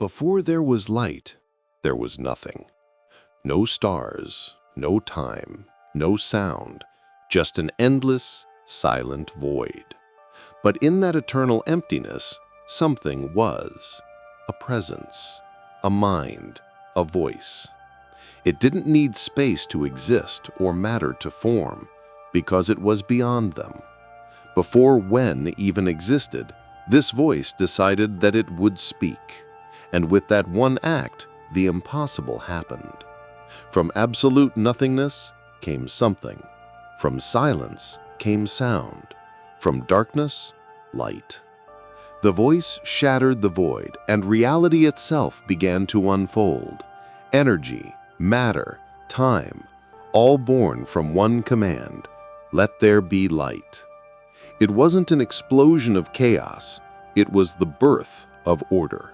Before there was light, there was nothing. No stars, no time, no sound, just an endless, silent void. But in that eternal emptiness, something was. A presence, a mind, a voice. It didn't need space to exist or matter to form, because it was beyond them. Before when even existed, this voice decided that it would speak. And with that one act, the impossible happened. From absolute nothingness came something. From silence came sound. From darkness, light. The voice shattered the void, and reality itself began to unfold. Energy, matter, time, all born from one command: let there be light. It wasn't an explosion of chaos, it was the birth of order.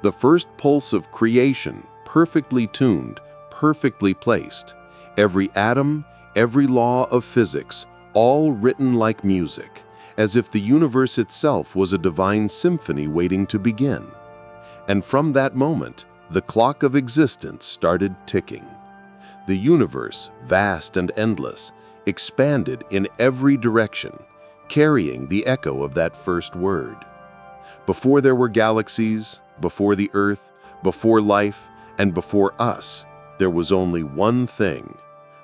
The first pulse of creation, perfectly tuned, perfectly placed. Every atom, every law of physics, all written like music, as if the universe itself was a divine symphony waiting to begin. And from that moment, the clock of existence started ticking. The universe, vast and endless, expanded in every direction, carrying the echo of that first word. Before there were galaxies, before the earth, before life, and before us, there was only one thing: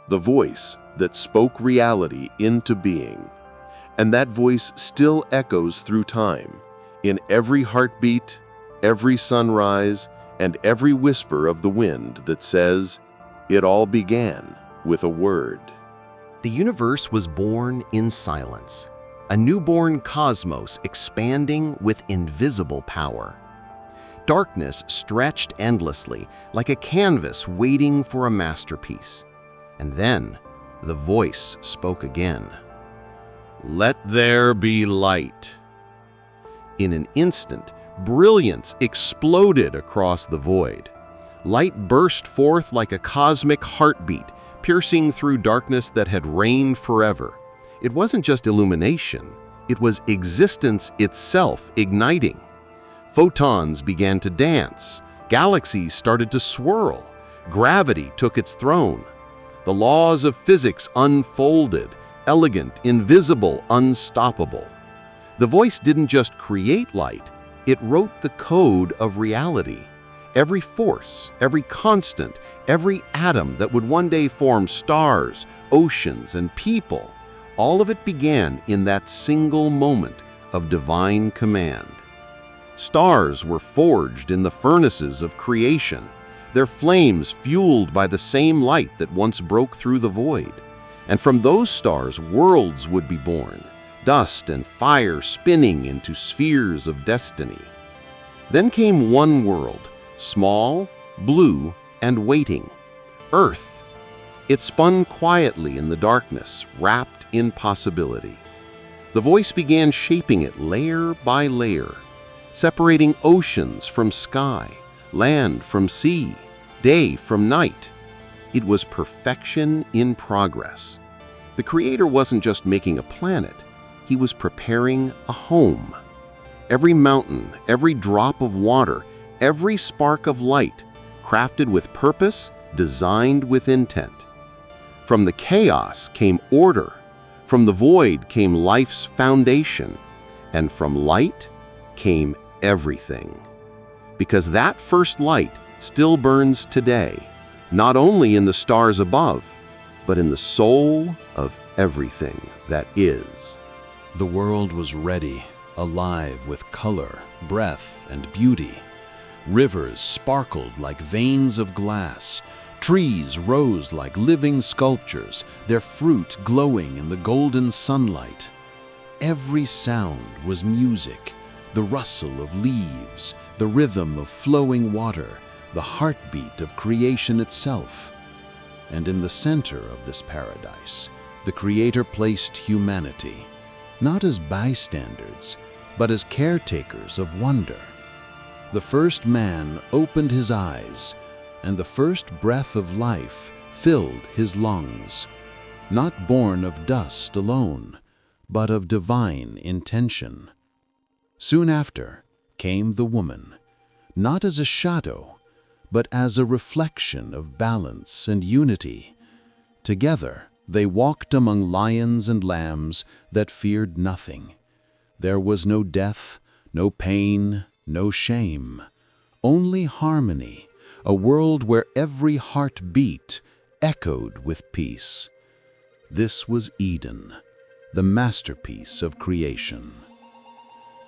the voice that spoke reality into being. And that voice still echoes through time, in every heartbeat, every sunrise, and every whisper of the wind that says, "It all began with a word." The universe was born in silence, a newborn cosmos expanding with invisible power. Darkness stretched endlessly, like a canvas waiting for a masterpiece. And then, the voice spoke again. "Let there be light." In an instant, brilliance exploded across the void. Light burst forth like a cosmic heartbeat, piercing through darkness that had reigned forever. It wasn't just illumination, it was existence itself igniting. Photons began to dance, galaxies started to swirl, gravity took its throne. The laws of physics unfolded, elegant, invisible, unstoppable. The voice didn't just create light, it wrote the code of reality. Every force, every constant, every atom that would one day form stars, oceans, and people, all of it began in that single moment of divine command. Stars were forged in the furnaces of creation, their flames fueled by the same light that once broke through the void. And from those stars, worlds would be born, dust and fire spinning into spheres of destiny. Then came one world, small, blue, and waiting: Earth. It spun quietly in the darkness, wrapped in possibility. The voice began shaping it layer by layer, separating oceans from sky, land from sea, day from night. It was perfection in progress. The Creator wasn't just making a planet, He was preparing a home. Every mountain, every drop of water, every spark of light, crafted with purpose, designed with intent. From the chaos came order, from the void came life's foundation, and from light came everything. Because that first light still burns today, not only in the stars above, but in the soul of everything that is. The world was ready, alive with color, breath, and beauty. Rivers sparkled like veins of glass. Trees rose like living sculptures, their fruit glowing in the golden sunlight. Every sound was music, the rustle of leaves, the rhythm of flowing water, the heartbeat of creation itself. And in the center of this paradise, the Creator placed humanity, not as bystanders, but as caretakers of wonder. The first man opened his eyes, and the first breath of life filled his lungs, not born of dust alone, but of divine intention. Soon after came the woman, not as a shadow, but as a reflection of balance and unity. Together, they walked among lions and lambs that feared nothing. There was no death, no pain, no shame, only harmony, a world where every heartbeat echoed with peace. This was Eden, the masterpiece of creation.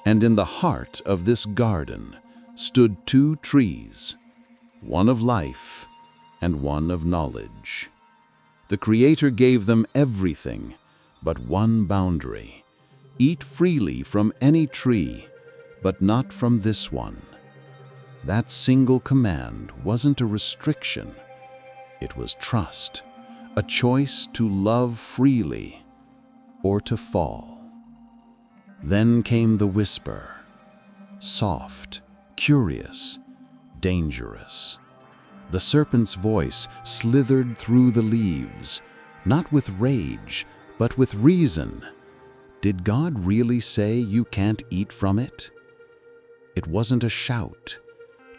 And in the heart of this garden stood two trees, one of life and one of knowledge. The Creator gave them everything but one boundary: eat freely from any tree, but not from this one. That single command wasn't a restriction. It was trust, a choice to love freely or to fall. Then came the whisper, soft, curious, dangerous. The serpent's voice slithered through the leaves, not with rage, but with reason. Did God really say you can't eat from it? It wasn't a shout.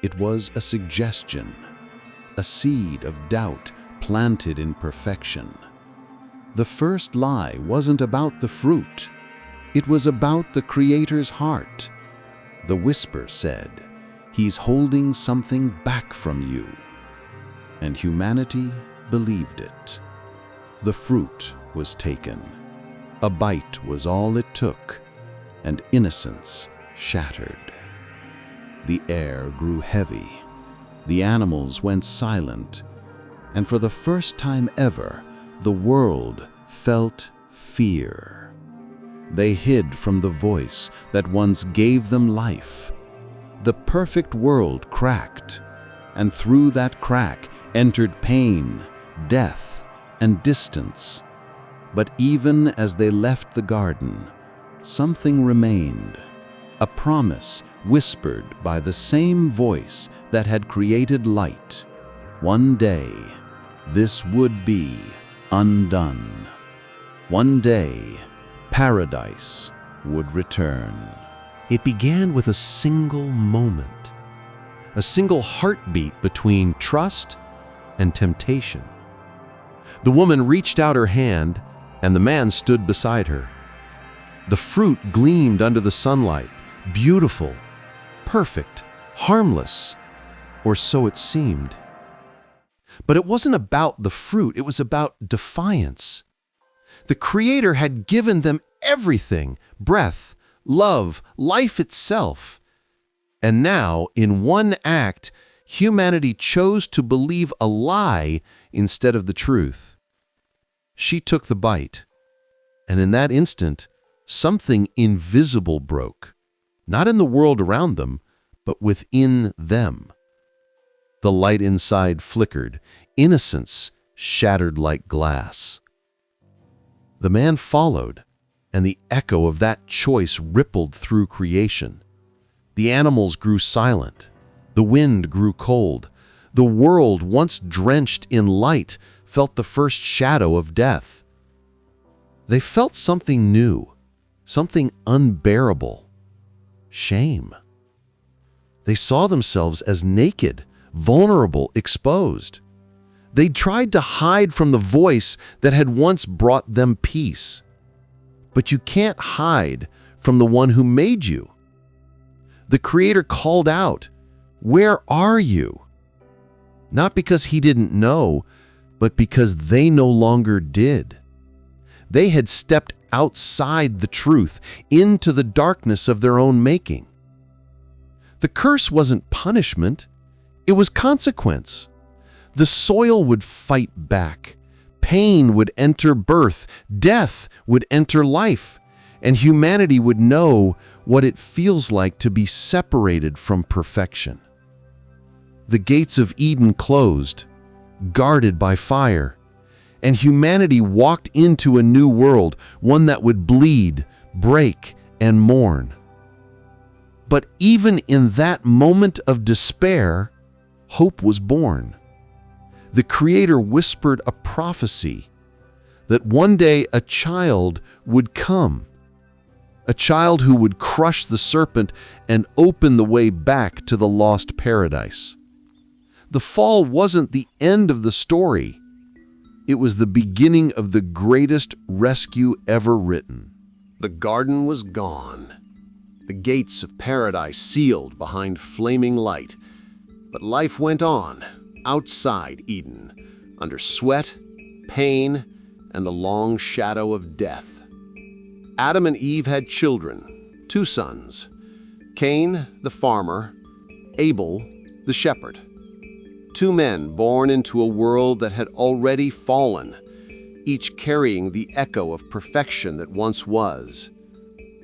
It was a suggestion, a seed of doubt planted in perfection. The first lie wasn't about the fruit. It was about the Creator's heart. The whisper said, "He's holding something back from you." And humanity believed it. The fruit was taken. A bite was all it took, and innocence shattered. The air grew heavy. The animals went silent, and for the first time ever, the world felt fear. They hid from the voice that once gave them life. The perfect world cracked, and through that crack entered pain, death, and distance. But even as they left the garden, something remained, a promise whispered by the same voice that had created light. One day, this would be undone. One day, paradise would return. It began with a single moment, a single heartbeat between trust and temptation. The woman reached out her hand, and the man stood beside her. The fruit gleamed under the sunlight, beautiful, perfect, harmless, or so it seemed. But it wasn't about the fruit, it was about defiance. The Creator had given them everything: breath, love, life itself. And now, in one act, humanity chose to believe a lie instead of the truth. She took the bite, and in that instant, something invisible broke, not in the world around them, but within them. The light inside flickered, innocence shattered like glass. The man followed, and the echo of that choice rippled through creation. The animals grew silent. The wind grew cold. The world, once drenched in light, felt the first shadow of death. They felt something new, something unbearable: shame. They saw themselves as naked, vulnerable, exposed. They tried to hide from the voice that had once brought them peace. But you can't hide from the one who made you. The Creator called out, "Where are you?" Not because he didn't know, but because they no longer did. They had stepped outside the truth, into the darkness of their own making. The curse wasn't punishment, it was consequence. The soil would fight back. Pain would enter birth, death would enter life, and humanity would know what it feels like to be separated from perfection. The gates of Eden closed, guarded by fire, and humanity walked into a new world, one that would bleed, break, and mourn. But even in that moment of despair, hope was born. The Creator whispered a prophecy that one day a child would come, a a child who would crush the serpent and open the way back to the lost paradise. The fall wasn't the end of the story. It was the beginning of the greatest rescue ever written. The garden was gone, the gates of paradise sealed behind flaming light. But life went on, outside Eden, under sweat, pain, and the long shadow of death. Adam and Eve had children, 2 sons, Cain, the farmer, Abel, the shepherd. 2 men born into a world that had already fallen, each carrying the echo of perfection that once was.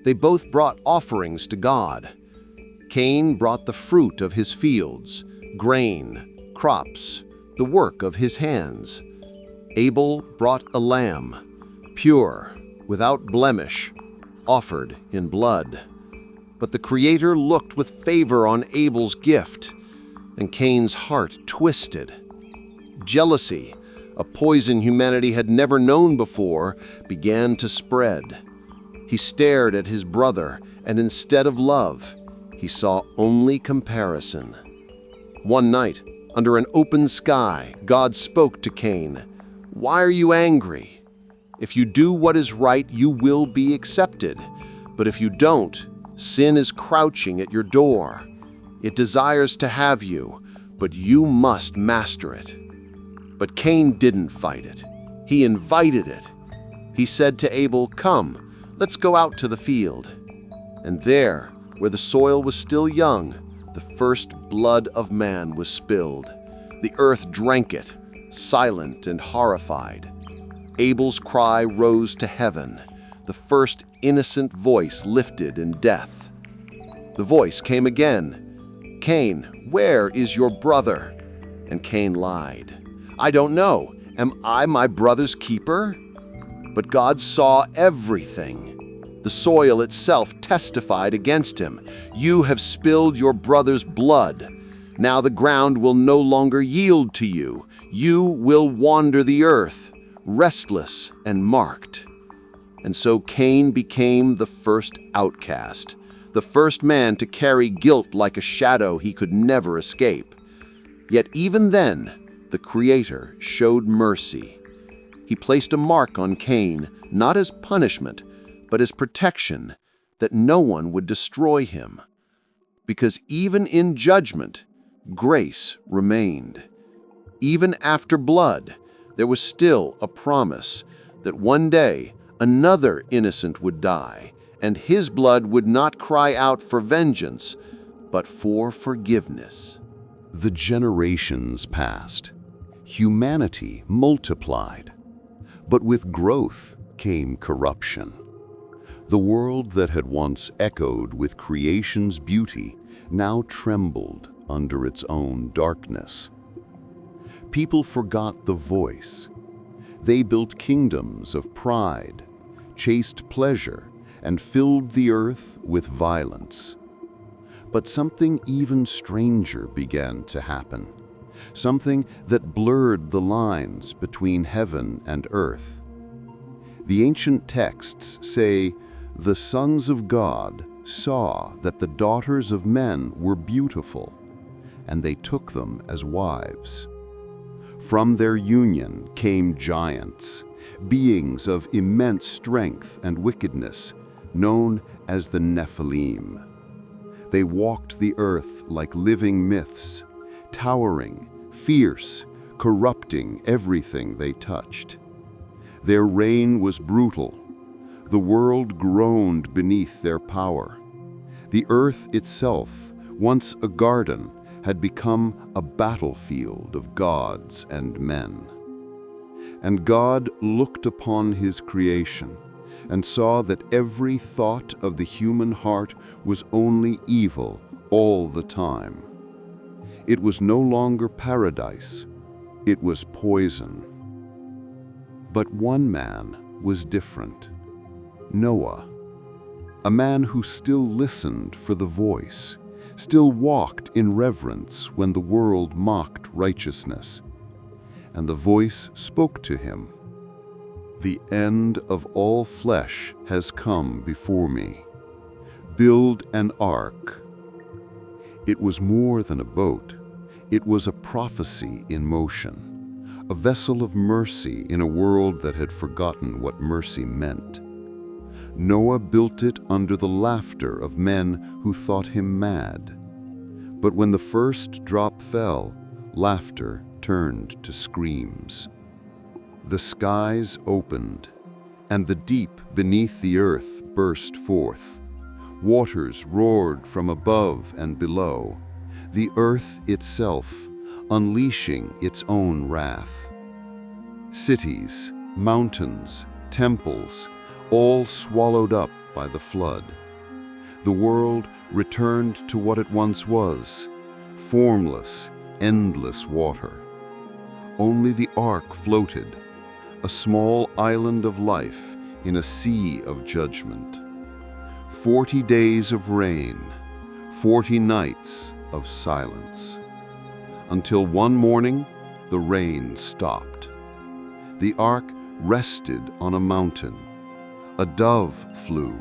They both brought offerings to God. Cain brought the fruit of his fields, grain, crops, the work of his hands. Abel brought a lamb, pure, without blemish, offered in blood. But the Creator looked with favor on Abel's gift, and Cain's heart twisted. Jealousy, a poison humanity had never known before, began to spread. He stared at his brother, and instead of love, he saw only comparison. One night, under an open sky, God spoke to Cain. "Why are you angry? If you do what is right, you will be accepted. But if you don't, sin is crouching at your door. It desires to have you, but you must master it." But Cain didn't fight it. He invited it. He said to Abel, "Come, let's go out to the field." And there, where the soil was still young, the first blood of man was spilled. The earth drank it, silent and horrified. Abel's cry rose to heaven, the first innocent voice lifted in death. The voice came again. "Cain, where is your brother?" And Cain lied. "I don't know. Am I my brother's keeper?" But God saw everything. The soil itself testified against him. "You have spilled your brother's blood. Now the ground will no longer yield to you. You will wander the earth, restless and marked." And so Cain became the first outcast, the first man to carry guilt like a shadow he could never escape. Yet even then, the Creator showed mercy. He placed a mark on Cain, not as punishment, but as protection, that no one would destroy him. Because even in judgment, grace remained. Even after blood, there was still a promise that one day another innocent would die, and his blood would not cry out for vengeance, but for forgiveness. The generations passed. Humanity multiplied. But with growth came corruption. The world that had once echoed with creation's beauty now trembled under its own darkness. People forgot the voice. They built kingdoms of pride, chased pleasure, and filled the earth with violence. But something even stranger began to happen, something that blurred the lines between heaven and earth. The ancient texts say, "The sons of God saw that the daughters of men were beautiful, and they took them as wives. From their union came giants, beings of immense strength and wickedness, known as the Nephilim. They walked the earth like living myths, towering, fierce, corrupting everything they touched. Their reign was brutal. The world groaned beneath their power. The earth itself, once a garden, had become a battlefield of gods and men. And God looked upon his creation and saw that every thought of the human heart was only evil all the time. It was no longer paradise, it was poison. But one man was different. Noah, a man who still listened for the voice, still walked in reverence when the world mocked righteousness. And the voice spoke to him, "The end of all flesh has come before me. Build an ark. It was more than a boat. It was a prophecy in motion, a vessel of mercy in a world that had forgotten what mercy meant. Noah built it under the laughter of men who thought him mad. But when the first drop fell, laughter turned to screams. The skies opened, and the deep beneath the earth burst forth. Waters roared from above and below, the earth itself unleashing its own wrath. Cities, mountains, temples, all swallowed up by the flood. The world returned to what it once was, formless, endless water. Only the ark floated, a small island of life in a sea of judgment. 40 days of rain, 40 nights of silence. Until one morning, the rain stopped. The ark rested on a mountain. A dove flew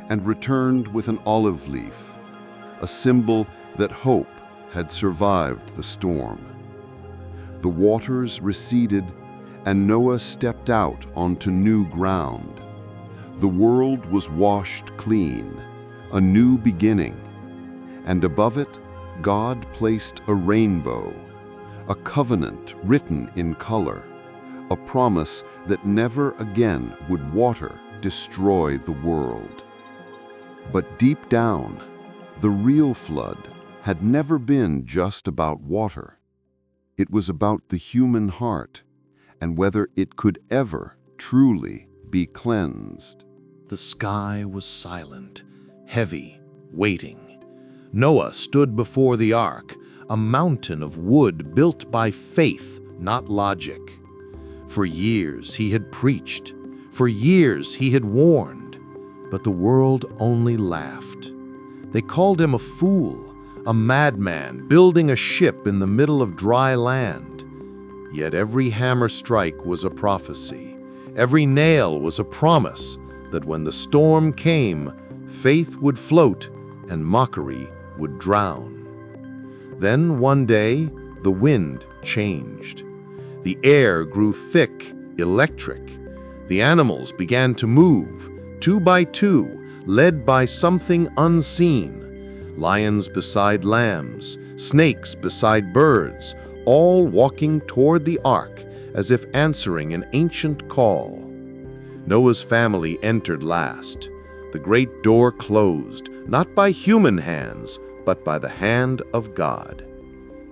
and returned with an olive leaf, a symbol that hope had survived the storm. The waters receded, and Noah stepped out onto new ground. The world was washed clean, a new beginning, and above it, God placed a rainbow, a covenant written in color, a promise that never again would water destroy the world. But deep down, the real flood had never been just about water. It was about the human heart and whether it could ever truly be cleansed. The sky was silent, heavy, waiting. Noah stood before the ark, a mountain of wood built by faith, not logic. For years he had preached. For years he had warned, but the world only laughed. They called him a fool, a madman building a ship in the middle of dry land. Yet every hammer strike was a prophecy. Every nail was a promise that when the storm came, faith would float and mockery would drown. Then one day, the wind changed. The air grew thick, electric. The animals began to move, 2 by 2, led by something unseen. Lions beside lambs, snakes beside birds, all walking toward the ark as if answering an ancient call. Noah's family entered last. The great door closed, not by human hands, but by the hand of God.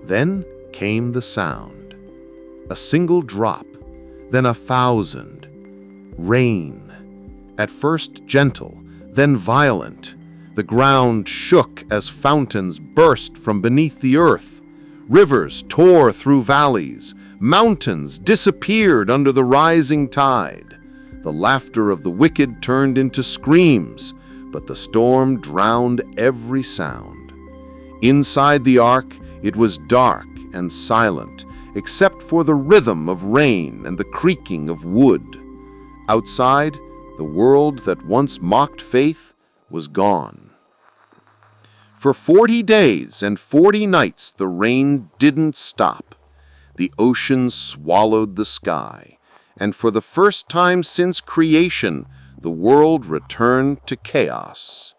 Then came the sound. A single drop, then 1,000. Rain. At first gentle, then violent. The ground shook as fountains burst from beneath the earth. Rivers tore through valleys. Mountains disappeared under the rising tide. The laughter of the wicked turned into screams, but the storm drowned every sound. Inside the ark, it was dark and silent, except for the rhythm of rain and the creaking of wood. Outside, the world that once mocked faith was gone. For 40 days and 40 nights the rain didn't stop. The ocean swallowed the sky, and for the first time since creation, the world returned to chaos.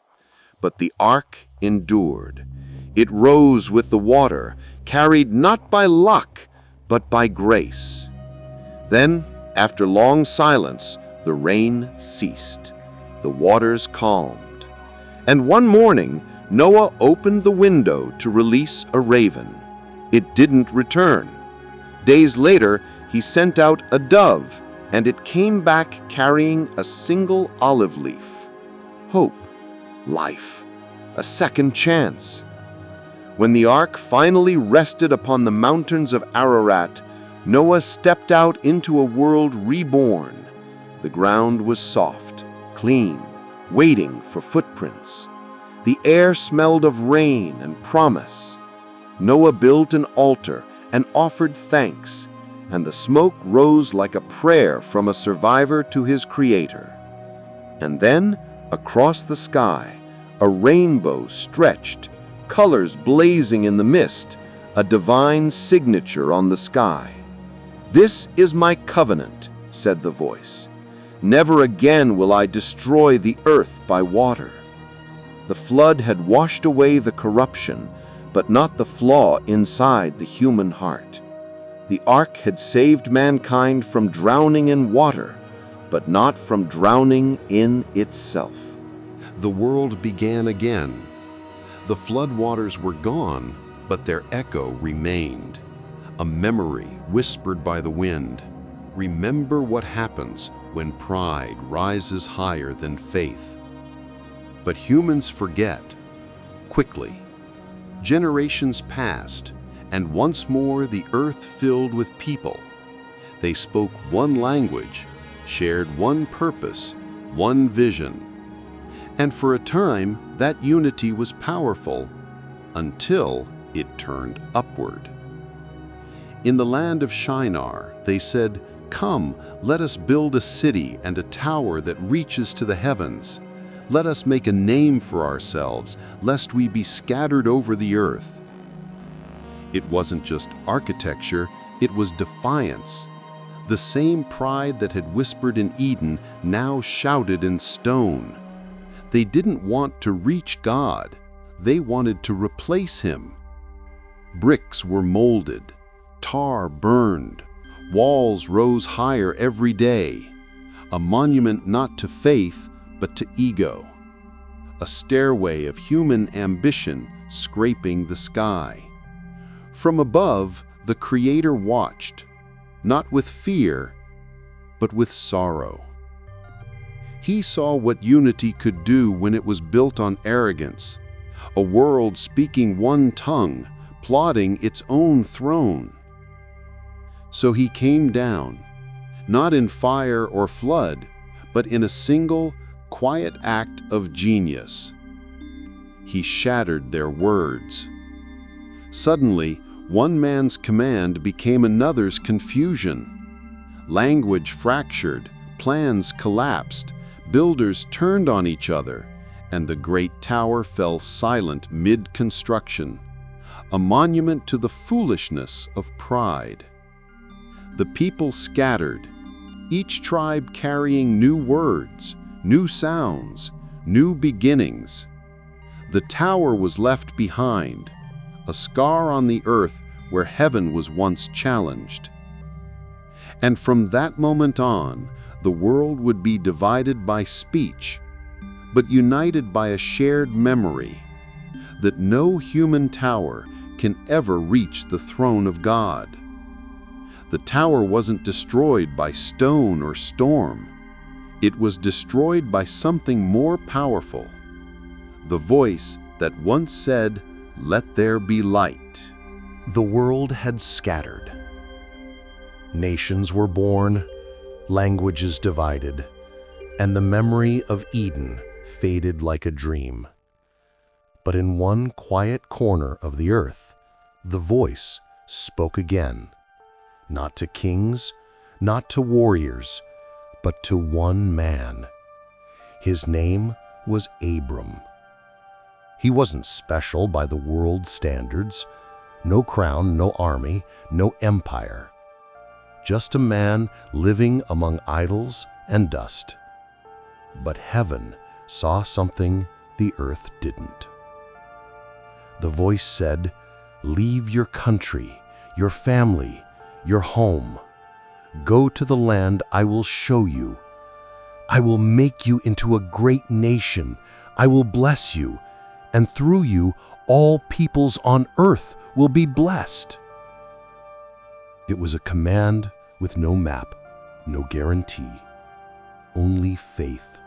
But the ark endured. It rose with the water, carried not by luck, but by grace. Then, after long silence, the rain ceased. The waters calmed. And one morning, Noah opened the window to release a raven. It didn't return. Days later, he sent out a dove, and it came back carrying a single olive leaf. Hope, life, a second chance. When the ark finally rested upon the mountains of Ararat, Noah stepped out into a world reborn. The ground was soft, clean, waiting for footprints. The air smelled of rain and promise. Noah built an altar and offered thanks, and the smoke rose like a prayer from a survivor to his creator. And then, across the sky, a rainbow stretched, colors blazing in the mist, a divine signature on the sky. "This is my covenant," said the voice. "Never again will I destroy the earth by water." The flood had washed away the corruption, but not the flaw inside the human heart. The ark had saved mankind from drowning in water, but not from drowning in itself. The world began again. The floodwaters were gone, but their echo remained. A memory whispered by the wind. Remember what happens when pride rises higher than faith. But humans forget. Quickly. Generations passed, and once more the earth filled with people. They spoke one language, shared one purpose, one vision. And for a time, that unity was powerful, until it turned upward. In the land of Shinar, they said, "Come, let us build a city and a tower that reaches to the heavens. Let us make a name for ourselves, lest we be scattered over the earth." It wasn't just architecture, it was defiance. The same pride that had whispered in Eden now shouted in stone. They didn't want to reach God, they wanted to replace Him. Bricks were molded, tar burned, walls rose higher every day, a monument not to faith, but to ego, a stairway of human ambition scraping the sky. From above, the Creator watched, not with fear, but with sorrow. He saw what unity could do when it was built on arrogance, a world speaking one tongue, plotting its own throne. So He came down, not in fire or flood, but in a single, quiet act of genius. He shattered their words. Suddenly, one man's command became another's confusion. Language fractured, plans collapsed, builders turned on each other, and the great tower fell silent mid-construction, a monument to the foolishness of pride. The people scattered, each tribe carrying new words, new sounds, new beginnings. The tower was left behind, a scar on the earth where heaven was once challenged. And from that moment on, the world would be divided by speech, but united by a shared memory that no human tower can ever reach the throne of God. The tower wasn't destroyed by stone or storm. It was destroyed by something more powerful, the voice that once said, "Let there be light." The world had scattered. Nations were born, languages divided, and the memory of Eden faded like a dream. But in one quiet corner of the earth, the voice spoke again, not to kings, not to warriors, but to one man. His name was Abram. He wasn't special by the world's standards. No crown, no army, no empire. Just a man living among idols and dust. But heaven saw something the earth didn't. The voice said, "Leave your country, your family, your home. Go to the land I will show you. I will make you into a great nation. I will bless you, and through you all peoples on earth will be blessed." It was a command with no map, no guarantee, only faith.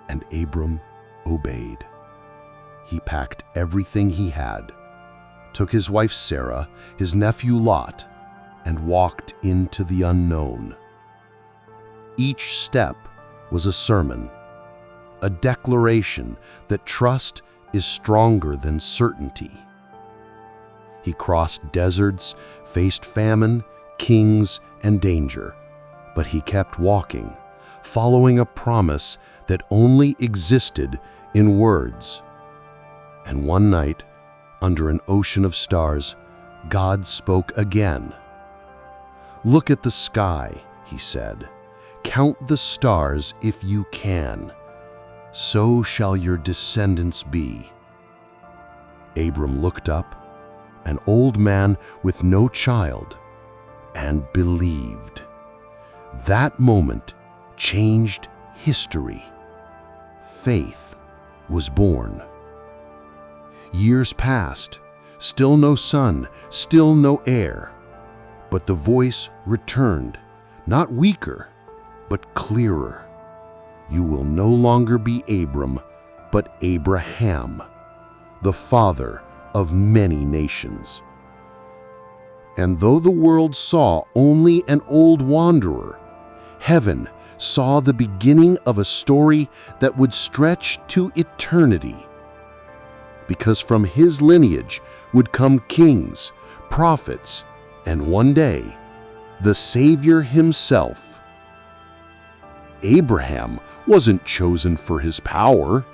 And Abram obeyed. He packed everything he had, took his wife Sarah, his nephew Lot, and walked into the unknown. Each step was a sermon, a declaration that trust is stronger than certainty. He crossed deserts, faced famine, kings, and danger, but he kept walking, following a promise that only existed in words. And one night, under an ocean of stars, God spoke again. "Look at the sky," he said. "Count the stars if you can. So shall your descendants be." Abram looked up, an old man with no child, and believed. That moment changed history. Faith was born. Years passed, still no son, still no heir. But the voice returned, not weaker, but clearer. "You will no longer be Abram, but Abraham, the father of many nations." And though the world saw only an old wanderer, heaven saw the beginning of a story that would stretch to eternity. Because from his lineage would come kings, prophets, and one day, the Savior himself. Abraham wasn't chosen for his power.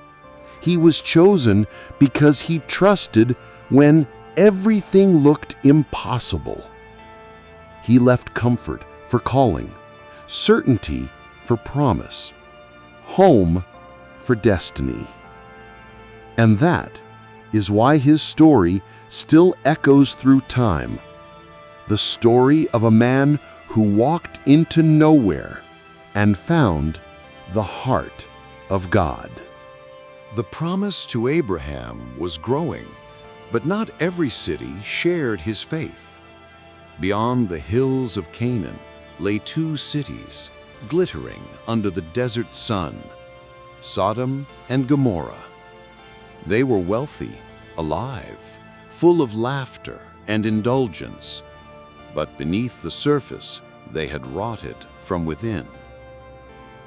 He was chosen because he trusted when everything looked impossible. He left comfort for calling, certainty for promise, home for destiny. And that is why his story still echoes through time. The story of a man who walked into nowhere and found the heart of God. The promise to Abraham was growing, but not every city shared his faith. Beyond the hills of Canaan lay two cities, glittering under the desert sun, Sodom and Gomorrah. They were wealthy, alive, full of laughter and indulgence, but beneath the surface they had rotted from within.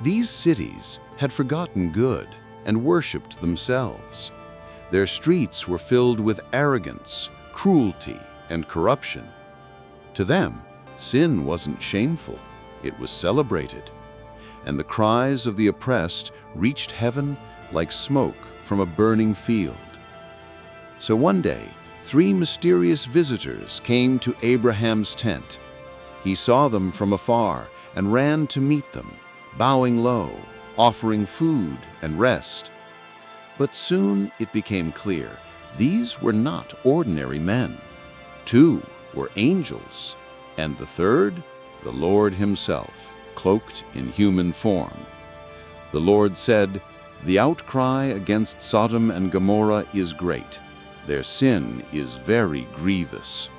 These cities had forgotten good and worshipped themselves. Their streets were filled with arrogance, cruelty, and corruption. To them, sin wasn't shameful, it was celebrated. And the cries of the oppressed reached heaven like smoke from a burning field. So one day, 3 mysterious visitors came to Abraham's tent. He saw them from afar and ran to meet them, bowing low, offering food and rest. But soon it became clear these were not ordinary men. 2 were angels, and the third, the Lord himself, cloaked in human form. The Lord said, "The outcry against Sodom and Gomorrah is great. Their sin is very grievous."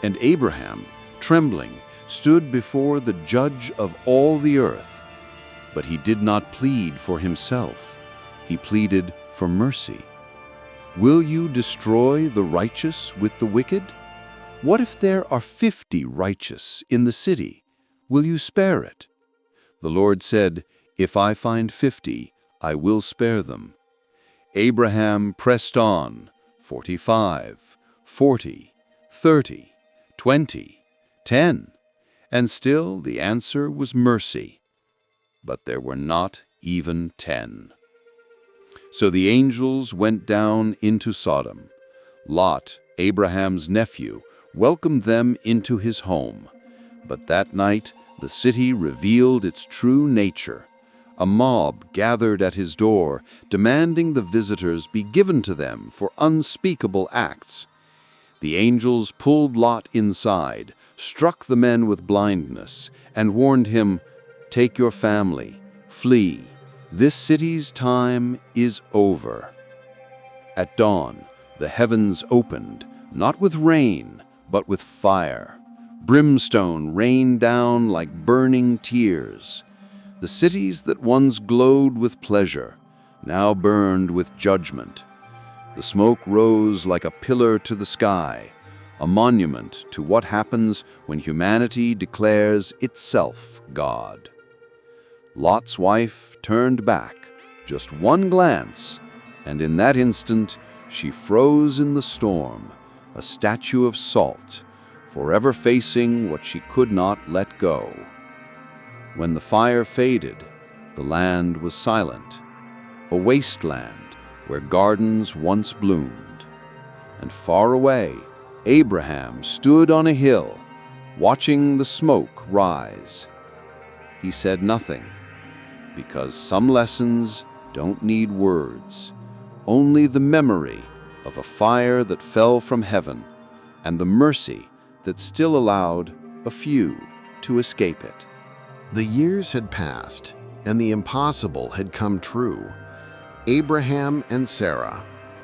And Abraham, trembling, stood before the Judge of all the earth. But he did not plead for himself. He pleaded for mercy. "Will you destroy the righteous with the wicked? What if there are 50 righteous in the city? Will you spare it?" The Lord said, "If I find 50, I will spare them." Abraham pressed on, 45, 40, 30, 20, 10, and still the answer was mercy. But there were not even 10. So the angels went down into Sodom. Lot, Abraham's nephew, welcomed them into his home. But that night the city revealed its true nature. A mob gathered at his door, demanding the visitors be given to them for unspeakable acts. The angels pulled Lot inside, struck the men with blindness, and warned him, "Take your family, flee. This city's time is over." At dawn, the heavens opened, not with rain, but with fire. Brimstone rained down like burning tears. The cities that once glowed with pleasure now burned with judgment. The smoke rose like a pillar to the sky, a monument to what happens when humanity declares itself God. Lot's wife turned back, just one glance, and in that instant she froze in the storm, a statue of salt, forever facing what she could not let go. When the fire faded, the land was silent. a wasteland where gardens once bloomed. And far away, Abraham stood on a hill, watching the smoke rise. He said nothing, because some lessons don't need words, only the memory of a fire that fell from heaven and the mercy that still allowed a few to escape it. The years had passed, and the impossible had come true. Abraham and Sarah,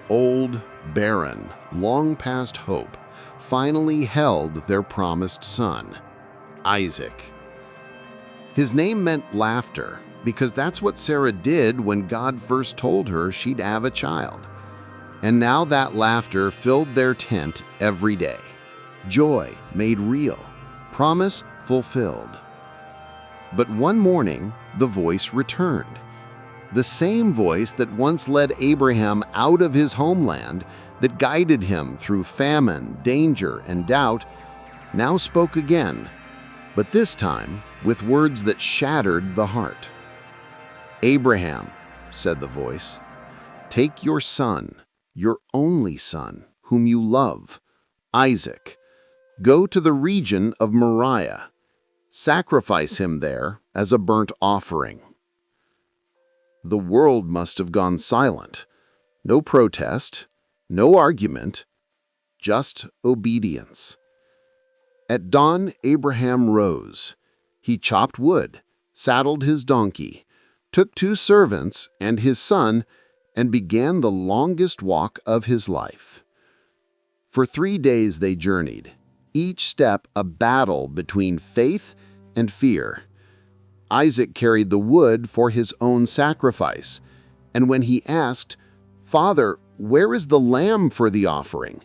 old, barren, long past hope, finally held their promised son, Isaac. His name meant laughter, because that's what Sarah did when God first told her she'd have a child. And now that laughter filled their tent every day. Joy made real, promise fulfilled. But one morning, the voice returned. The same voice that once led Abraham out of his homeland, that guided him through famine, danger, and doubt, now spoke again, but this time with words that shattered the heart. "Abraham," said the voice, "take your son, your only son, whom you love, Isaac. Go to the region of Moriah. Sacrifice him there as a burnt offering." The world must have gone silent. No protest, no argument, just obedience. At dawn, Abraham rose. He chopped wood, saddled his donkey, took 2 servants and his son, and began the longest walk of his life. For 3 days they journeyed, each step a battle between faith and fear. Isaac carried the wood for his own sacrifice, and when he asked, "Father, where is the lamb for the offering?"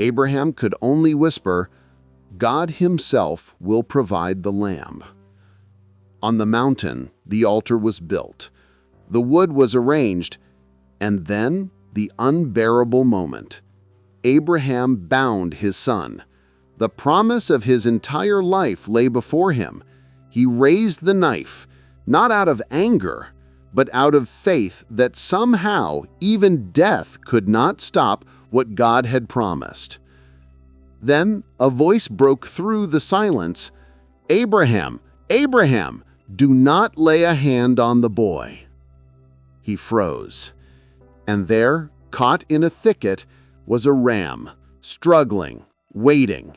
Abraham could only whisper, "God himself will provide the lamb." On the mountain, the altar was built. The wood was arranged, and then the unbearable moment. Abraham bound his son. The promise of his entire life lay before him. He raised the knife, not out of anger, but out of faith that somehow even death could not stop what God had promised. Then a voice broke through the silence. "Abraham, Abraham, do not lay a hand on the boy." He froze, and there, caught in a thicket, was a ram, struggling, waiting,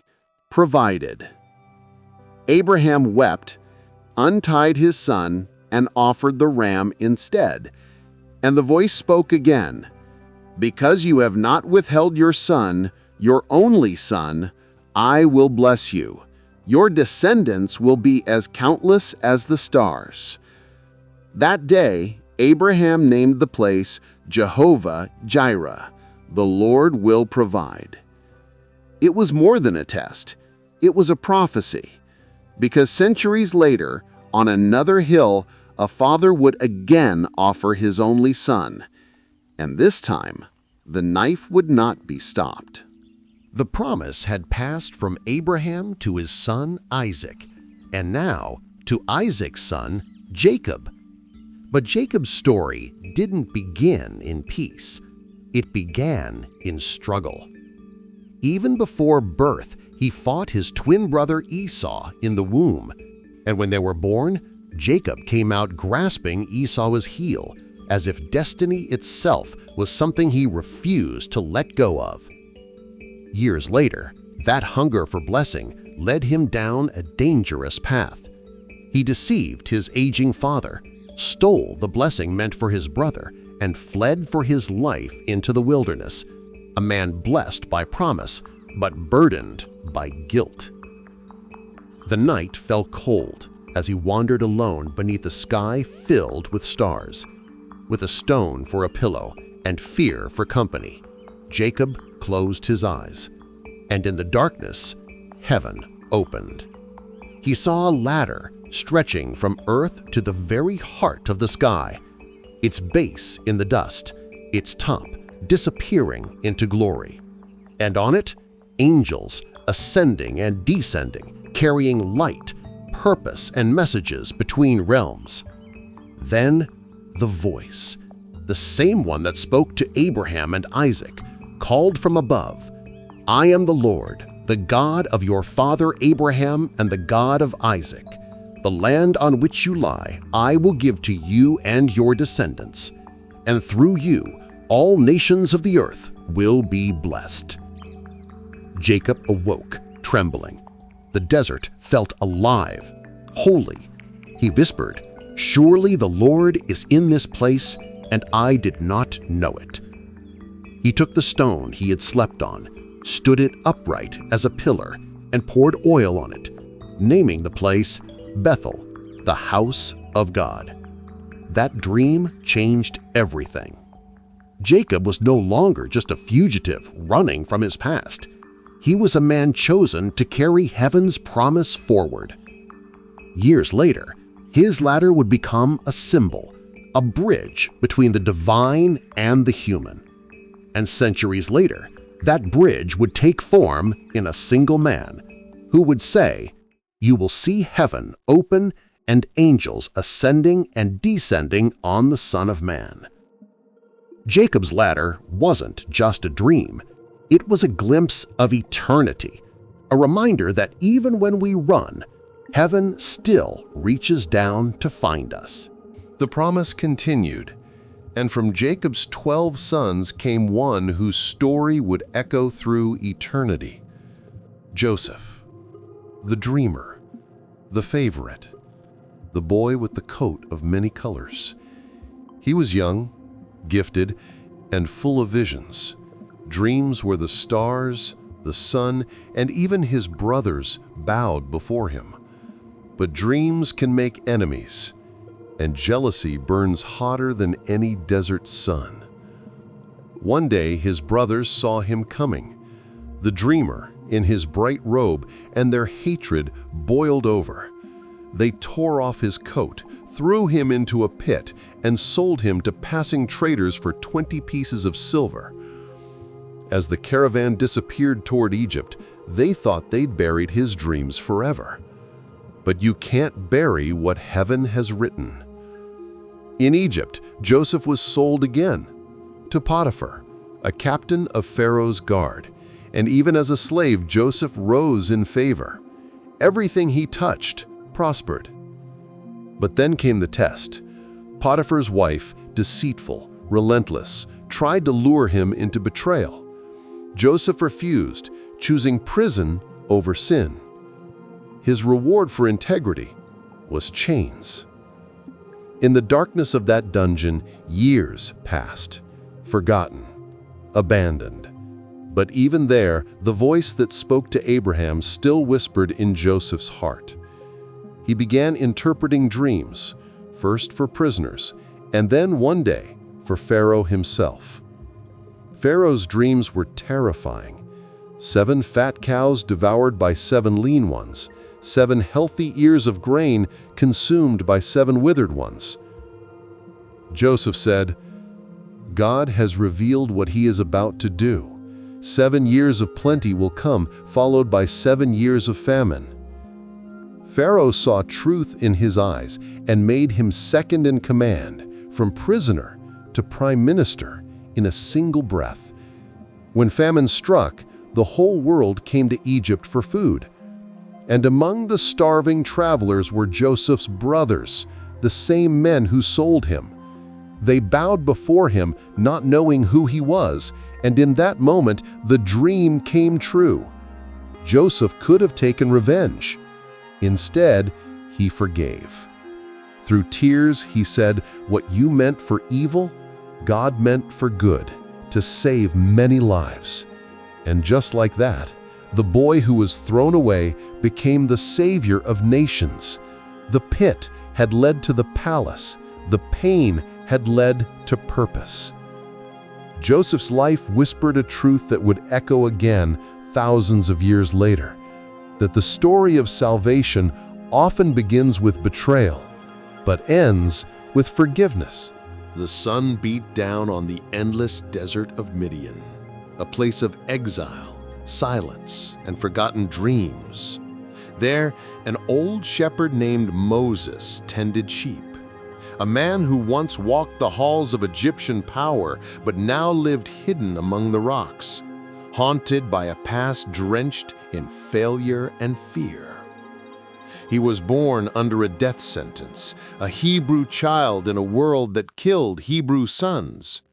provided. Abraham wept, untied his son, and offered the ram instead. And the voice spoke again, "Because you have not withheld your son, your only son, I will bless you. Your descendants will be as countless as the stars." That day, Abraham named the place Jehovah-Jireh, the Lord will provide. It was more than a test. It was a prophecy. Because centuries later, on another hill, a father would again offer his only son. And this time, the knife would not be stopped. The promise had passed from Abraham to his son Isaac, and now to Isaac's son Jacob. But Jacob's story didn't begin in peace. It began in struggle. Even before birth, he fought his twin brother Esau in the womb, and when they were born, Jacob came out grasping Esau's heel, as if destiny itself was something he refused to let go of. Years later, that hunger for blessing led him down a dangerous path. He deceived his aging father, stole the blessing meant for his brother, and fled for his life into the wilderness, a man blessed by promise but burdened by guilt. The night fell cold as he wandered alone beneath a sky filled with stars. With a stone for a pillow and fear for company, Jacob closed his eyes, and in the darkness, heaven opened. He saw a ladder stretching from earth to the very heart of the sky, its base in the dust, its top disappearing into glory. And on it, angels ascending and descending, carrying light, purpose, and messages between realms. Then the voice, the same one that spoke to Abraham and Isaac, called from above, "I am the Lord, the God of your father Abraham and the God of Isaac. The land on which you lie I will give to you and your descendants, and through you all nations of the earth will be blessed." Jacob awoke, trembling. The desert felt alive, holy. He whispered, "Surely the Lord is in this place, and I did not know it." He took the stone he had slept on, stood it upright as a pillar, and poured oil on it, naming the place Bethel, the house of God. That dream changed everything. Jacob was no longer just a fugitive running from his past. He was a man chosen to carry heaven's promise forward. Years later, his ladder would become a symbol, a bridge between the divine and the human. And centuries later, that bridge would take form in a single man who would say, "You will see heaven open and angels ascending and descending on the Son of Man." Jacob's ladder wasn't just a dream. It was a glimpse of eternity, a reminder that even when we run, heaven still reaches down to find us. The promise continued, and from Jacob's 12 sons came one whose story would echo through eternity. Joseph, the dreamer, the favorite, the boy with the coat of many colors. He was young, gifted, and full of visions. Dreams where the stars, the sun, and even his brothers bowed before him. But dreams can make enemies, and jealousy burns hotter than any desert sun. One day his brothers saw him coming, the dreamer in his bright robe, and their hatred boiled over. They tore off his coat, threw him into a pit, and sold him to passing traders for 20 pieces of silver. As the caravan disappeared toward Egypt, they thought they'd buried his dreams forever. But you can't bury what heaven has written. In Egypt, Joseph was sold again to Potiphar, a captain of Pharaoh's guard, and even as a slave, Joseph rose in favor. Everything he touched prospered. But then came the test. Potiphar's wife, deceitful, relentless, tried to lure him into betrayal. Joseph refused, choosing prison over sin. His reward for integrity was chains. In the darkness of that dungeon, years passed, forgotten, abandoned. But even there, the voice that spoke to Abraham still whispered in Joseph's heart. He began interpreting dreams, first for prisoners, and then one day for Pharaoh himself. Pharaoh's dreams were terrifying. 7 fat cows devoured by 7 lean ones, 7 healthy ears of grain consumed by 7 withered ones. Joseph said, "God has revealed what he is about to do. 7 years of plenty will come, followed by 7 years of famine." Pharaoh saw truth in his eyes and made him second in command, from prisoner to prime minister, in a single breath. When famine struck, the whole world came to Egypt for food. And among the starving travelers were Joseph's brothers, the same men who sold him. They bowed before him, not knowing who he was, and in that moment the dream came true. Joseph could have taken revenge. Instead, he forgave. Through tears, he said, "What you meant for evil, God meant for good, to save many lives." And just like that, the boy who was thrown away became the savior of nations. The pit had led to the palace. The pain had led to purpose. Joseph's life whispered a truth that would echo again thousands of years later, that the story of salvation often begins with betrayal, but ends with forgiveness. The sun beat down on the endless desert of Midian, a place of exile, silence, and forgotten dreams. There, an old shepherd named Moses tended sheep. a man who once walked the halls of Egyptian power but now lived hidden among the rocks, haunted by a past drenched in failure and fear. He was born under a death sentence, a Hebrew child in a world that killed Hebrew sons.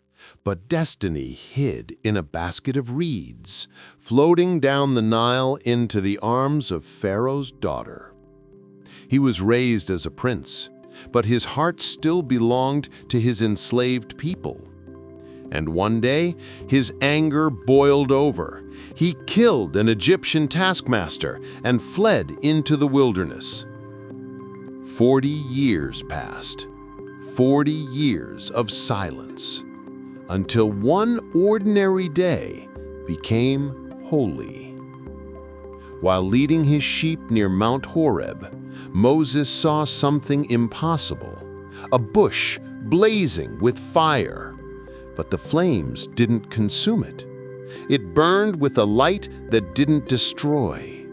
But destiny hid in a basket of reeds, floating down the Nile into the arms of Pharaoh's daughter. He was raised as a prince, but his heart still belonged to his enslaved people. And one day, his anger boiled over. He killed an Egyptian taskmaster and fled into the wilderness. 40 years passed, 40 years of silence, until one ordinary day became holy. While leading his sheep near Mount Horeb, Moses saw something impossible, a bush blazing with fire. But the flames didn't consume it. It burned with a light that didn't destroy,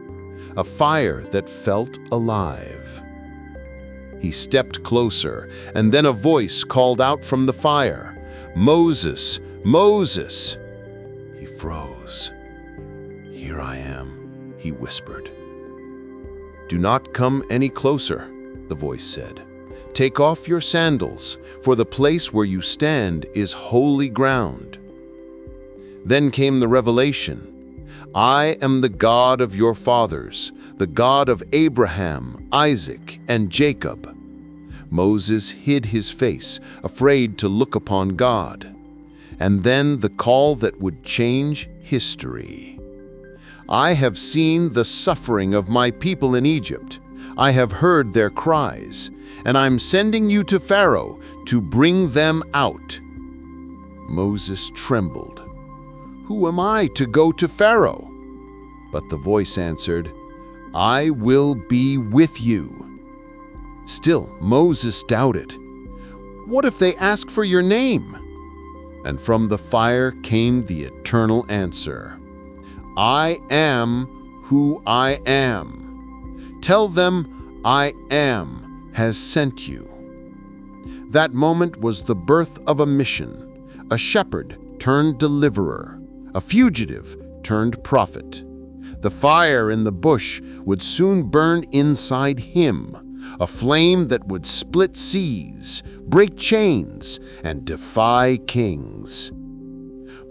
a fire that felt alive. He stepped closer, and then a voice called out from the fire, "Moses, Moses!" He froze. "Here I am," he whispered. "Do not come any closer," the voice said. "Take off your sandals, for the place where you stand is holy ground." Then came the revelation. "I am the God of your fathers, the God of Abraham, Isaac, and Jacob." Moses hid his face, afraid to look upon God. And then the call that would change history. "I have seen the suffering of my people in Egypt. I have heard their cries, and I'm sending you to Pharaoh to bring them out." Moses trembled. "Who am I to go to Pharaoh?" But the voice answered, "I will be with you." Still, Moses doubted. "What if they ask for your name?" And from the fire came the eternal answer, "I am who I am. Tell them, I am has sent you." That moment was the birth of a mission, a shepherd turned deliverer, a fugitive turned prophet. The fire in the bush would soon burn inside him, a flame that would split seas, break chains, and defy kings.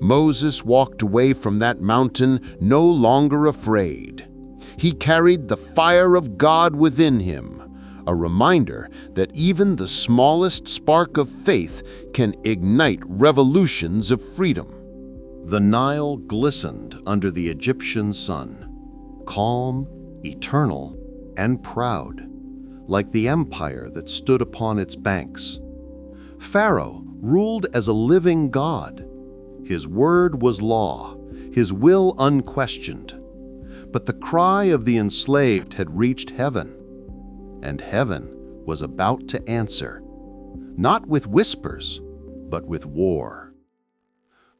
Moses walked away from that mountain no longer afraid. He carried the fire of God within him, a reminder that even the smallest spark of faith can ignite revolutions of freedom. The Nile glistened under the Egyptian sun, calm, eternal, and proud, like the empire that stood upon its banks. Pharaoh ruled as a living god. His word was law, his will unquestioned. But the cry of the enslaved had reached heaven, and heaven was about to answer, not with whispers, but with war.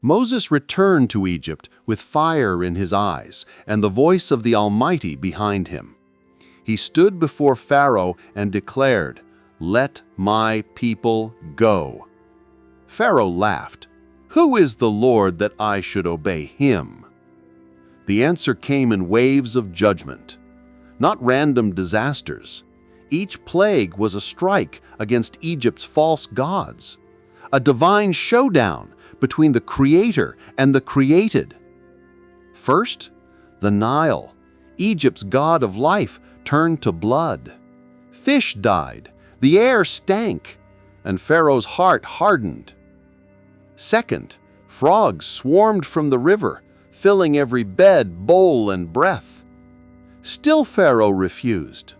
Moses returned to Egypt with fire in his eyes and the voice of the Almighty behind him. He stood before Pharaoh and declared, "Let my people go." Pharaoh laughed. "Who is the Lord that I should obey him?" The answer came in waves of judgment, not random disasters. Each plague was a strike against Egypt's false gods, a divine showdown between the Creator and the created. First, the Nile, Egypt's god of life, turned to blood. Fish died, the air stank, and Pharaoh's heart hardened. Second, frogs swarmed from the river, filling every bed, bowl, and breath. Still Pharaoh refused.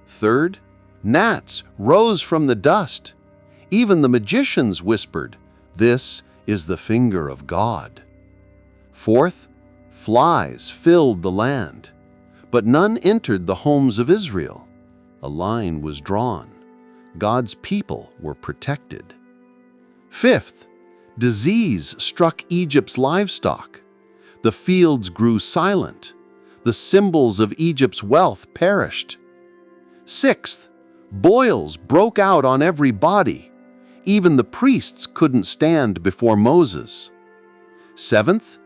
Third, gnats rose from the dust. Even the magicians whispered, "This is the finger of God." Fourth, flies filled the land, but none entered the homes of Israel. A line was drawn. God's people were protected. Fifth, disease struck Egypt's livestock. The fields grew silent. The symbols of Egypt's wealth perished. Sixth, Boils broke out on every body. Even the priests couldn't stand before Moses. 7th,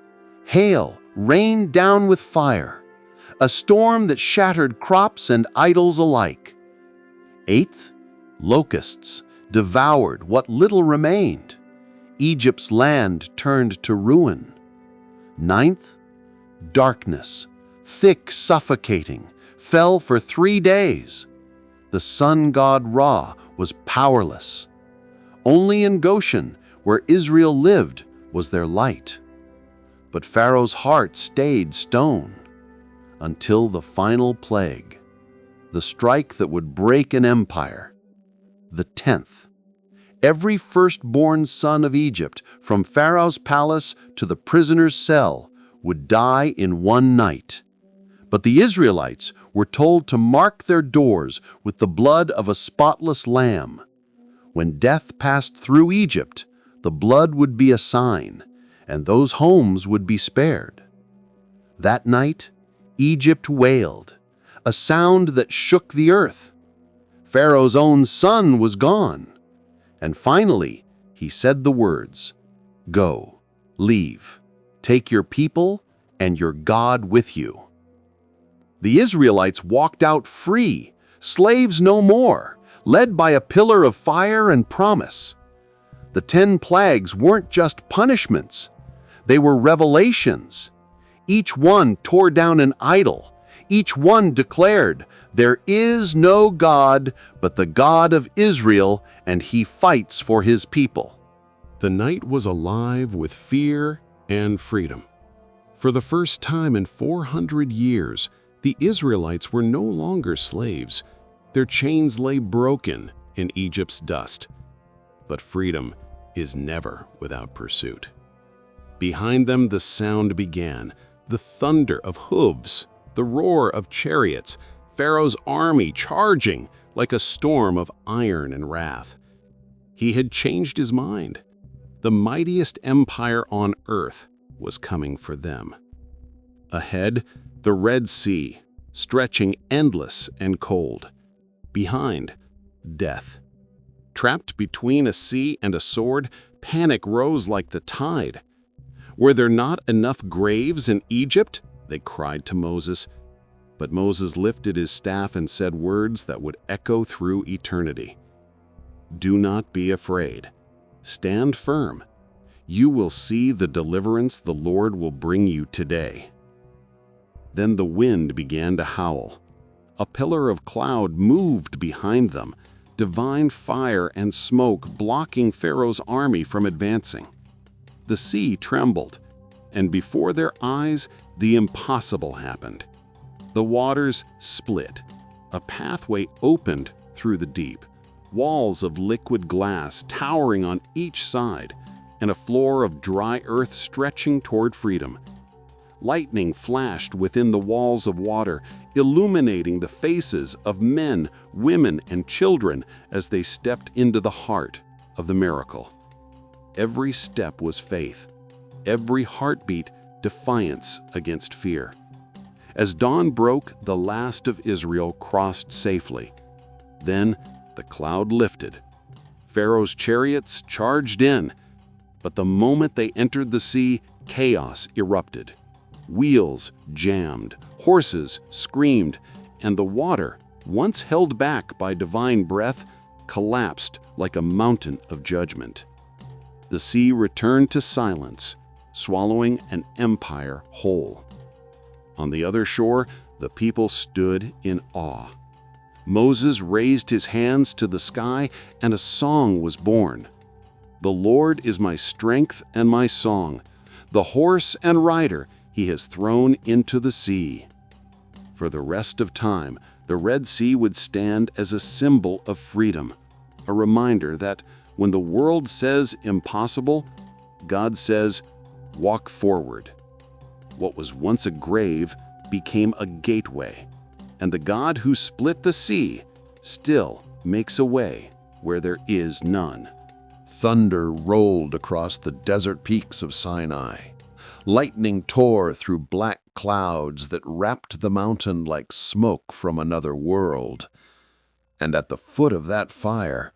hail rained down with fire, a storm that shattered crops and idols alike. 8th, locusts devoured what little remained. Egypt's land turned to ruin. 9th, darkness, thick, suffocating, fell for 3 days. The sun god Ra was powerless. Only in Goshen, where Israel lived, was there light. But Pharaoh's heart stayed stone until the final plague, the strike that would break an empire. The 10th. Every firstborn son of Egypt, from Pharaoh's palace to the prisoner's cell, would die in one night. But the Israelites were told to mark their doors with the blood of a spotless lamb. When death passed through Egypt, the blood would be a sign, and those homes would be spared. That night, Egypt wailed, a sound that shook the earth. Pharaoh's own son was gone. And finally, he said the words, "Go, leave, take your people and your God with you." The Israelites walked out free, slaves no more, led by a pillar of fire and promise. The 10 plagues weren't just punishments. They were revelations. Each one tore down an idol. Each one declared, "There is no God but the God of Israel, and he fights for his people." The night was alive with fear and freedom. For the first time in 400 years, the Israelites were no longer slaves. Their chains lay broken in Egypt's dust. But freedom is never without pursuit. Behind them the sound began, the thunder of hooves, the roar of chariots, Pharaoh's army charging like a storm of iron and wrath. He had changed his mind. The mightiest empire on earth was coming for them. Ahead, the Red Sea, stretching endless and cold. Behind, death. Trapped between a sea and a sword, panic rose like the tide. Were there not enough graves in Egypt? They cried to Moses. But Moses lifted his staff and said words that would echo through eternity. "Do not be afraid. Stand firm. You will see the deliverance the Lord will bring you today." Then the wind began to howl. A pillar of cloud moved behind them, divine fire and smoke blocking Pharaoh's army from advancing. The sea trembled, and before their eyes, the impossible happened. The waters split. A pathway opened through the deep, walls of liquid glass towering on each side, and a floor of dry earth stretching toward freedom. Lightning flashed within the walls of water, illuminating the faces of men, women, and children as they stepped into the heart of the miracle. Every step was faith, every heartbeat defiance against fear. As dawn broke, the last of Israel crossed safely. Then the cloud lifted. Pharaoh's chariots charged in, but the moment they entered the sea, chaos erupted. Wheels jammed, horses screamed, and the water, once held back by divine breath, collapsed like a mountain of judgment. The sea returned to silence, swallowing an empire whole. On the other shore, the people stood in awe. Moses raised his hands to the sky, and a song was born. "The Lord is my strength and my song. The horse and rider he has thrown into the sea." For the rest of time, the Red Sea would stand as a symbol of freedom, a reminder that when the world says impossible, God says, "Walk forward." What was once a grave became a gateway, and the God who split the sea still makes a way where there is none. Thunder rolled across the desert peaks of Sinai. Lightning tore through black clouds that wrapped the mountain like smoke from another world. And at the foot of that fire,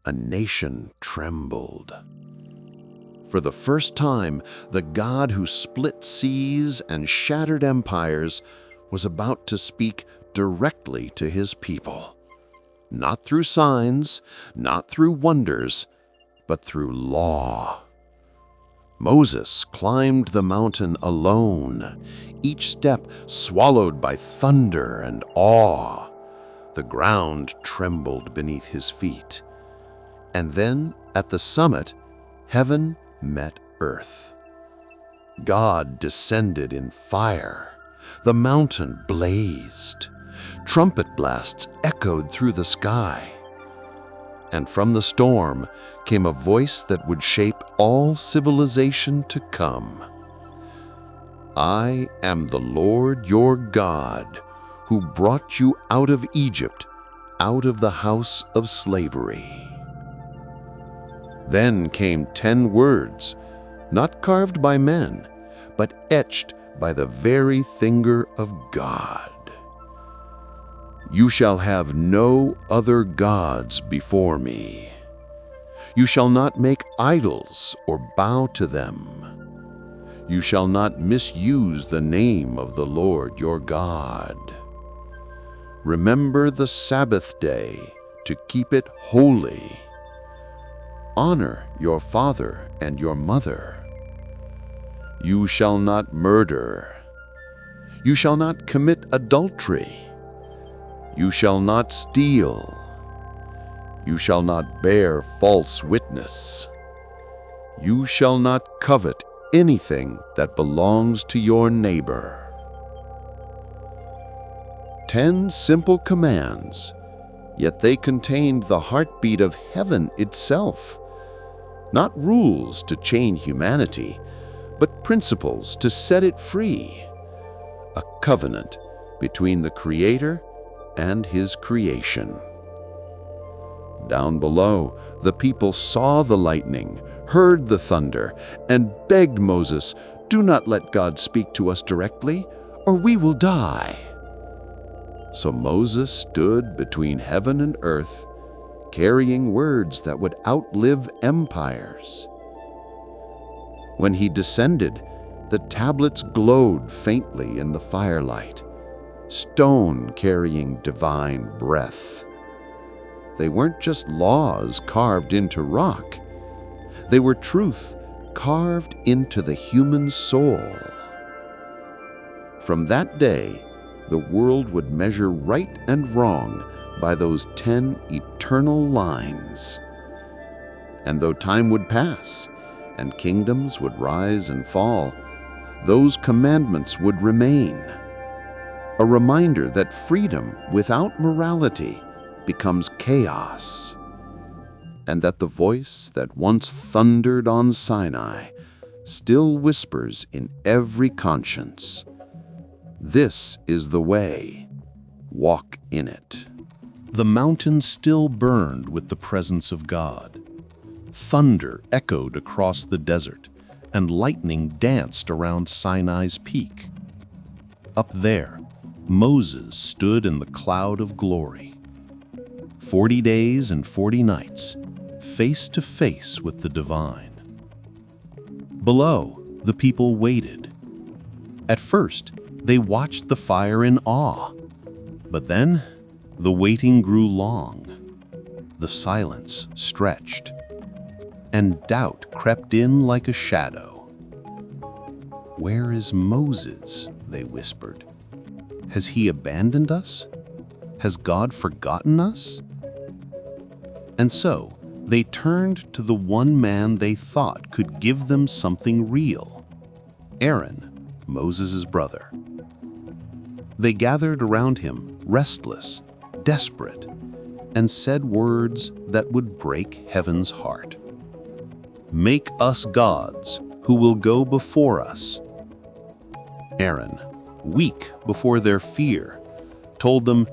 a nation trembled. For the first time, the God who split seas and shattered empires was about to speak directly to his people. Not through signs, not through wonders, but through law. Moses climbed the mountain alone, each step swallowed by thunder and awe. The ground trembled beneath his feet. And then, at the summit, heaven met earth. God descended in fire. The mountain blazed. Trumpet blasts echoed through the sky. And from the storm came a voice that would shape all civilization to come. I am the Lord your God, who brought you out of Egypt, out of the house of slavery. Then came 10 words, not carved by men, but etched by the very finger of God. You shall have no other gods before me. You shall not make idols or bow to them. You shall not misuse the name of the Lord your God. Remember the Sabbath day to keep it holy. Honor your father and your mother. You shall not murder. You shall not commit adultery. You shall not steal. You shall not bear false witness. You shall not covet anything that belongs to your neighbor. 10 simple commands, yet they contained the heartbeat of heaven itself. Not rules to chain humanity, but principles to set it free. A covenant between the Creator and His creation. Down below, the people saw the lightning, heard the thunder, and begged Moses, "Do not let God speak to us directly, or we will die." So Moses stood between heaven and earth, carrying words that would outlive empires. When he descended, the tablets glowed faintly in the firelight, stone carrying divine breath. They weren't just laws carved into rock. They were truth carved into the human soul. From that day, the world would measure right and wrong by those 10 eternal lines. And though time would pass, and kingdoms would rise and fall, those commandments would remain. A reminder that freedom without morality becomes chaos, and that the voice that once thundered on Sinai still whispers in every conscience, "This is the way, walk in it." The mountain still burned with the presence of God. Thunder echoed across the desert, and lightning danced around Sinai's peak. Up there, Moses stood in the cloud of glory. 40 days and 40 nights, face to face with the divine. Below, the people waited. At first, they watched the fire in awe, but then the waiting grew long. The silence stretched, and doubt crept in like a shadow. "Where is Moses?" they whispered. "Has he abandoned us? Has God forgotten us?" And so they turned to the one man they thought could give them something real, Aaron, Moses' brother. They gathered around him, restless, desperate, and said words that would break heaven's heart. "Make us gods who will go before us." Aaron, weak before their fear, told them,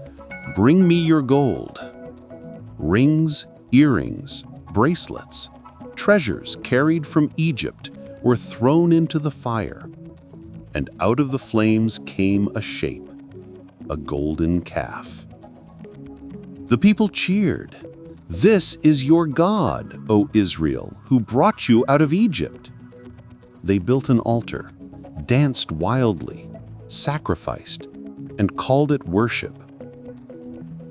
"Bring me your gold." Rings, earrings, bracelets, treasures carried from Egypt were thrown into the fire, and out of the flames came a shape, a golden calf. The people cheered. "This is your God, O Israel, who brought you out of Egypt." They built an altar, danced wildly, sacrificed, and called it worship.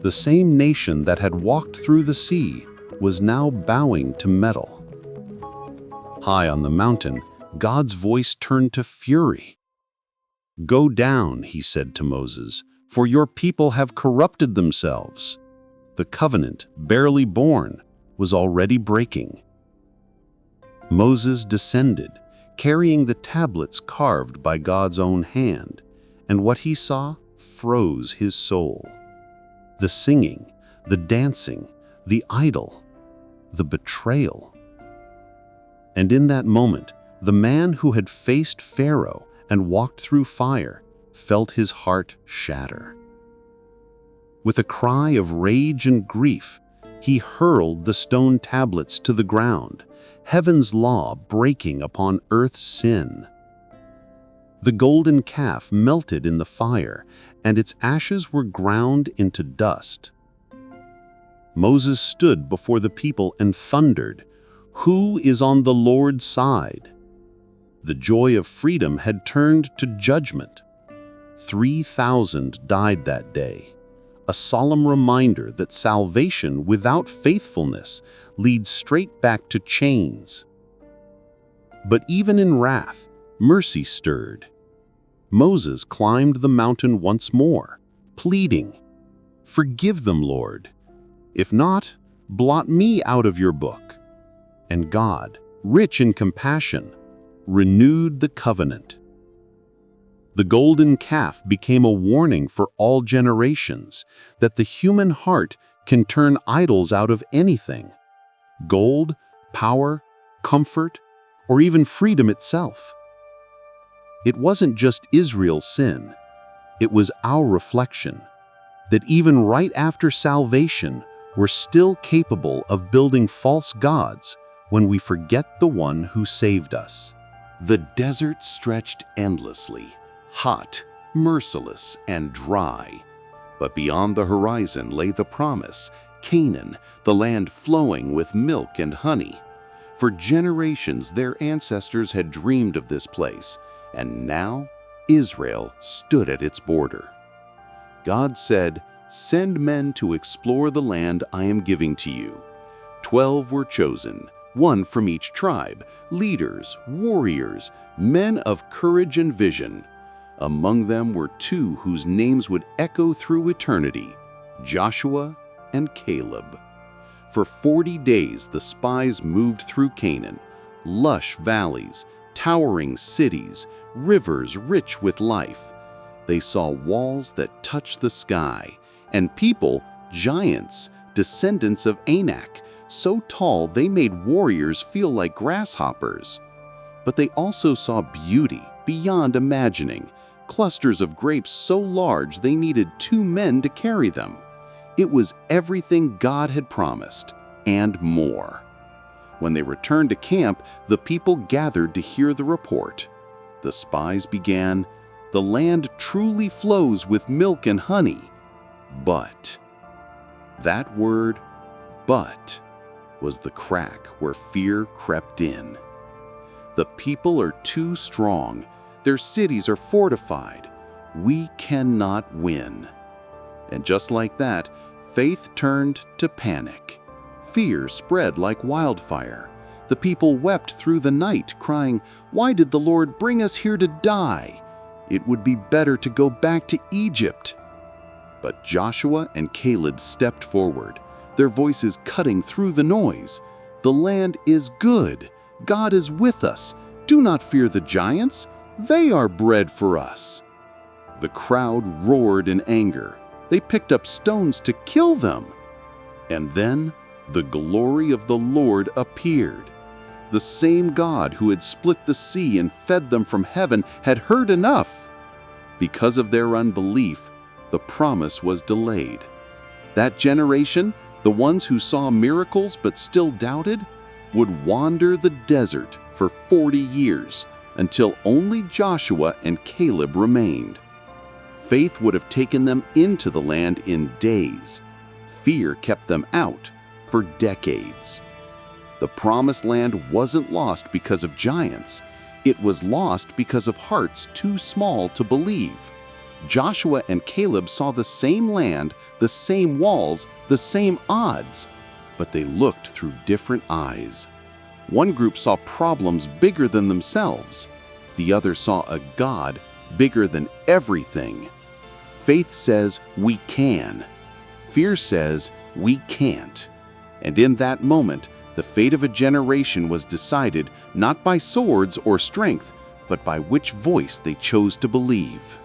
The same nation that had walked through the sea was now bowing to metal. High on the mountain, God's voice turned to fury. "Go down," he said to Moses, "for your people have corrupted themselves." The covenant, barely born, was already breaking. Moses descended, carrying the tablets carved by God's own hand, and what he saw froze his soul. The singing, the dancing, the idol, the betrayal. And in that moment, the man who had faced Pharaoh and walked through fire felt his heart shatter. With a cry of rage and grief, he hurled the stone tablets to the ground, heaven's law breaking upon earth's sin. The golden calf melted in the fire, and its ashes were ground into dust. Moses stood before the people and thundered, "Who is on the Lord's side?" The joy of freedom had turned to judgment. 3,000 died that day, a solemn reminder that salvation without faithfulness leads straight back to chains. But even in wrath, mercy stirred. Moses climbed the mountain once more, pleading, "Forgive them, Lord. If not, blot me out of your book." And God, rich in compassion, renewed the covenant. The golden calf became a warning for all generations that the human heart can turn idols out of anything: gold, power, comfort, or even freedom itself. It wasn't just Israel's sin, it was our reflection, that even right after salvation, we're still capable of building false gods when we forget the one who saved us. The desert stretched endlessly, hot, merciless, and dry. But beyond the horizon lay the promise, Canaan, the land flowing with milk and honey. For generations their ancestors had dreamed of this place, and now Israel stood at its border. God said, "Send men to explore the land I am giving to you." 12 were chosen, one from each tribe, leaders, warriors, men of courage and vision. Among them were 2 whose names would echo through eternity, Joshua and Caleb. For 40 days the spies moved through Canaan, lush valleys, towering cities, rivers rich with life. They saw walls that touched the sky, and people, giants, descendants of Anak, so tall they made warriors feel like grasshoppers. But they also saw beauty beyond imagining, clusters of grapes so large they needed 2 men to carry them. It was everything God had promised, and more. When they returned to camp, the people gathered to hear the report. The spies began, "The land truly flows with milk and honey." But that word, "but," was the crack where fear crept in. The people are too strong. Their cities are fortified. We cannot win. And just like that, faith turned to panic. Fear spread like wildfire. The people wept through the night, crying, "Why did the Lord bring us here to die? It would be better to go back to Egypt." But Joshua and Caleb stepped forward, their voices cutting through the noise. "The land is good. God is with us. Do not fear the giants. They are bread for us." The crowd roared in anger. They picked up stones to kill them. And then the glory of the Lord appeared. The same God who had split the sea and fed them from heaven had heard enough. Because of their unbelief, the promise was delayed. That generation, the ones who saw miracles but still doubted, would wander the desert for 40 years until only Joshua and Caleb remained. Faith would have taken them into the land in days. Fear kept them out for decades. The promised land wasn't lost because of giants. It was lost because of hearts too small to believe. Joshua and Caleb saw the same land, the same walls, the same odds, but they looked through different eyes. One group saw problems bigger than themselves. The other saw a God bigger than everything. Faith says we can. Fear says we can't. And in that moment, the fate of a generation was decided not by swords or strength, but by which voice they chose to believe.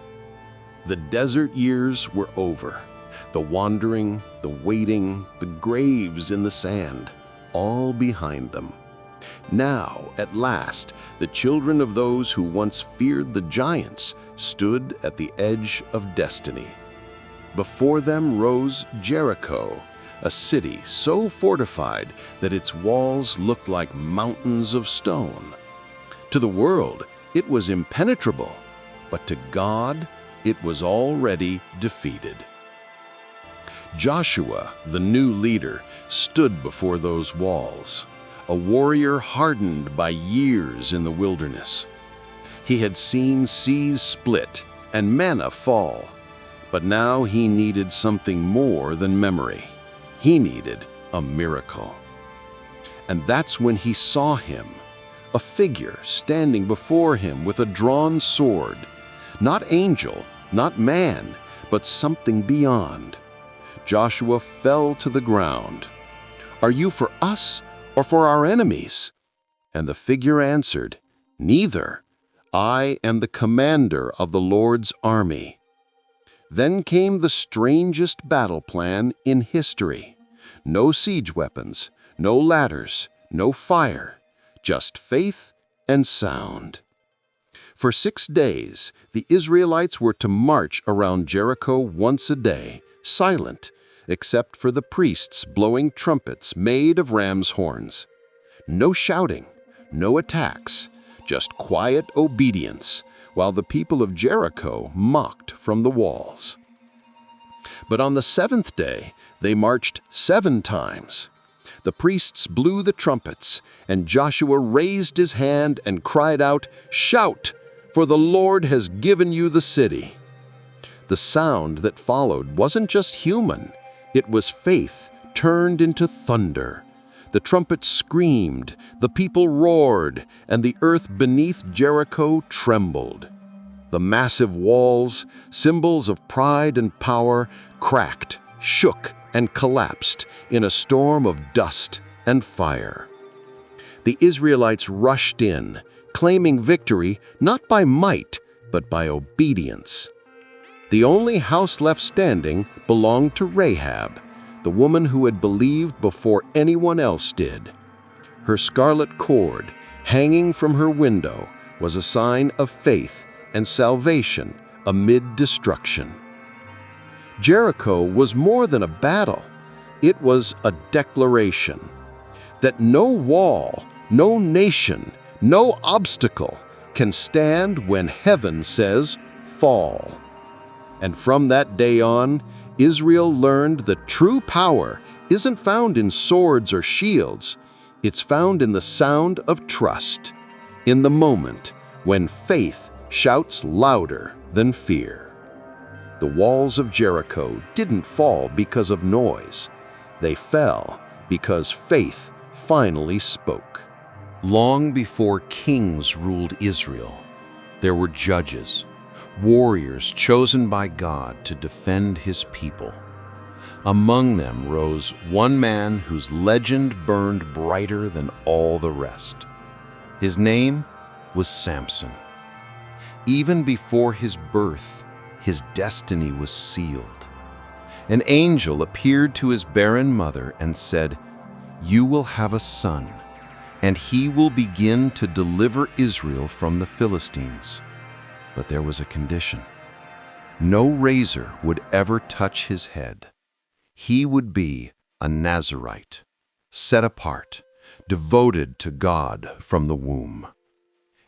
The desert years were over. The wandering, the waiting, the graves in the sand, all behind them. Now, at last, the children of those who once feared the giants stood at the edge of destiny. Before them rose Jericho, a city so fortified that its walls looked like mountains of stone. To the world, it was impenetrable, but to God, it was already defeated. Joshua, the new leader, stood before those walls, a warrior hardened by years in the wilderness. He had seen seas split and manna fall, but now he needed something more than memory. He needed a miracle. And that's when he saw him, a figure standing before him with a drawn sword, not angel, not man, but something beyond. Joshua fell to the ground. "Are you for us or for our enemies?" And the figure answered, "Neither. I am the commander of the Lord's army." Then came the strangest battle plan in history. No siege weapons, no ladders, no fire, just faith and sound. For 6 days, the Israelites were to march around Jericho once a day, silent, except for the priests blowing trumpets made of ram's horns. No shouting, no attacks, just quiet obedience, while the people of Jericho mocked from the walls. But on the 7th day, they marched 7 times. The priests blew the trumpets, and Joshua raised his hand and cried out, "Shout, for the Lord has given you the city." The sound that followed wasn't just human. It was faith turned into thunder. The trumpets screamed, the people roared, and the earth beneath Jericho trembled. The massive walls, symbols of pride and power, cracked, shook, and collapsed in a storm of dust and fire. The Israelites rushed in, claiming victory not by might, but by obedience. The only house left standing belonged to Rahab, the woman who had believed before anyone else did. Her scarlet cord, hanging from her window, was a sign of faith and salvation amid destruction. Jericho was more than a battle. It was a declaration that no wall, no nation, no obstacle can stand when heaven says, "Fall." And from that day on, Israel learned that true power isn't found in swords or shields. It's found in the sound of trust, in the moment when faith shouts louder than fear. The walls of Jericho didn't fall because of noise. They fell because faith finally spoke. Long before kings ruled Israel, there were judges, warriors chosen by God to defend his people. Among them rose one man whose legend burned brighter than all the rest. His name was Samson. Even before his birth, his destiny was sealed. An angel appeared to his barren mother and said, "You will have a son, and he will begin to deliver Israel from the Philistines." But there was a condition. No razor would ever touch his head. He would be a Nazirite, set apart, devoted to God from the womb.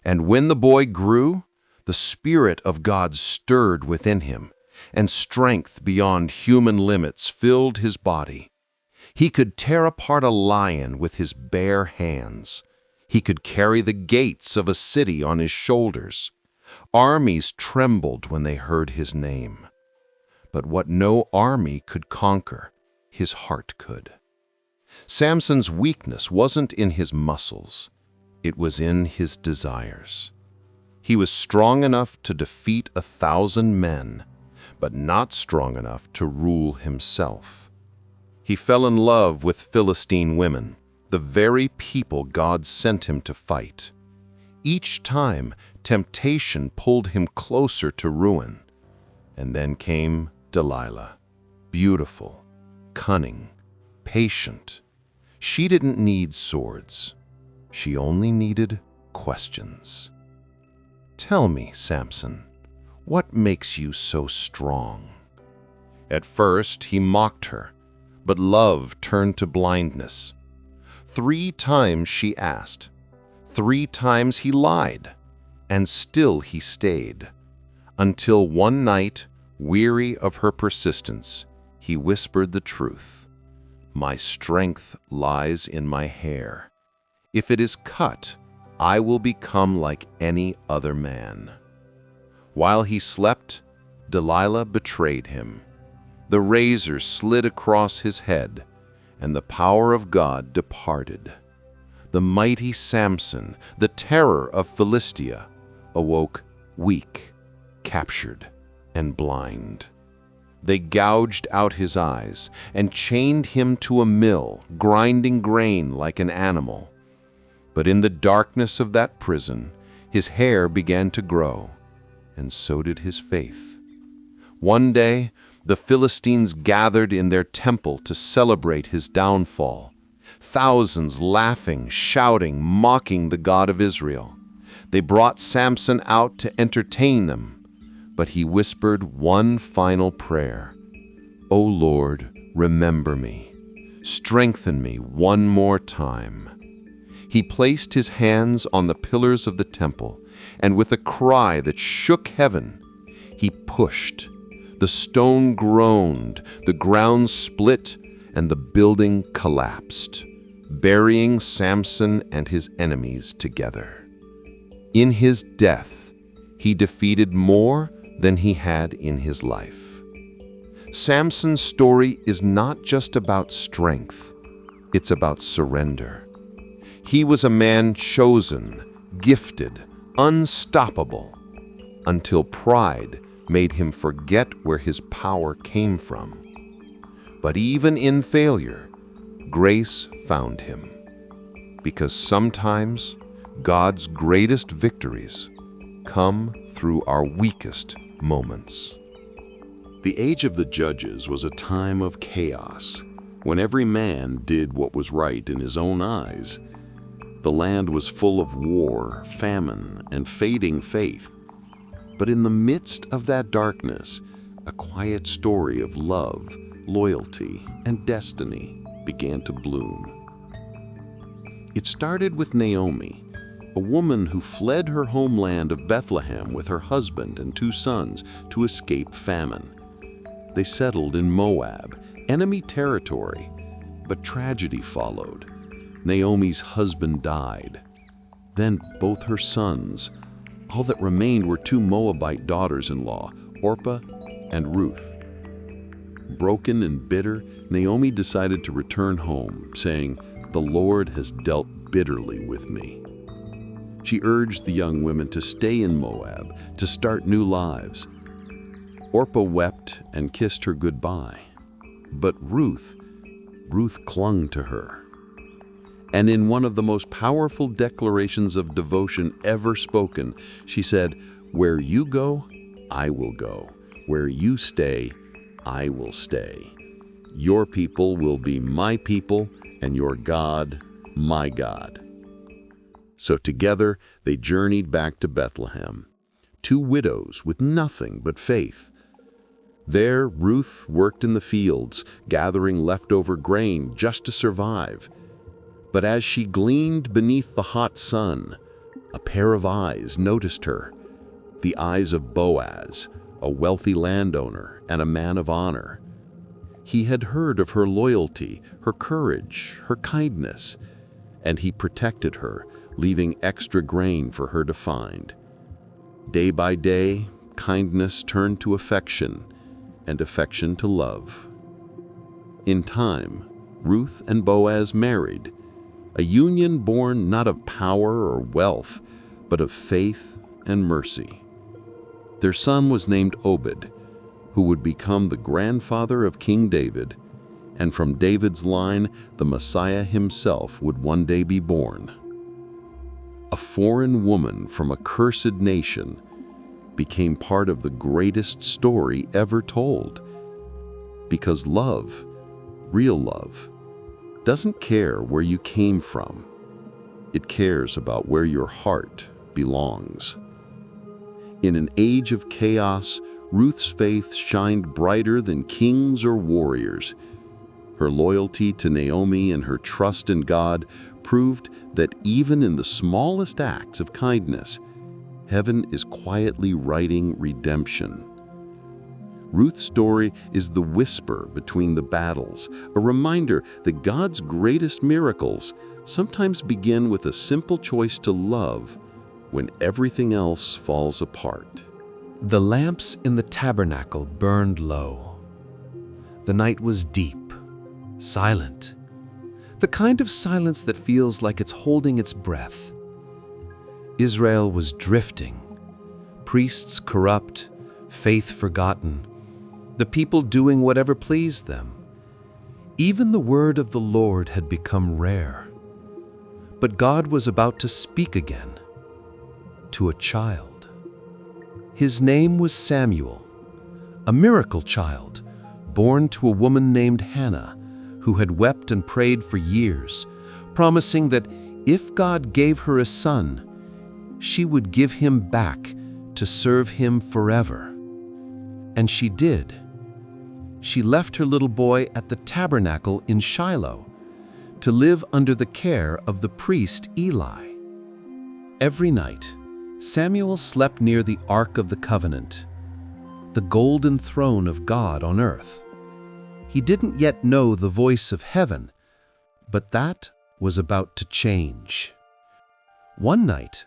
And when the boy grew, the Spirit of God stirred within him, and strength beyond human limits filled his body. He could tear apart a lion with his bare hands. He could carry the gates of a city on his shoulders. Armies trembled when they heard his name. But what no army could conquer, his heart could. Samson's weakness wasn't in his muscles. It was in his desires. He was strong enough to defeat 1,000 men, but not strong enough to rule himself. He fell in love with Philistine women, the very people God sent him to fight. Each time, temptation pulled him closer to ruin. And then came Delilah, beautiful, cunning, patient. She didn't need swords. She only needed questions. Tell me, Samson, what makes you so strong? At first, he mocked her, but love turned to blindness. 3 times she asked. 3 times he lied, and still he stayed. Until one night, weary of her persistence, he whispered the truth. My strength lies in my hair. If it is cut, I will become like any other man. While he slept, Delilah betrayed him. The razor slid across his head, and the power of God departed. The mighty Samson, the terror of Philistia, awoke weak, captured, and blind. They gouged out his eyes and chained him to a mill, grinding grain like an animal. But in the darkness of that prison, his hair began to grow, and so did his faith. One day, the Philistines gathered in their temple to celebrate his downfall. Thousands laughing, shouting, mocking the God of Israel. They brought Samson out to entertain them, but he whispered one final prayer. O Lord, remember me. Strengthen me one more time. He placed his hands on the pillars of the temple, and with a cry that shook heaven, he pushed. The stone groaned, the ground split, and the building collapsed, burying Samson and his enemies together. In his death, he defeated more than he had in his life. Samson's story is not just about strength, it's about surrender. He was a man chosen, gifted, unstoppable, until pride made him forget where his power came from. But even in failure, grace found him. Because sometimes God's greatest victories come through our weakest moments. The age of the judges was a time of chaos, when every man did what was right in his own eyes. The land was full of war, famine, and fading faith. But in the midst of that darkness, a quiet story of love, loyalty, and destiny began to bloom. It started with Naomi, a woman who fled her homeland of Bethlehem with her husband and 2 sons to escape famine. They settled in Moab, enemy territory, but tragedy followed. Naomi's husband died. Then both her sons. All that remained were 2 Moabite daughters-in-law, Orpah and Ruth. Broken and bitter, Naomi decided to return home, saying, "The Lord has dealt bitterly with me." She urged the young women to stay in Moab, to start new lives. Orpah wept and kissed her goodbye. But Ruth clung to her. And in one of the most powerful declarations of devotion ever spoken, she said, "Where you go, I will go. Where you stay, I will stay. Your people will be my people, and your God, my God." So together they journeyed back to Bethlehem, 2 widows with nothing but faith. There Ruth worked in the fields, gathering leftover grain just to survive. But as she gleaned beneath the hot sun, a pair of eyes noticed her, the eyes of Boaz, a wealthy landowner and a man of honor. He had heard of her loyalty, her courage, her kindness, and he protected her, leaving extra grain for her to find. Day by day, kindness turned to affection, and affection to love. In time, Ruth and Boaz married, a union born not of power or wealth, but of faith and mercy. Their son was named Obed, who would become the grandfather of King David, and from David's line, the Messiah himself would one day be born. A foreign woman from a cursed nation became part of the greatest story ever told. Because love, real love, doesn't care where you came from. It cares about where your heart belongs. In an age of chaos, Ruth's faith shined brighter than kings or warriors. Her loyalty to Naomi and her trust in God proved that even in the smallest acts of kindness, heaven is quietly writing redemption. Ruth's story is the whisper between the battles, a reminder that God's greatest miracles sometimes begin with a simple choice to love when everything else falls apart. The lamps in the tabernacle burned low. The night was deep, silent, the kind of silence that feels like it's holding its breath. Israel was drifting, priests corrupt, faith forgotten, the people doing whatever pleased them. Even the word of the Lord had become rare. But God was about to speak again to a child. His name was Samuel, a miracle child, born to a woman named Hannah, who had wept and prayed for years, promising that if God gave her a son, she would give him back to serve him forever. And she did. She left her little boy at the tabernacle in Shiloh to live under the care of the priest Eli. Every night, Samuel slept near the Ark of the Covenant, the golden throne of God on earth. He didn't yet know the voice of heaven, but that was about to change. One night,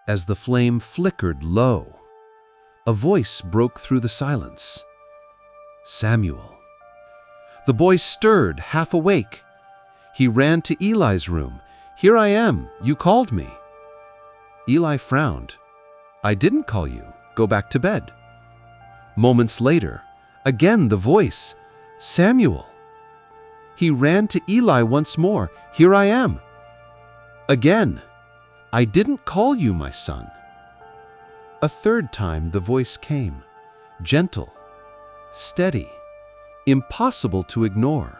as the flame flickered low, a voice broke through the silence. Samuel. The boy stirred, half awake. He ran to Eli's room. "Here I am, you called me." Eli frowned. "I didn't call you. Go back to bed." Moments later, again the voice, "Samuel." He ran to Eli once more. "Here I am." Again, "I didn't call you, my son." A third time the voice came, gentle, steady, impossible to ignore.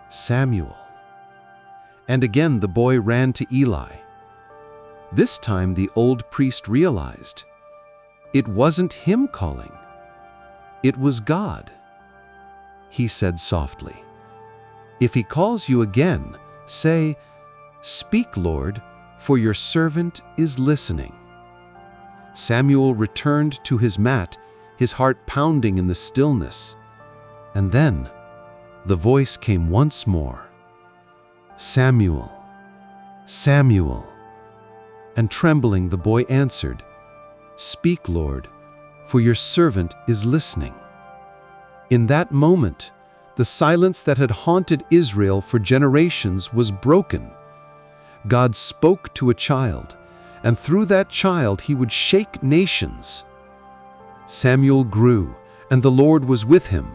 "Samuel." And again the boy ran to Eli. This time the old priest realized it wasn't him calling. It was God. He said softly, "If he calls you again, say, 'Speak, Lord, for your servant is listening.'" Samuel returned to his mat, his heart pounding in the stillness. And then the voice came once more, "Samuel, Samuel." And trembling the boy answered, "Speak, Lord, for your servant is listening." In that moment, the silence that had haunted Israel for generations was broken. God spoke to a child, and through that child he would shake nations. Samuel grew, and the Lord was with him.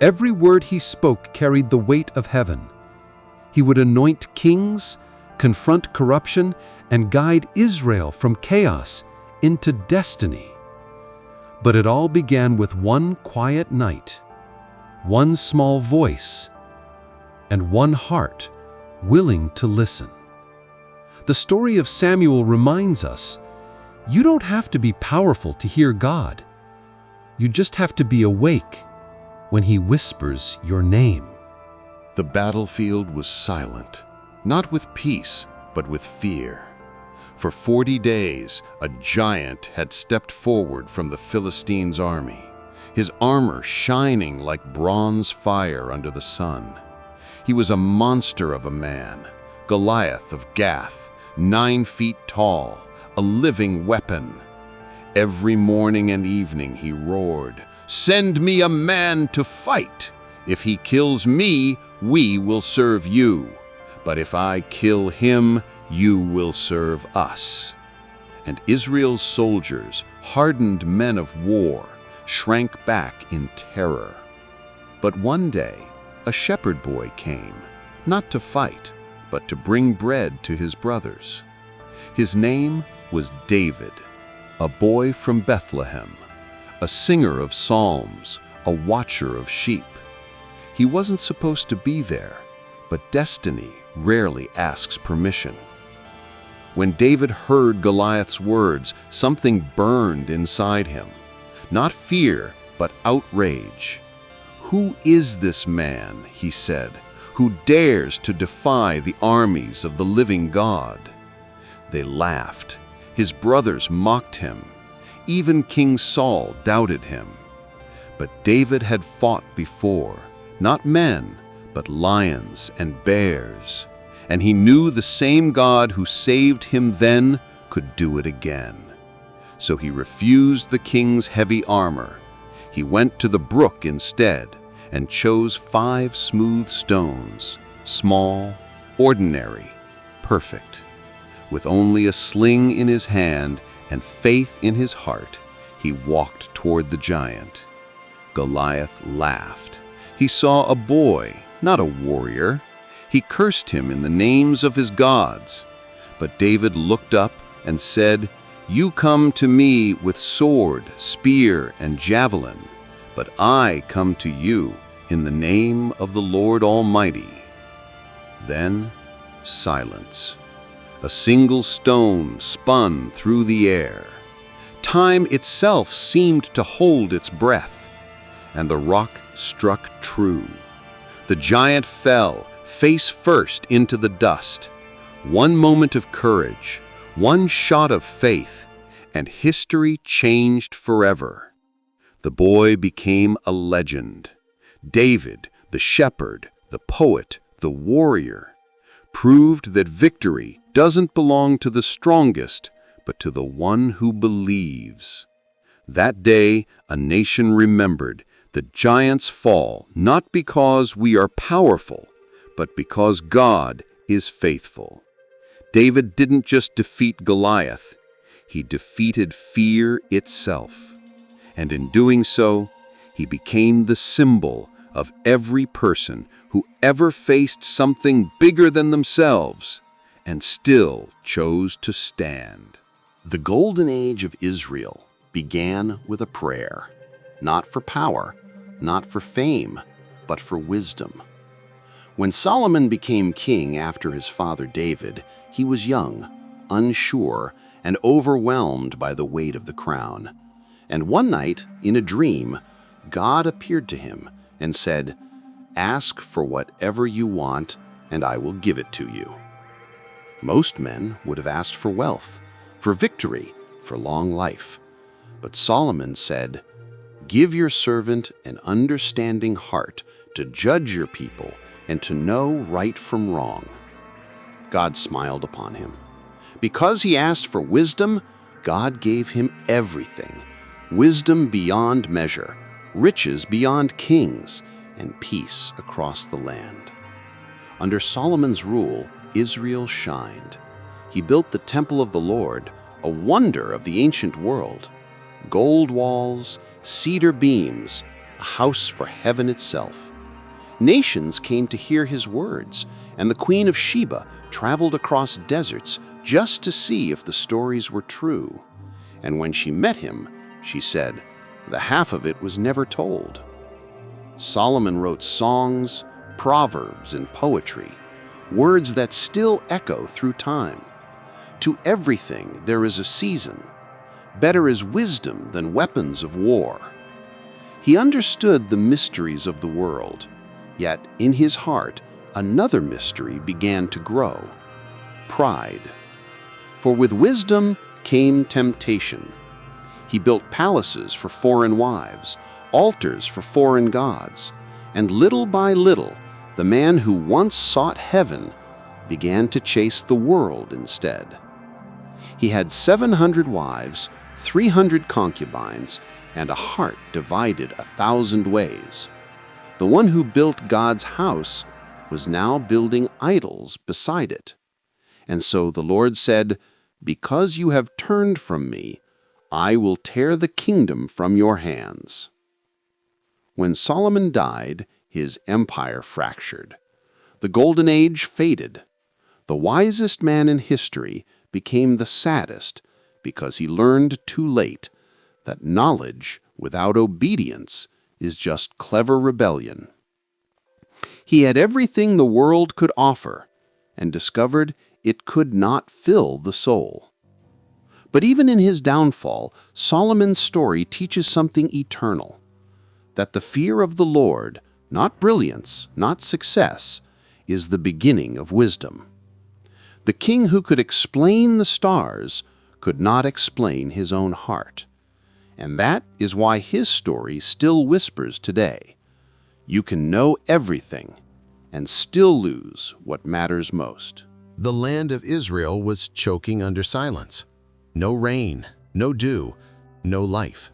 Every word he spoke carried the weight of heaven. He would anoint kings, confront corruption, and guide Israel from chaos into destiny. But it all began with one quiet night, one small voice, and one heart willing to listen. The story of Samuel reminds us, you don't have to be powerful to hear God. You just have to be awake when He whispers your name. The battlefield was silent, not with peace, but with fear. For 40 days, a giant had stepped forward from the Philistines' army, his armor shining like bronze fire under the sun. He was a monster of a man, Goliath of Gath, 9 feet tall, a living weapon. Every morning and evening he roared, "Send me a man to fight! If he kills me, we will serve you. But if I kill him, you will serve us." And Israel's soldiers, hardened men of war, shrank back in terror. But one day, a shepherd boy came, not to fight, but to bring bread to his brothers. His name was David, a boy from Bethlehem, a singer of psalms, a watcher of sheep. He wasn't supposed to be there, but destiny rarely asks permission. When David heard Goliath's words, something burned inside him. Not fear, but outrage. "Who is this man," he said, "who dares to defy the armies of the living God?" They laughed. His brothers mocked him. Even King Saul doubted him. But David had fought before, not men, but lions and bears. And he knew the same God who saved him then could do it again. So he refused the king's heavy armor. He went to the brook instead and chose 5 smooth stones, small, ordinary, perfect. With only a sling in his hand and faith in his heart, he walked toward the giant. Goliath laughed. He saw a boy, not a warrior. He cursed him in the names of his gods. But David looked up and said, "You come to me with sword, spear, and javelin, but I come to you in the name of the Lord Almighty." Then silence. A single stone spun through the air. Time itself seemed to hold its breath, and the rock struck true. The giant fell, face first, into the dust. One moment of courage, one shot of faith, and history changed forever. The boy became a legend. David, the shepherd, the poet, the warrior, proved that victory doesn't belong to the strongest, but to the one who believes. That day, a nation remembered the giant's fall, not because we are powerful, but because God is faithful. David didn't just defeat Goliath, he defeated fear itself. And in doing so, he became the symbol of every person who ever faced something bigger than themselves and still chose to stand. The golden age of Israel began with a prayer, not for power, not for fame, but for wisdom. When Solomon became king after his father David, he was young, unsure, and overwhelmed by the weight of the crown. And one night, in a dream, God appeared to him and said, "Ask for whatever you want, and I will give it to you." Most men would have asked for wealth, for victory, for long life. But Solomon said, "Give your servant an understanding heart to judge your people and to know right from wrong." God smiled upon him. Because he asked for wisdom, God gave him everything: wisdom beyond measure, riches beyond kings, and peace across the land. Under Solomon's rule, Israel shined. He built the temple of the Lord, a wonder of the ancient world. Gold walls, cedar beams, a house for heaven itself. Nations came to hear his words, and the Queen of Sheba traveled across deserts just to see if the stories were true. And when she met him, she said, the half of it was never told. Solomon wrote songs, proverbs, and poetry, words that still echo through time. To everything there is a season. Better is wisdom than weapons of war. He understood the mysteries of the world, yet in his heart another mystery began to grow: pride. For with wisdom came temptation. He built palaces for foreign wives, altars for foreign gods, and little by little, the man who once sought heaven began to chase the world instead. He had 700 wives, 300 concubines, and a heart divided 1,000 ways. The one who built God's house was now building idols beside it. And so the Lord said, "Because you have turned from me, I will tear the kingdom from your hands." When Solomon died, his empire fractured. The golden age faded. The wisest man in history became the saddest because he learned too late that knowledge without obedience is just clever rebellion. He had everything the world could offer and discovered it could not fill the soul. But even in his downfall, Solomon's story teaches something eternal, that the fear of the Lord, not brilliance, not success, is the beginning of wisdom. The king who could explain the stars could not explain his own heart. And that is why his story still whispers today. You can know everything and still lose what matters most. The land of Israel was choking under silence. No rain, no dew, no life.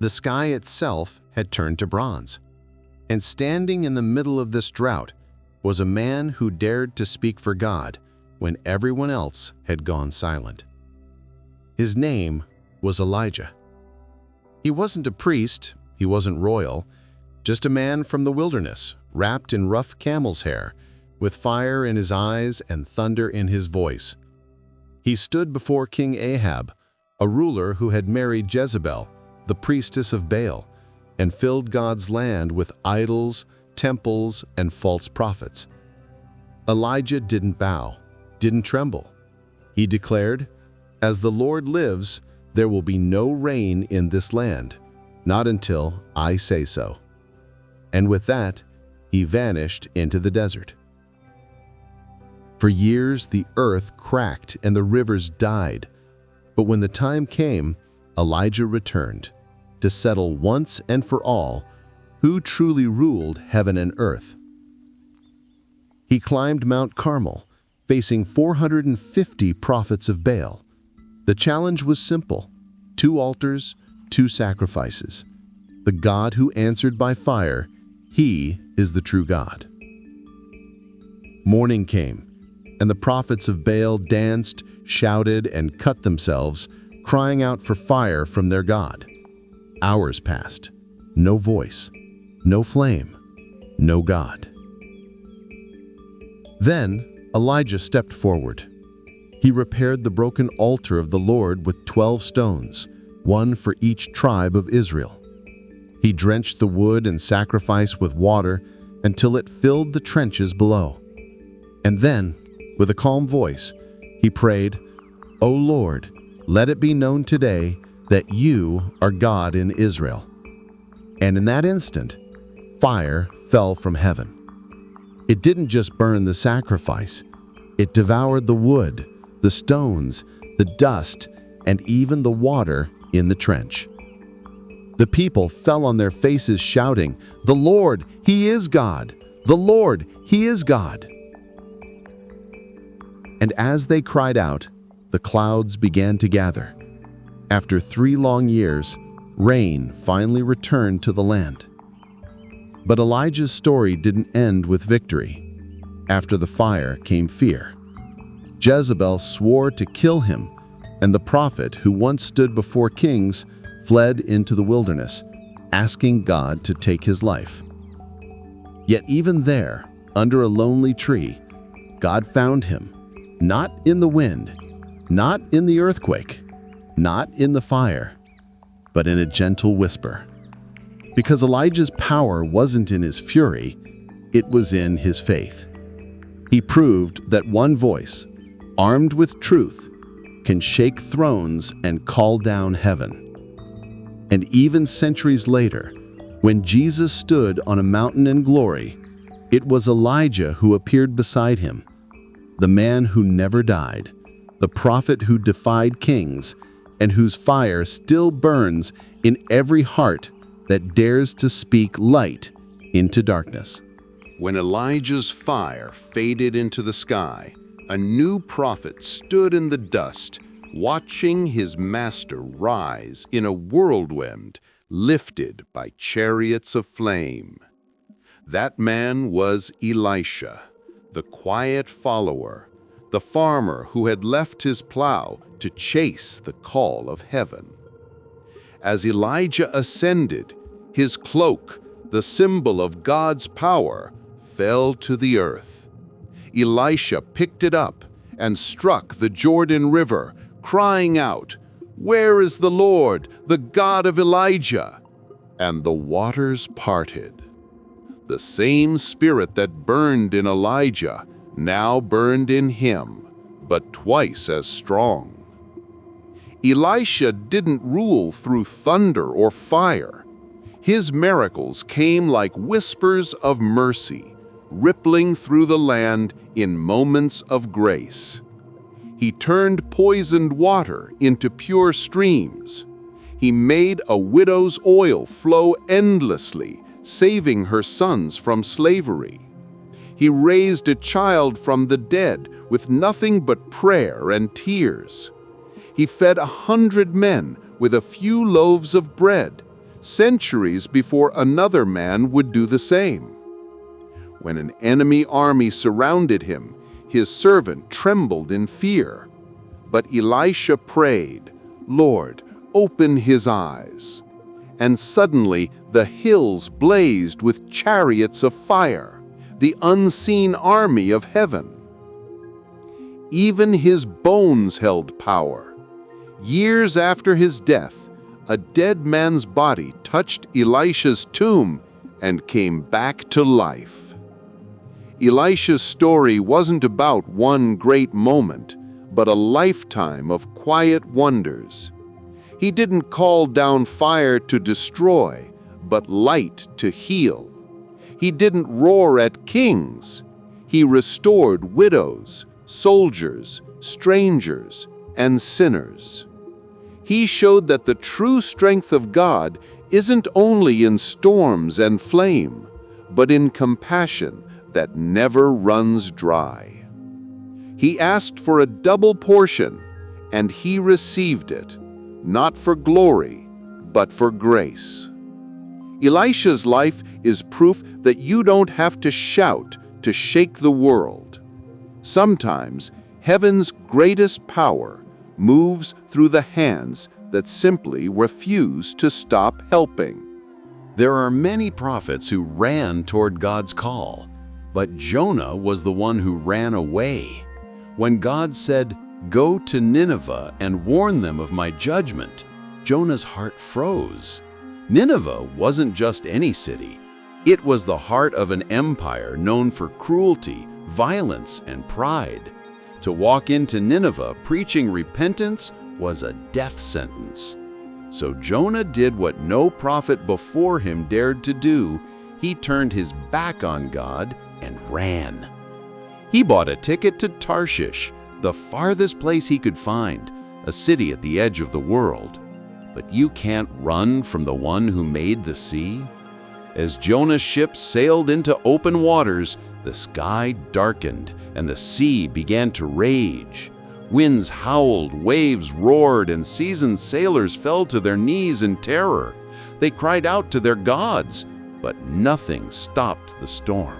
The sky itself had turned to bronze. And standing in the middle of this drought was a man who dared to speak for God when everyone else had gone silent. His name was Elijah. He wasn't a priest, he wasn't royal, just a man from the wilderness, wrapped in rough camel's hair, with fire in his eyes and thunder in his voice. He stood before King Ahab, a ruler who had married Jezebel, the priestess of Baal, and filled God's land with idols, temples, and false prophets. Elijah didn't bow, didn't tremble. He declared, "As the Lord lives, there will be no rain in this land, not until I say so." And with that, he vanished into the desert. For years, the earth cracked and the rivers died. But when the time came, Elijah returned to settle once and for all who truly ruled heaven and earth. He climbed Mount Carmel, facing 450 prophets of Baal. The challenge was simple: 2 altars, 2 sacrifices. The God who answered by fire, he is the true God. Morning came, and the prophets of Baal danced, shouted, and cut themselves, crying out for fire from their God. Hours passed. No voice, no flame, no God. Then Elijah stepped forward. He repaired the broken altar of the Lord with 12 stones, one for each tribe of Israel. He drenched the wood and sacrifice with water until it filled the trenches below. And then, with a calm voice, he prayed, "O Lord, let it be known today that you are God in Israel." And in that instant, fire fell from heaven. It didn't just burn the sacrifice, it devoured the wood, the stones, the dust, and even the water in the trench. The people fell on their faces shouting, "The Lord, He is God! The Lord, He is God!" And as they cried out, the clouds began to gather. After 3 long years, rain finally returned to the land. But Elijah's story didn't end with victory. After the fire came fear. Jezebel swore to kill him, and the prophet who once stood before kings fled into the wilderness, asking God to take his life. Yet even there, under a lonely tree, God found him, not in the wind, not in the earthquake, not in the fire, but in a gentle whisper. Because Elijah's power wasn't in his fury, it was in his faith. He proved that one voice, armed with truth, can shake thrones and call down heaven. And even centuries later, when Jesus stood on a mountain in glory, it was Elijah who appeared beside him, the man who never died, the prophet who defied kings and whose fire still burns in every heart that dares to speak light into darkness. When Elijah's fire faded into the sky, a new prophet stood in the dust, watching his master rise in a whirlwind lifted by chariots of flame. That man was Elisha, the quiet follower, the farmer who had left his plow to chase the call of heaven. As Elijah ascended, his cloak, the symbol of God's power, fell to the earth. Elisha picked it up and struck the Jordan River, crying out, "Where is the Lord, the God of Elijah?" And the waters parted. The same spirit that burned in Elijah now burned in him, but twice as strong. Elisha didn't rule through thunder or fire. His miracles came like whispers of mercy, rippling through the land in moments of grace. He turned poisoned water into pure streams. He made a widow's oil flow endlessly, saving her sons from slavery. He raised a child from the dead with nothing but prayer and tears. He fed 100 men with a few loaves of bread, centuries before another man would do the same. When an enemy army surrounded him, his servant trembled in fear. But Elisha prayed, "Lord, open his eyes." And suddenly the hills blazed with chariots of fire, the unseen army of heaven. Even his bones held power. Years after his death, a dead man's body touched Elisha's tomb and came back to life. Elisha's story wasn't about one great moment, but a lifetime of quiet wonders. He didn't call down fire to destroy, but light to heal. He didn't roar at kings. He restored widows, soldiers, strangers, and sinners. He showed that the true strength of God isn't only in storms and flame, but in compassion that never runs dry. He asked for a double portion, and he received it, not for glory, but for grace. Elisha's life is proof that you don't have to shout to shake the world. Sometimes heaven's greatest power moves through the hands that simply refuse to stop helping. There are many prophets who ran toward God's call, but Jonah was the one who ran away. When God said, "Go to Nineveh and warn them of my judgment," Jonah's heart froze. Nineveh wasn't just any city. It was the heart of an empire known for cruelty, violence, and pride. To walk into Nineveh preaching repentance was a death sentence. So Jonah did what no prophet before him dared to do. He turned his back on God and ran. He bought a ticket to Tarshish, the farthest place he could find, a city at the edge of the world. But you can't run from the one who made the sea. As Jonah's ship sailed into open waters, the sky darkened and the sea began to rage. Winds howled, waves roared, and seasoned sailors fell to their knees in terror. They cried out to their gods, but nothing stopped the storm.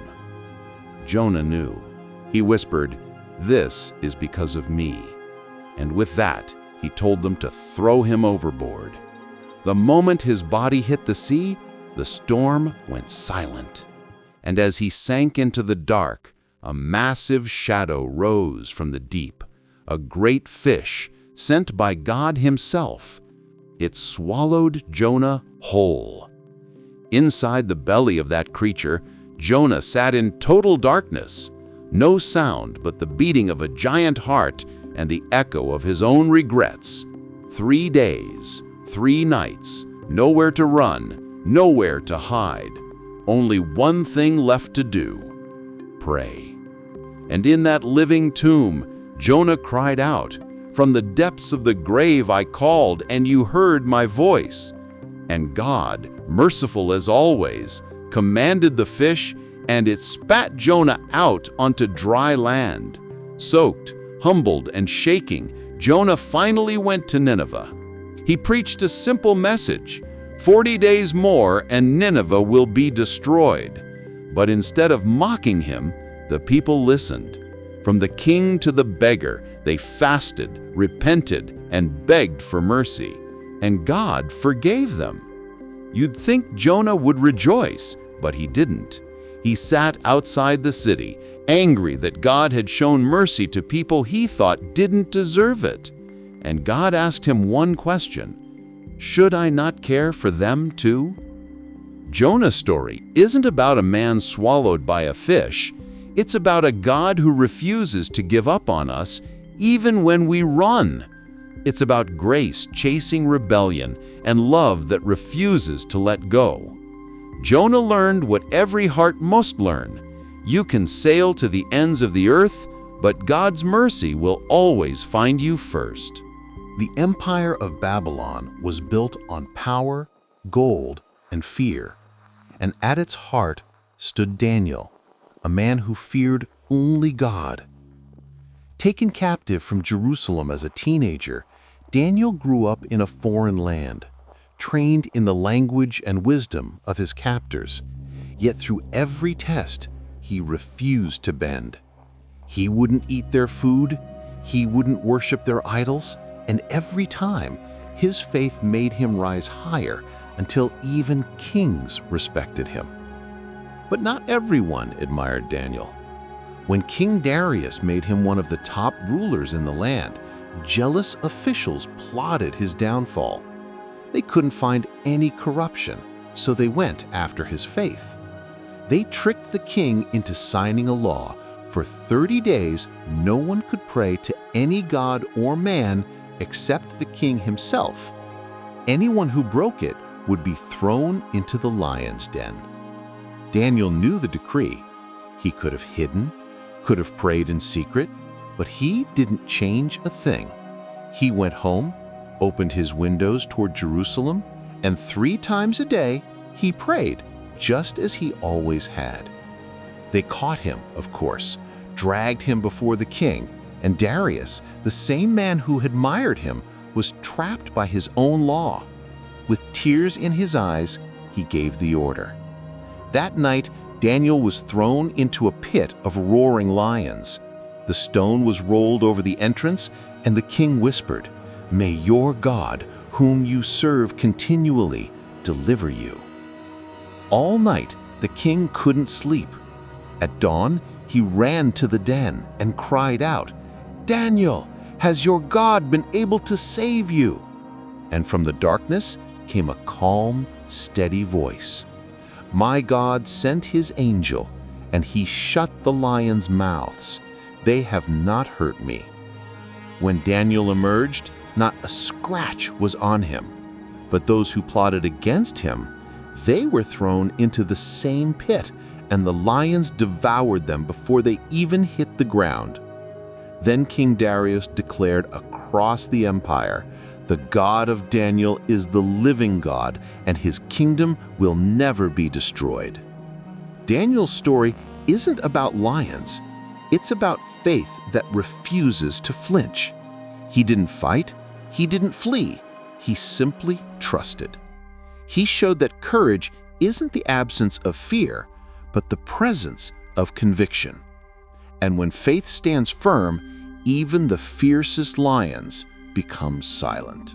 Jonah knew. He whispered, "This is because of me." And with that, he told them to throw him overboard. The moment his body hit the sea, the storm went silent. And as he sank into the dark, a massive shadow rose from the deep, a great fish sent by God himself. It swallowed Jonah whole. Inside the belly of that creature, Jonah sat in total darkness. No sound but the beating of a giant heart and the echo of his own regrets. 3 days, 3 nights, nowhere to run, nowhere to hide. Only one thing left to do: pray. And in that living tomb, Jonah cried out, From the depths of the grave I called, and you heard my voice. And God, merciful as always, commanded the fish, and it spat Jonah out onto dry land. Soaked, humbled, and shaking, Jonah finally went to Nineveh. He preached a simple message: 40 days more and Nineveh will be destroyed. But instead of mocking him, the people listened. From the king to the beggar, they fasted, repented, and begged for mercy. And God forgave them. You'd think Jonah would rejoice, but he didn't. He sat outside the city, angry that God had shown mercy to people he thought didn't deserve it. And God asked him one question: should I not care for them too? Jonah's story isn't about a man swallowed by a fish. It's about a God who refuses to give up on us even when we run. It's about grace chasing rebellion and love that refuses to let go. Jonah learned what every heart must learn. You can sail to the ends of the earth, but God's mercy will always find you first. The empire of Babylon was built on power, gold, and fear. And at its heart stood Daniel, a man who feared only God. Taken captive from Jerusalem as a teenager, Daniel grew up in a foreign land, trained in the language and wisdom of his captors. Yet through every test, he refused to bend. He wouldn't eat their food, he wouldn't worship their idols, and every time, his faith made him rise higher until even kings respected him. But not everyone admired Daniel. When King Darius made him one of the top rulers in the land, jealous officials plotted his downfall. They couldn't find any corruption, so they went after his faith. They tricked the king into signing a law: for 30 days, no one could pray to any god or man except the king himself. Anyone who broke it would be thrown into the lion's den. Daniel knew the decree. He could have hidden, could have prayed in secret, but he didn't change a thing. He went home, opened his windows toward Jerusalem, and 3 times a day he prayed, just as he always had. They caught him, of course, dragged him before the king, and Darius, the same man who admired him, was trapped by his own law. With tears in his eyes, he gave the order. That night, Daniel was thrown into a pit of roaring lions. The stone was rolled over the entrance, and the king whispered, "May your God, whom you serve continually, deliver you." All night, the king couldn't sleep. At dawn, he ran to the den and cried out, "Daniel, has your God been able to save you?" And from the darkness came a calm, steady voice. "My God sent his angel, and he shut the lions' mouths. They have not hurt me." When Daniel emerged, not a scratch was on him. But those who plotted against him, they were thrown into the same pit, and the lions devoured them before they even hit the ground. Then King Darius declared across the empire, "The God of Daniel is the living God, and his kingdom will never be destroyed." Daniel's story isn't about lions. It's about faith that refuses to flinch. He didn't fight. He didn't flee. He simply trusted. He showed that courage isn't the absence of fear, but the presence of conviction. And when faith stands firm, even the fiercest lions become silent.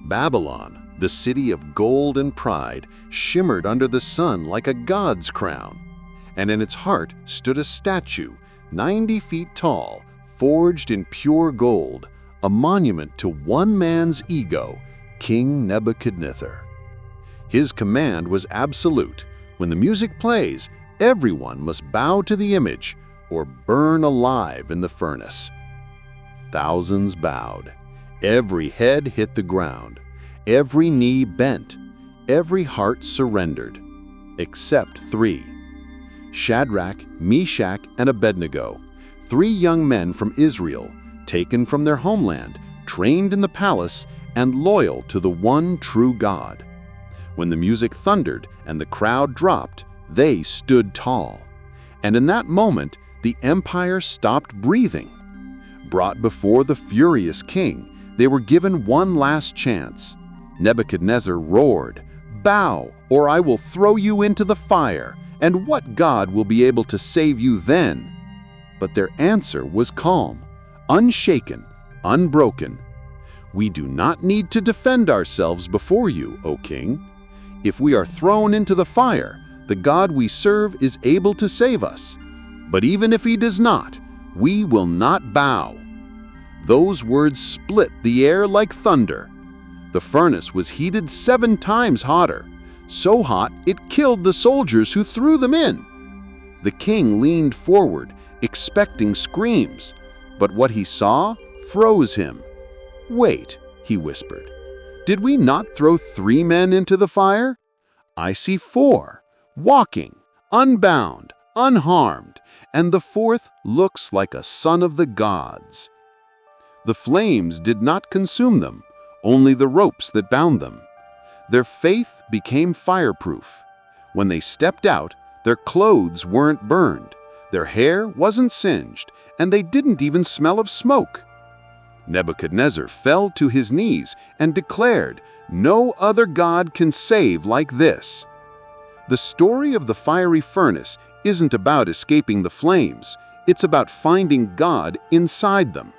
Babylon, the city of gold and pride, shimmered under the sun like a god's crown. And in its heart stood a statue, 90 feet tall, forged in pure gold, a monument to one man's ego, King Nebuchadnezzar. His command was absolute. When the music plays, everyone must bow to the image or burn alive in the furnace. Thousands bowed. Every head hit the ground. Every knee bent. Every heart surrendered. Except 3. Shadrach, Meshach, and Abednego, 3 young men from Israel, taken from their homeland, trained in the palace, and loyal to the one true God. When the music thundered and the crowd dropped, they stood tall. And in that moment, the empire stopped breathing. Brought before the furious king, they were given one last chance. Nebuchadnezzar roared, "Bow, or I will throw you into the fire, and what God will be able to save you then?" But their answer was calm, unshaken, unbroken. "We do not need to defend ourselves before you, O king. If we are thrown into the fire, the God we serve is able to save us. But even if he does not, we will not bow." Those words split the air like thunder. The furnace was heated 7 times hotter, so hot it killed the soldiers who threw them in. The king leaned forward, expecting screams, but what he saw froze him. "Wait," he whispered. "Did we not throw 3 men into the fire? I see 4, walking, unbound, unharmed, and the 4th looks like a son of the gods." The flames did not consume them, only the ropes that bound them. Their faith became fireproof. When they stepped out, their clothes weren't burned, their hair wasn't singed, and they didn't even smell of smoke. Nebuchadnezzar fell to his knees and declared, "No other God can save like this." The story of the fiery furnace isn't about escaping the flames, it's about finding God inside them.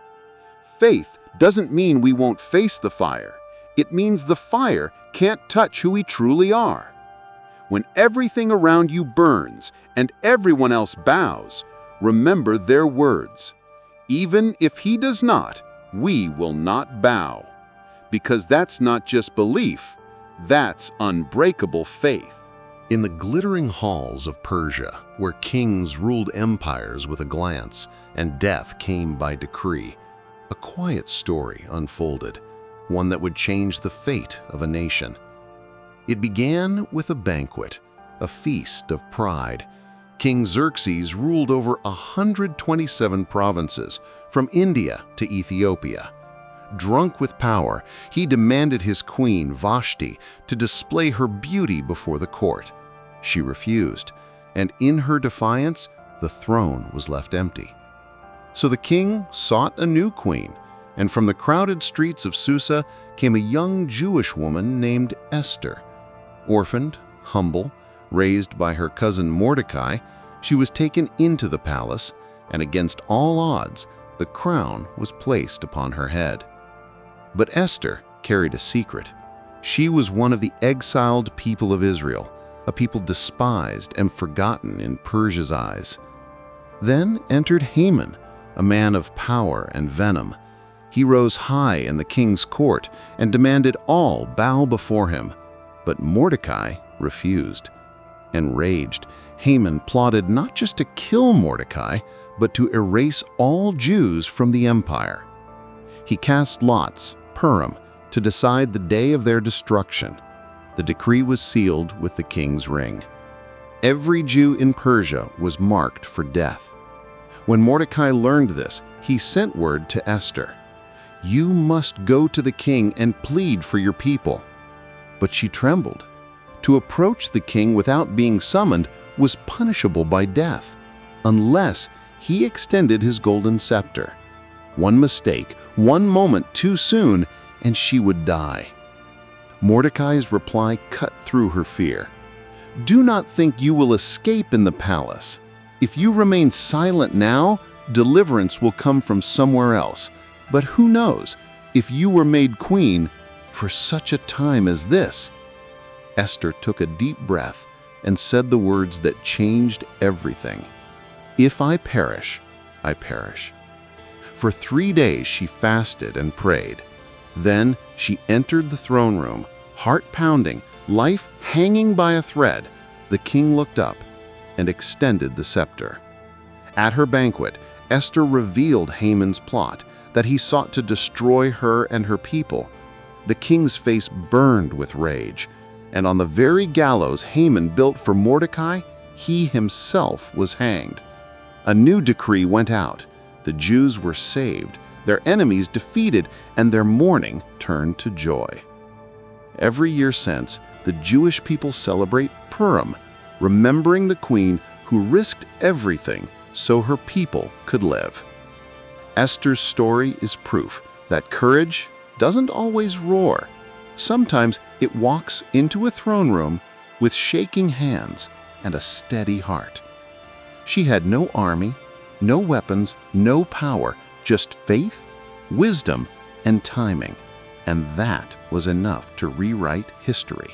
Faith doesn't mean we won't face the fire. It means the fire can't touch who we truly are. When everything around you burns and everyone else bows, remember their words. "Even if he does not, we will not bow." Because that's not just belief, that's unbreakable faith. In the glittering halls of Persia, where kings ruled empires with a glance and death came by decree, a quiet story unfolded, one that would change the fate of a nation. It began with a banquet, a feast of pride. King Xerxes ruled over 127 provinces, from India to Ethiopia. Drunk with power, he demanded his queen, Vashti, to display her beauty before the court. She refused, and in her defiance, the throne was left empty. So the king sought a new queen, and from the crowded streets of Susa came a young Jewish woman named Esther. Orphaned, humble, raised by her cousin Mordecai, she was taken into the palace, and against all odds, the crown was placed upon her head. But Esther carried a secret. She was one of the exiled people of Israel, a people despised and forgotten in Persia's eyes. Then entered Haman, a man of power and venom. He rose high in the king's court and demanded all bow before him. But Mordecai refused. Enraged, Haman plotted not just to kill Mordecai, but to erase all Jews from the empire. He cast lots, Purim, to decide the day of their destruction. The decree was sealed with the king's ring. Every Jew in Persia was marked for death. When Mordecai learned this, he sent word to Esther. "You must go to the king and plead for your people." But she trembled. To approach the king without being summoned was punishable by death, unless he extended his golden scepter. One mistake, one moment too soon, and she would die. Mordecai's reply cut through her fear. "Do not think you will escape in the palace. If you remain silent now, deliverance will come from somewhere else. But who knows, if you were made queen for such a time as this?" Esther took a deep breath and said the words that changed everything. "If I perish, I perish." For 3 days she fasted and prayed. Then she entered the throne room, heart pounding, life hanging by a thread. The king looked up and extended the scepter. At her banquet, Esther revealed Haman's plot, that he sought to destroy her and her people. The king's face burned with rage, and on the very gallows Haman built for Mordecai, he himself was hanged. A new decree went out. The Jews were saved, their enemies defeated, and their mourning turned to joy. Every year since, the Jewish people celebrate Purim, remembering the queen who risked everything so her people could live. Esther's story is proof that courage doesn't always roar. Sometimes it walks into a throne room with shaking hands and a steady heart. She had no army, no weapons, no power, just faith, wisdom, and timing. And that was enough to rewrite history.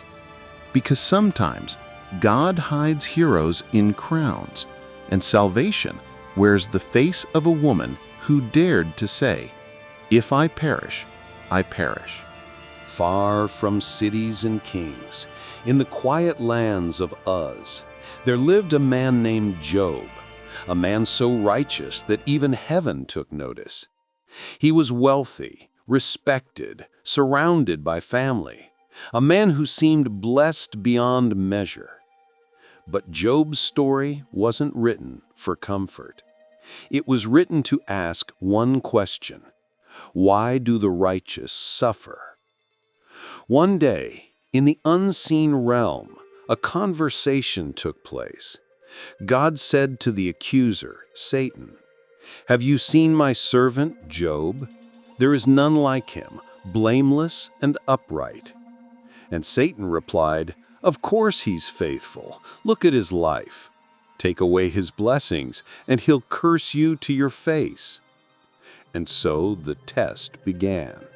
Because sometimes God hides heroes in crowns, and salvation wears the face of a woman who dared to say, "If I perish, I perish." Far from cities and kings, in the quiet lands of Uz, there lived a man named Job, a man so righteous that even heaven took notice. He was wealthy, respected, surrounded by family, a man who seemed blessed beyond measure. But Job's story wasn't written for comfort. It was written to ask one question: why do the righteous suffer? One day, in the unseen realm, a conversation took place. God said to the accuser, Satan, "Have you seen my servant, Job? There is none like him, blameless and upright." And Satan replied, "Of course he's faithful. Look at his life. Take away his blessings, and he'll curse you to your face." And so the test began.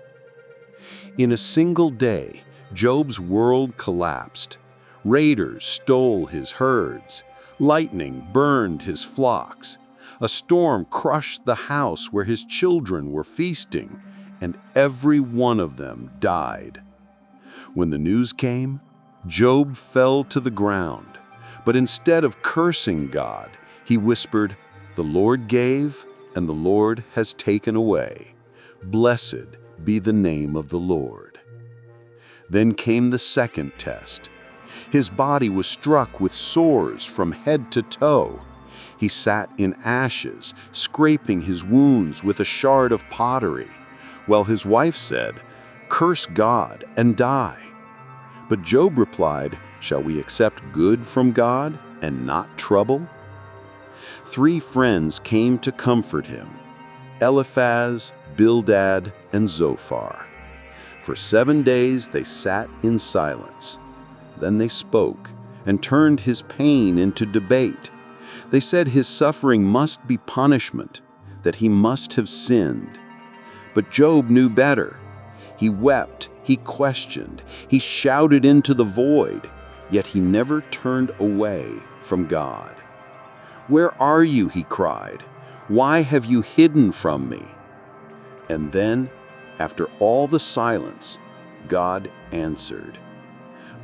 In a single day, Job's world collapsed. Raiders stole his herds. Lightning burned his flocks. A storm crushed the house where his children were feasting, and every one of them died. When the news came, Job fell to the ground. But instead of cursing God, he whispered, "The Lord gave, and the Lord has taken away. Blessed be the name of the Lord." Then came the second test. His body was struck with sores from head to toe. He sat in ashes, scraping his wounds with a shard of pottery, while his wife said, "Curse God and die." But Job replied, "Shall we accept good from God and not trouble?" 3 friends came to comfort him: Eliphaz, Bildad, and Zophar. For 7 days they sat in silence. Then they spoke and turned his pain into debate. They said his suffering must be punishment, that he must have sinned. But Job knew better. He wept, he questioned, he shouted into the void, yet he never turned away from God. "Where are you?" he cried. "Why have you hidden from me?" And then, after all the silence, God answered.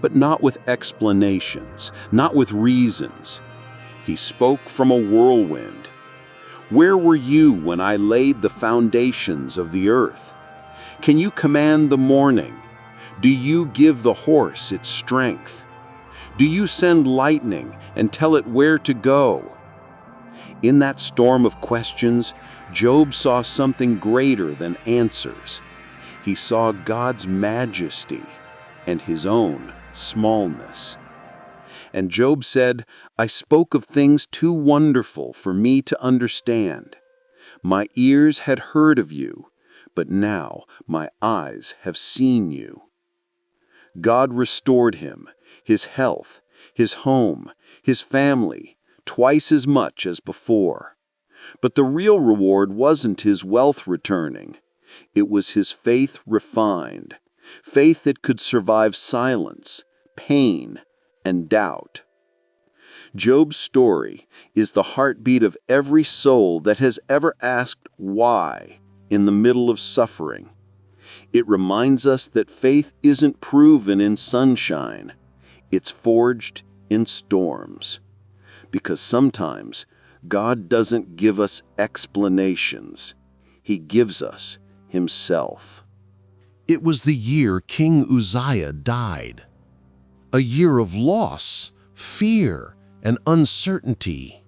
But not with explanations, not with reasons. He spoke from a whirlwind. "Where were you when I laid the foundations of the earth? Can you command the morning? Do you give the horse its strength? Do you send lightning and tell it where to go?" In that storm of questions, Job saw something greater than answers. He saw God's majesty and his own smallness. And Job said, "I spoke of things too wonderful for me to understand. My ears had heard of you, but now my eyes have seen you." God restored him, his health, his home, his family, twice as much as before. But the real reward wasn't his wealth returning. It was his faith refined, faith that could survive silence, pain, and doubt. Job's story is the heartbeat of every soul that has ever asked why in the middle of suffering. It reminds us that faith isn't proven in sunshine. It's forged in storms. Because sometimes God doesn't give us explanations. He gives us Himself. It was the year King Uzziah died. A year of loss, fear, and uncertainty.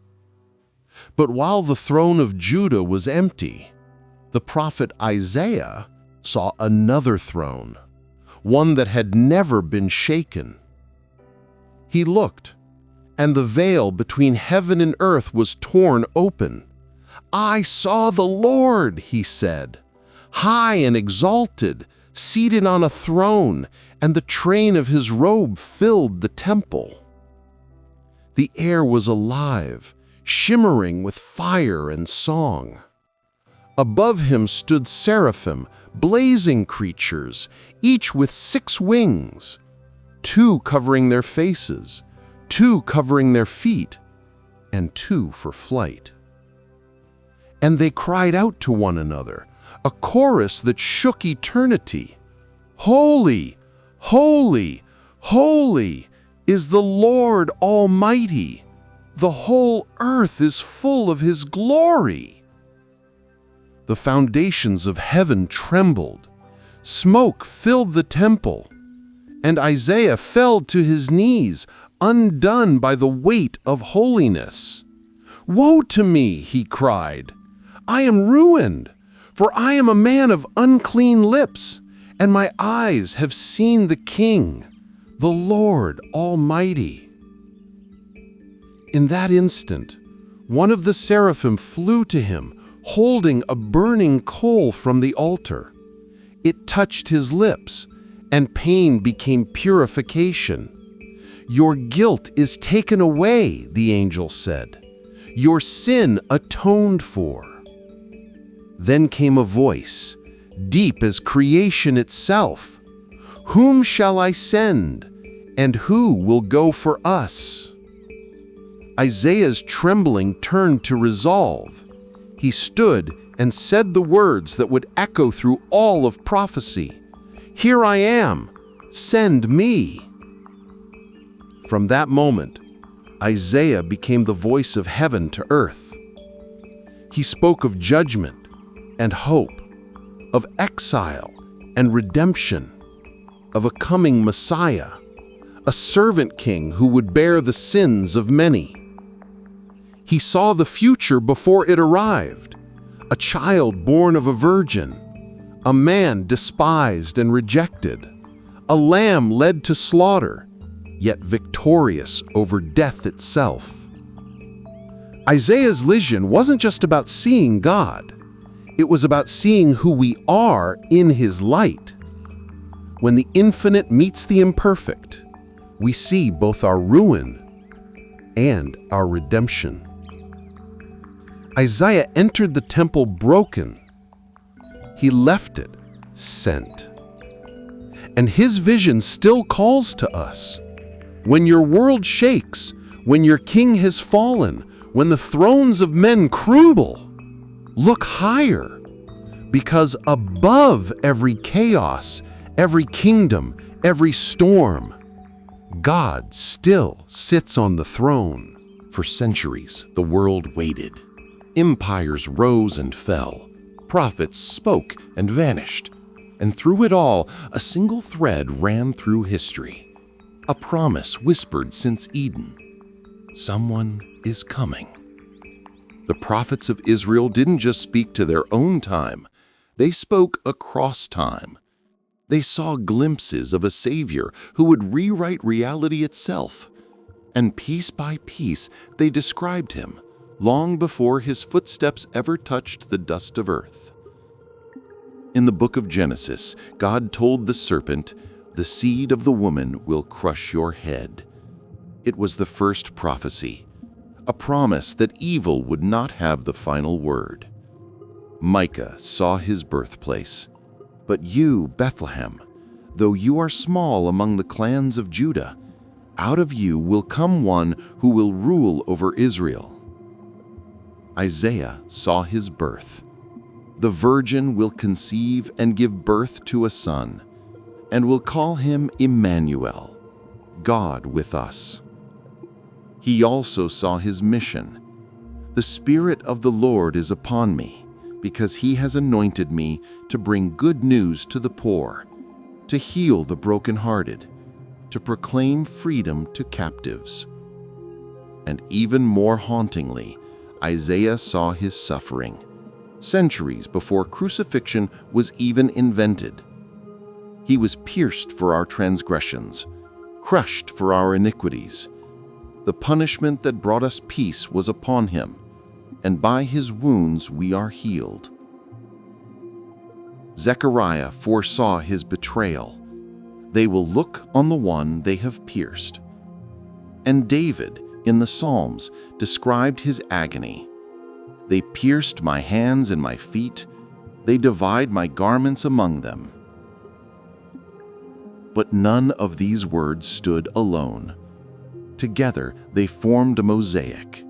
But while the throne of Judah was empty, The prophet Isaiah saw another throne, one that had never been shaken. He looked, and the veil between heaven and earth was torn open. "I saw the Lord," he said, "high and exalted, seated on a throne, and the train of his robe filled the temple." The air was alive, shimmering with fire and song. Above him stood seraphim, blazing creatures, each with 6 wings, 2 covering their faces, 2 covering their feet, and 2 for flight. And they cried out to one another, a chorus that shook eternity, "Holy, holy, holy is the Lord Almighty. The whole earth is full of His glory." The foundations of heaven trembled. Smoke filled the temple, and Isaiah fell to his knees, undone by the weight of holiness. "Woe to me," he cried. "I am ruined, for I am a man of unclean lips, and my eyes have seen the King, the Lord Almighty." In that instant, one of the seraphim flew to him, holding a burning coal from the altar. It touched his lips, and pain became purification. "Your guilt is taken away," the angel said. "Your sin atoned for." Then came a voice, deep as creation itself. "Whom shall I send, and who will go for us?" Isaiah's trembling turned to resolve. He stood and said the words that would echo through all of prophecy. "Here I am, send me." From that moment, Isaiah became the voice of heaven to earth. He spoke of judgment and hope, of exile and redemption, of a coming Messiah, a servant king who would bear the sins of many. He saw the future before it arrived, a child born of a virgin, a man despised and rejected, a lamb led to slaughter, yet victorious over death itself. Isaiah's vision wasn't just about seeing God. It was about seeing who we are in His light. When the infinite meets the imperfect, we see both our ruin and our redemption. Isaiah entered the temple broken. He left it sent. And his vision still calls to us. When your world shakes, when your king has fallen, when the thrones of men crumble, look higher, because above every chaos, every kingdom, every storm, God still sits on the throne. For centuries, the world waited. Empires rose and fell. Prophets spoke and vanished. And through it all, a single thread ran through history. A promise whispered since Eden. Someone is coming. The prophets of Israel didn't just speak to their own time. They spoke across time. They saw glimpses of a Savior who would rewrite reality itself. And piece by piece, they described him, long before his footsteps ever touched the dust of earth. In the book of Genesis, God told the serpent, "The seed of the woman will crush your head." It was the first prophecy, a promise that evil would not have the final word. Micah saw his birthplace. "But you, Bethlehem, though you are small among the clans of Judah, out of you will come one who will rule over Israel." Isaiah saw his birth. "The virgin will conceive and give birth to a son, and will call him Emmanuel, God with us." He also saw his mission. "The Spirit of the Lord is upon me, because he has anointed me to bring good news to the poor, to heal the brokenhearted, to proclaim freedom to captives." And even more hauntingly, Isaiah saw his suffering. centuries before crucifixion was even invented. He was pierced for our transgressions, crushed for our iniquities. The punishment that brought us peace was upon him, and by his wounds we are healed. Zechariah foresaw his betrayal. They will look on the one they have pierced. And David, in the Psalms, described his agony. They pierced my hands and my feet. They divide my garments among them. But none of these words stood alone. Together they formed a mosaic,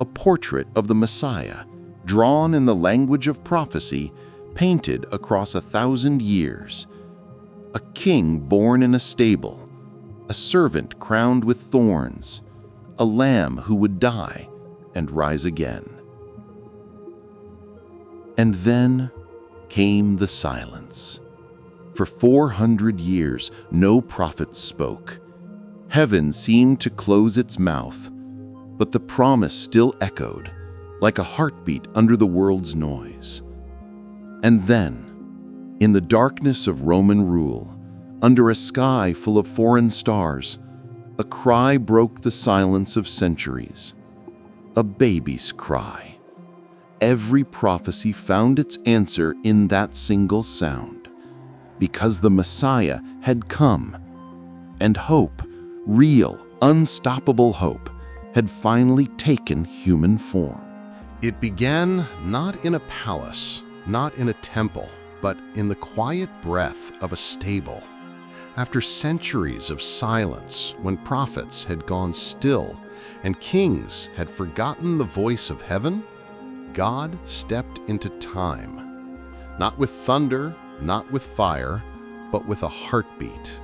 a portrait of the Messiah, drawn in the language of prophecy, painted across 1,000 years. A king born in a stable, a servant crowned with thorns, a lamb who would die and rise again. And then came the silence. For 400 years, no prophet spoke. Heaven seemed to close its mouth, but the promise still echoed, like a heartbeat under the world's noise. And then, in the darkness of Roman rule, under a sky full of foreign stars, a cry broke the silence of centuries. A baby's cry. Every prophecy found its answer in that single sound, because the Messiah had come, and hope, real, unstoppable hope, had finally taken human form. It began not in a palace, not in a temple, but in the quiet breath of a stable. After centuries of silence, when prophets had gone still and kings had forgotten the voice of heaven, God stepped into time. Not with thunder, not with fire, but with a heartbeat.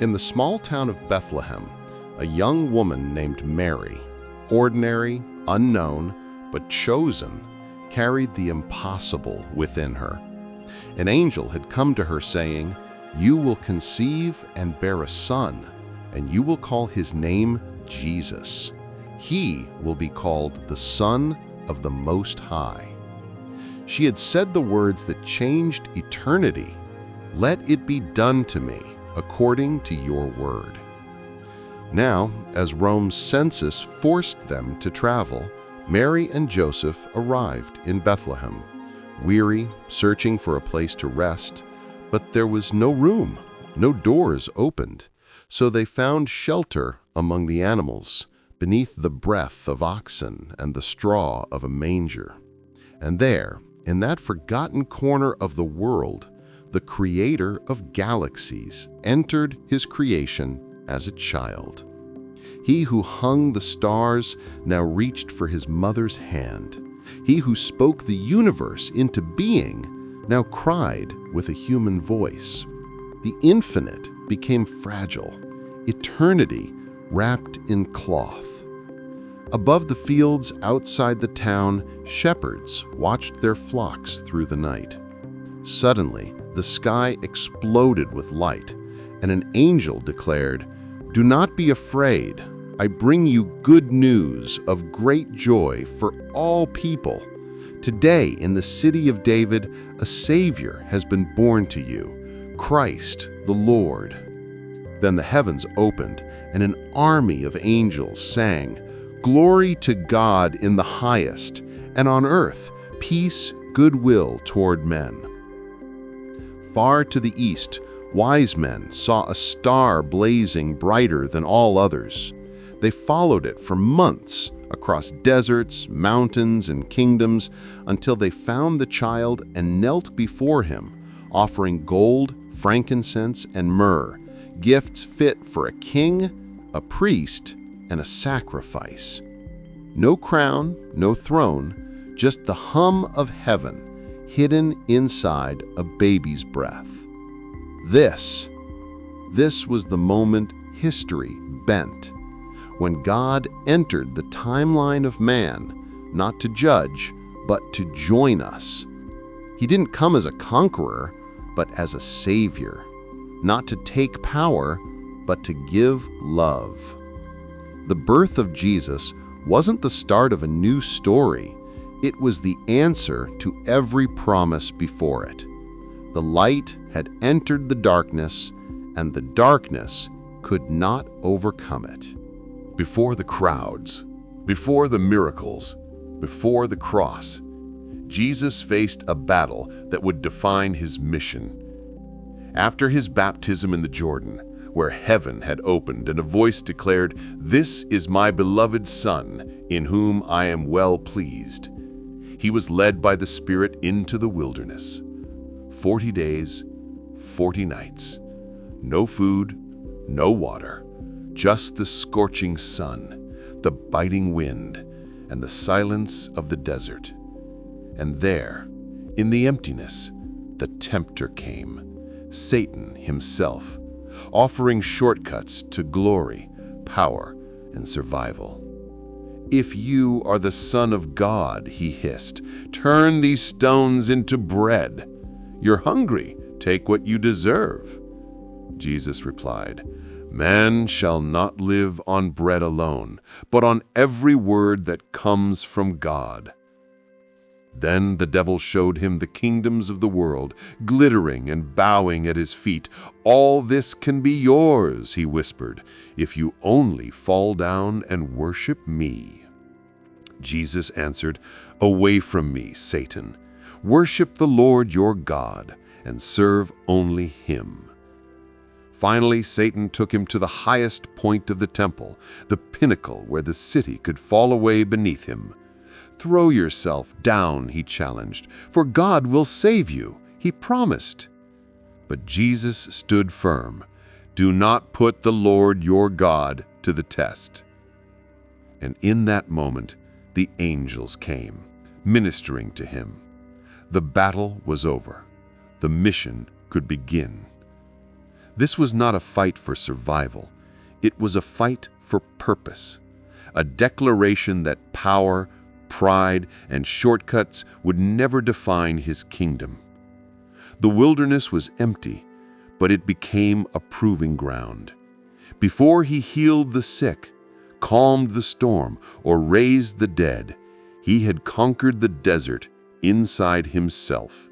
In the small town of Bethlehem, a young woman named Mary, ordinary, unknown, but chosen, carried the impossible within her. An angel had come to her saying, "You will conceive and bear a son, and you will call his name Jesus. He will be called the Son of the Most High." She had said the words that changed eternity. "Let it be done to me according to your word." Now, as Rome's census forced them to travel, Mary and Joseph arrived in Bethlehem, weary, searching for a place to rest, but there was no room, no doors opened, so they found shelter among the animals, beneath the breath of oxen and the straw of a manger. And there, in that forgotten corner of the world, the creator of galaxies entered his creation as a child. He who hung the stars now reached for his mother's hand. He who spoke the universe into being now cried with a human voice. The infinite became fragile, eternity wrapped in cloth. Above the fields outside the town, shepherds watched their flocks through the night. Suddenly, the sky exploded with light, and an angel declared, "Do not be afraid. I bring you good news of great joy for all people. Today, in the city of David, a Savior has been born to you, Christ the Lord." Then the heavens opened, and an army of angels sang, "Glory to God in the highest, and on earth peace, goodwill toward men." Far to the east, wise men saw a star blazing brighter than all others. They followed it for months across deserts, mountains, and kingdoms until they found the child and knelt before him, offering gold, frankincense, and myrrh, gifts fit for a king, a priest, and a sacrifice. No crown, no throne, just the hum of heaven hidden inside a baby's breath. This was the moment history bent, when God entered the timeline of man, not to judge, but to join us. He didn't come as a conqueror, but as a savior, not to take power, but to give love. The birth of Jesus wasn't the start of a new story. It was the answer to every promise before it. The light had entered the darkness, and the darkness could not overcome it. Before the crowds, before the miracles, before the cross, Jesus faced a battle that would define his mission. After his baptism in the Jordan, where heaven had opened and a voice declared, "This is my beloved Son, in whom I am well pleased," he was led by the Spirit into the wilderness. 40 days, 40 nights. No food, no water, just the scorching sun, the biting wind, and the silence of the desert. And there, in the emptiness, the tempter came, Satan himself, offering shortcuts to glory, power, and survival. "If you are the Son of God," he hissed, "turn these stones into bread. You're hungry, take what you deserve." Jesus replied, "Man shall not live on bread alone, but on every word that comes from God." Then the devil showed him the kingdoms of the world, glittering and bowing at his feet. "All this can be yours," he whispered, "if you only fall down and worship me." Jesus answered, "Away from me, Satan. Worship the Lord your God and serve only him." Finally, Satan took him to the highest point of the temple, the pinnacle where the city could fall away beneath him. "Throw yourself down," he challenged, "for God will save you. He promised." But Jesus stood firm. "Do not put the Lord your God to the test." And in that moment, the angels came, ministering to him. The battle was over. The mission could begin. This was not a fight for survival. It was a fight for purpose, a declaration that power, pride, and shortcuts would never define his kingdom. The wilderness was empty, but it became a proving ground. Before he healed the sick, calmed the storm, or raised the dead, he had conquered the desert inside himself.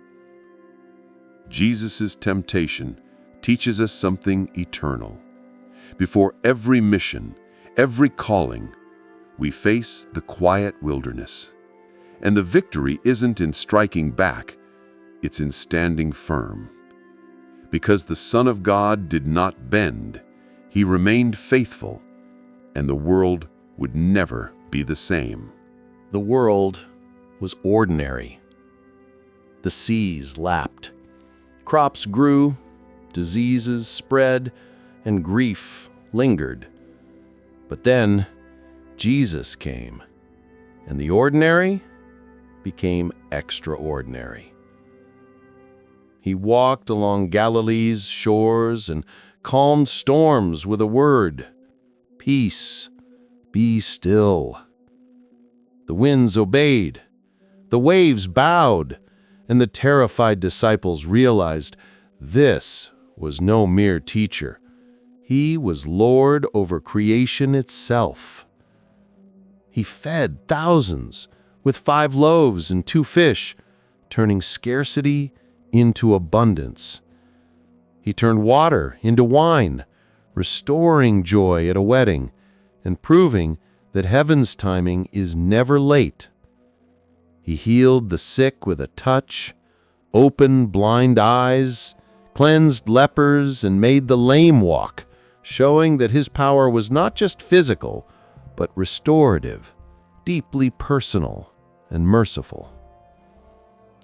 Jesus' temptation teaches us something eternal. Before every mission, every calling, we face the quiet wilderness. And the victory isn't in striking back, it's in standing firm. Because the Son of God did not bend, he remained faithful, and the world would never be the same. The world was ordinary. The seas lapped. Crops grew, diseases spread, and grief lingered. But then Jesus came, and the ordinary became extraordinary. He walked along Galilee's shores and calmed storms with a word, "Peace, be still." The winds obeyed, the waves bowed, and the terrified disciples realized this was no mere teacher. He was Lord over creation itself. He fed thousands with 5 loaves and 2 fish, turning scarcity into abundance. He turned water into wine, restoring joy at a wedding, and proving that heaven's timing is never late. He healed the sick with a touch, opened blind eyes, cleansed lepers, and made the lame walk, showing that his power was not just physical, but restorative, deeply personal, and merciful.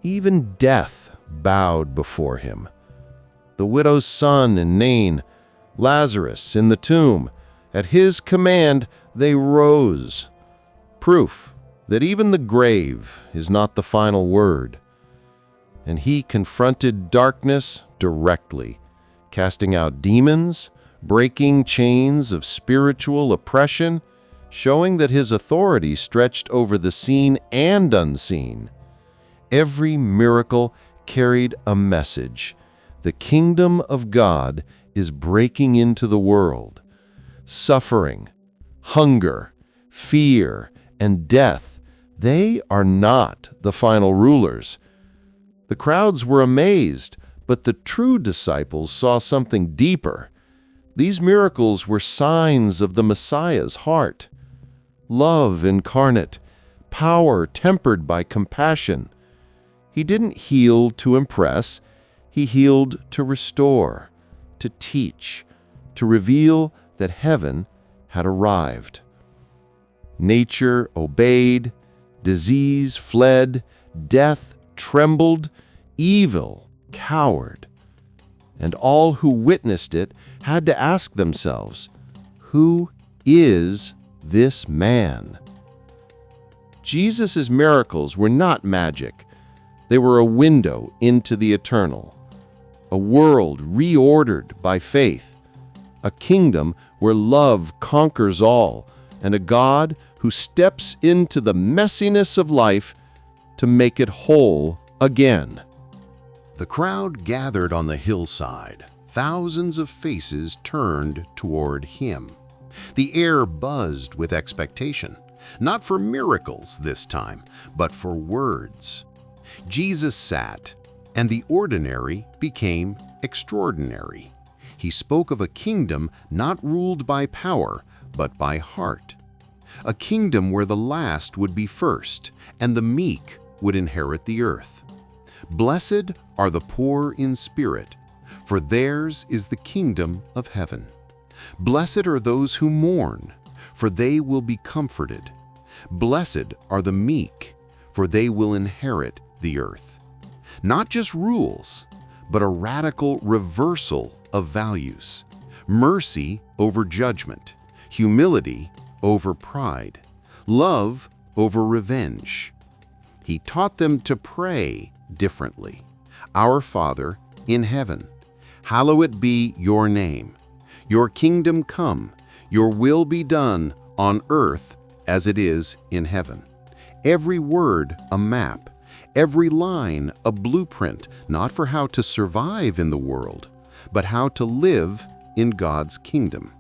Even death bowed before him. The widow's son in Nain, Lazarus in the tomb, at his command they rose. Proof that even the grave is not the final word. And he confronted darkness directly, casting out demons, breaking chains of spiritual oppression, showing that his authority stretched over the seen and unseen. Every miracle carried a message. The kingdom of God is breaking into the world. Suffering, hunger, fear, and death, They are not the final rulers. The crowds were amazed, but the true disciples saw something deeper. These miracles were signs of the Messiah's heart. Love incarnate, power tempered by compassion. He didn't heal to impress, he healed to restore, to teach, to reveal that heaven had arrived. Nature obeyed, disease fled, death trembled, evil cowered. And all who witnessed it had to ask themselves, who is this man? Jesus' miracles were not magic. They were a window into the eternal, a world reordered by faith, a kingdom where love conquers all, and a God who steps into the messiness of life to make it whole again. The crowd gathered on the hillside. Thousands of faces turned toward him. The air buzzed with expectation, not for miracles this time, but for words. Jesus sat, and the ordinary became extraordinary. He spoke of a kingdom not ruled by power, but by heart. A kingdom where the last would be first, and the meek would inherit the earth. Blessed are the poor in spirit, for theirs is the kingdom of heaven. Blessed are those who mourn, for they will be comforted. Blessed are the meek, for they will inherit the earth. Not just rules, but a radical reversal of values. Mercy over judgment, humility over pride, love over revenge. He taught them to pray differently. Our Father in heaven, hallowed be your name. Your kingdom come, your will be done on earth as it is in heaven. Every word a map, every line a blueprint, not for how to survive in the world, but how to live in God's kingdom.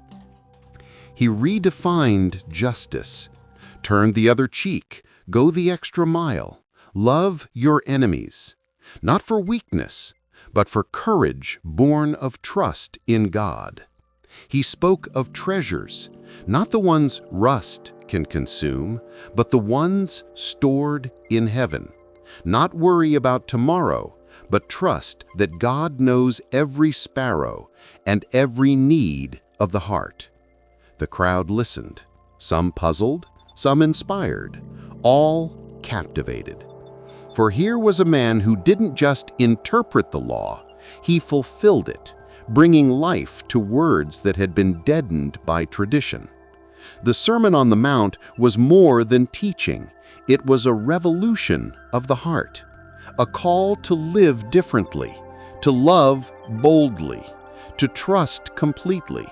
He redefined justice. Turn the other cheek, go the extra mile, love your enemies, not for weakness, but for courage born of trust in God. He spoke of treasures, not the ones rust can consume, but the ones stored in heaven. Not worry about tomorrow, but trust that God knows every sparrow and every need of the heart. The crowd listened, some puzzled, some inspired, all captivated. For here was a man who didn't just interpret the law, he fulfilled it, bringing life to words that had been deadened by tradition. The Sermon on the Mount was more than teaching. It was a revolution of the heart, a call to live differently, to love boldly, to trust completely,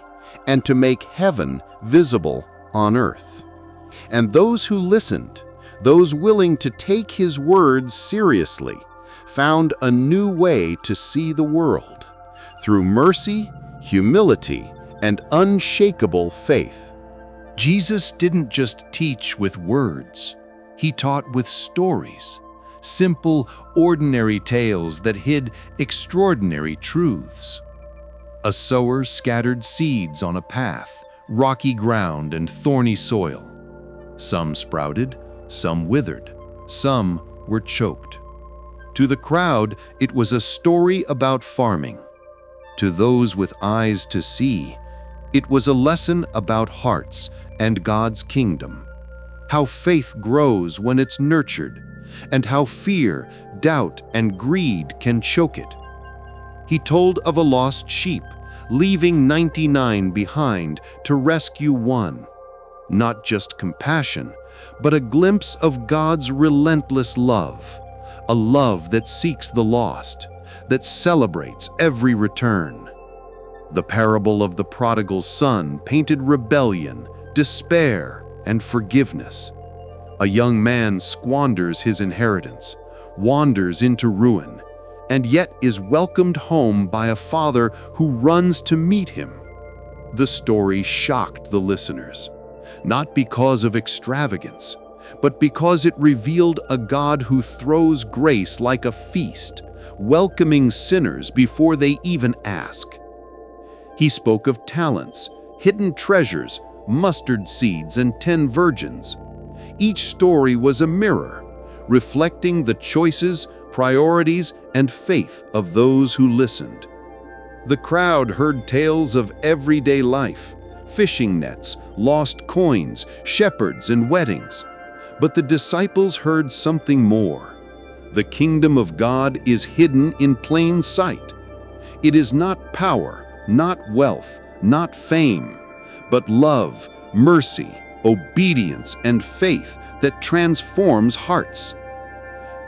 and to make heaven visible on earth. And those who listened, those willing to take his words seriously, found a new way to see the world, through mercy, humility, and unshakable faith. Jesus didn't just teach with words. He taught with stories, simple, ordinary tales that hid extraordinary truths. A sower scattered seeds on a path, rocky ground and thorny soil. Some sprouted, some withered, some were choked. To the crowd, it was a story about farming. To those with eyes to see, it was a lesson about hearts and God's kingdom, how faith grows when it's nurtured, and how fear, doubt, and greed can choke it. He told of a lost sheep, leaving 99 behind to rescue one. Not just compassion, but a glimpse of God's relentless love, a love that seeks the lost, that celebrates every return. The parable of the prodigal son painted rebellion, despair, and forgiveness. A young man squanders his inheritance, wanders into ruin, and yet is welcomed home by a father who runs to meet him. The story shocked the listeners, not because of extravagance, but because it revealed a God who throws grace like a feast, welcoming sinners before they even ask. He spoke of talents, hidden treasures, mustard seeds, and 10 virgins. Each story was a mirror, reflecting the choices, priorities, and faith of those who listened. The crowd heard tales of everyday life, fishing nets, lost coins, shepherds, and weddings. But the disciples heard something more. The kingdom of God is hidden in plain sight. It is not power, not wealth, not fame, but love, mercy, obedience, and faith that transforms hearts.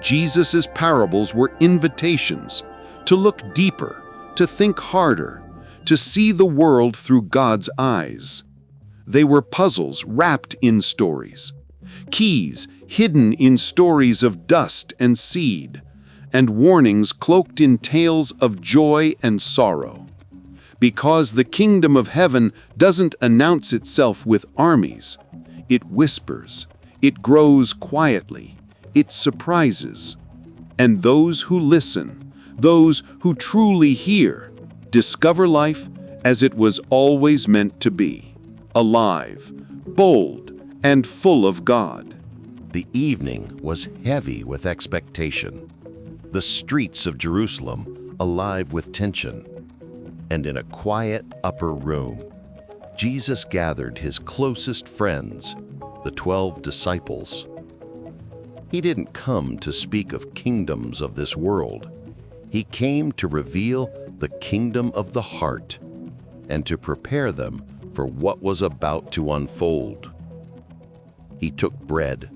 Jesus' parables were invitations to look deeper, to think harder, to see the world through God's eyes. They were puzzles wrapped in stories, keys hidden in stories of dust and seed, and warnings cloaked in tales of joy and sorrow. Because the kingdom of heaven doesn't announce itself with armies. It whispers, it grows quietly, it surprises. And those who listen, those who truly hear, discover life as it was always meant to be, alive, bold, and full of God. The evening was heavy with expectation. The streets of Jerusalem alive with tension. And in a quiet upper room, Jesus gathered his closest friends, the 12 disciples. He didn't come to speak of kingdoms of this world. He came to reveal the kingdom of the heart and to prepare them for what was about to unfold. He took bread,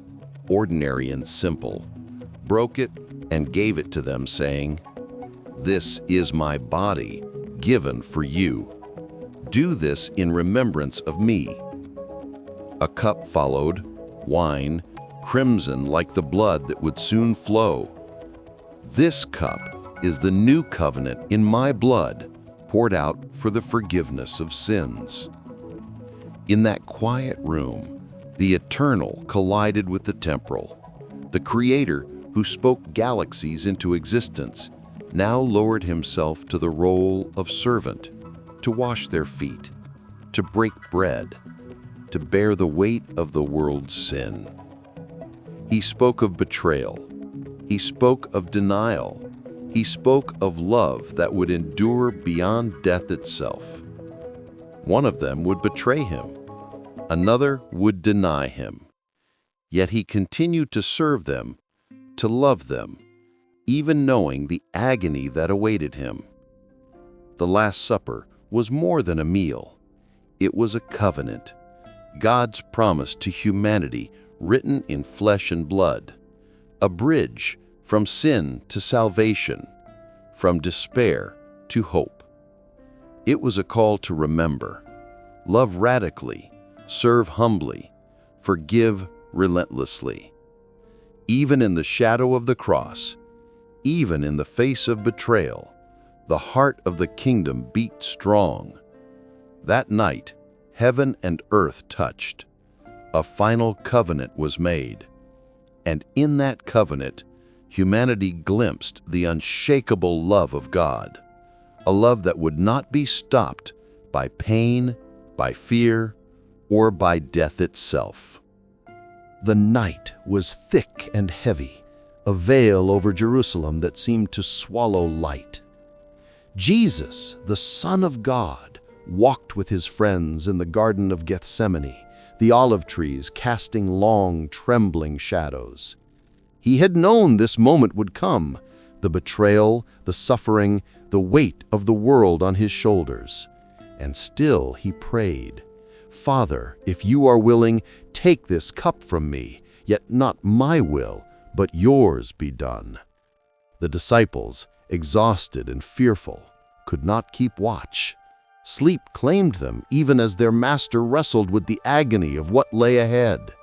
ordinary and simple, broke it and gave it to them, saying, "This is my body, given for you. Do this in remembrance of me." A cup followed, wine, crimson like the blood that would soon flow. "This cup is the new covenant in my blood, poured out for the forgiveness of sins." In that quiet room, the eternal collided with the temporal. The Creator, who spoke galaxies into existence, now lowered himself to the role of servant, to wash their feet, to break bread, to bear the weight of the world's sin. He spoke of betrayal. He spoke of denial. He spoke of love that would endure beyond death itself. One of them would betray him. Another would deny him. Yet he continued to serve them, to love them, even knowing the agony that awaited him. The Last Supper was more than a meal. It was a covenant, God's promise to humanity written in flesh and blood, a bridge from sin to salvation, from despair to hope. It was a call to remember, love radically, serve humbly, forgive relentlessly. Even in the shadow of the cross, even in the face of betrayal, the heart of the kingdom beat strong. That night, heaven and earth touched. A final covenant was made. And in that covenant, humanity glimpsed the unshakable love of God, a love that would not be stopped by pain, by fear, or by death itself. The night was thick and heavy, a veil over Jerusalem that seemed to swallow light. Jesus, the Son of God, walked with his friends in the Garden of Gethsemane, the olive trees casting long, trembling shadows. He had known this moment would come, the betrayal, the suffering, the weight of the world on his shoulders. And still he prayed, "Father, if you are willing, take this cup from me, yet not my will, but yours be done." The disciples, exhausted and fearful, could not keep watch. Sleep claimed them even as their master wrestled with the agony of what lay ahead.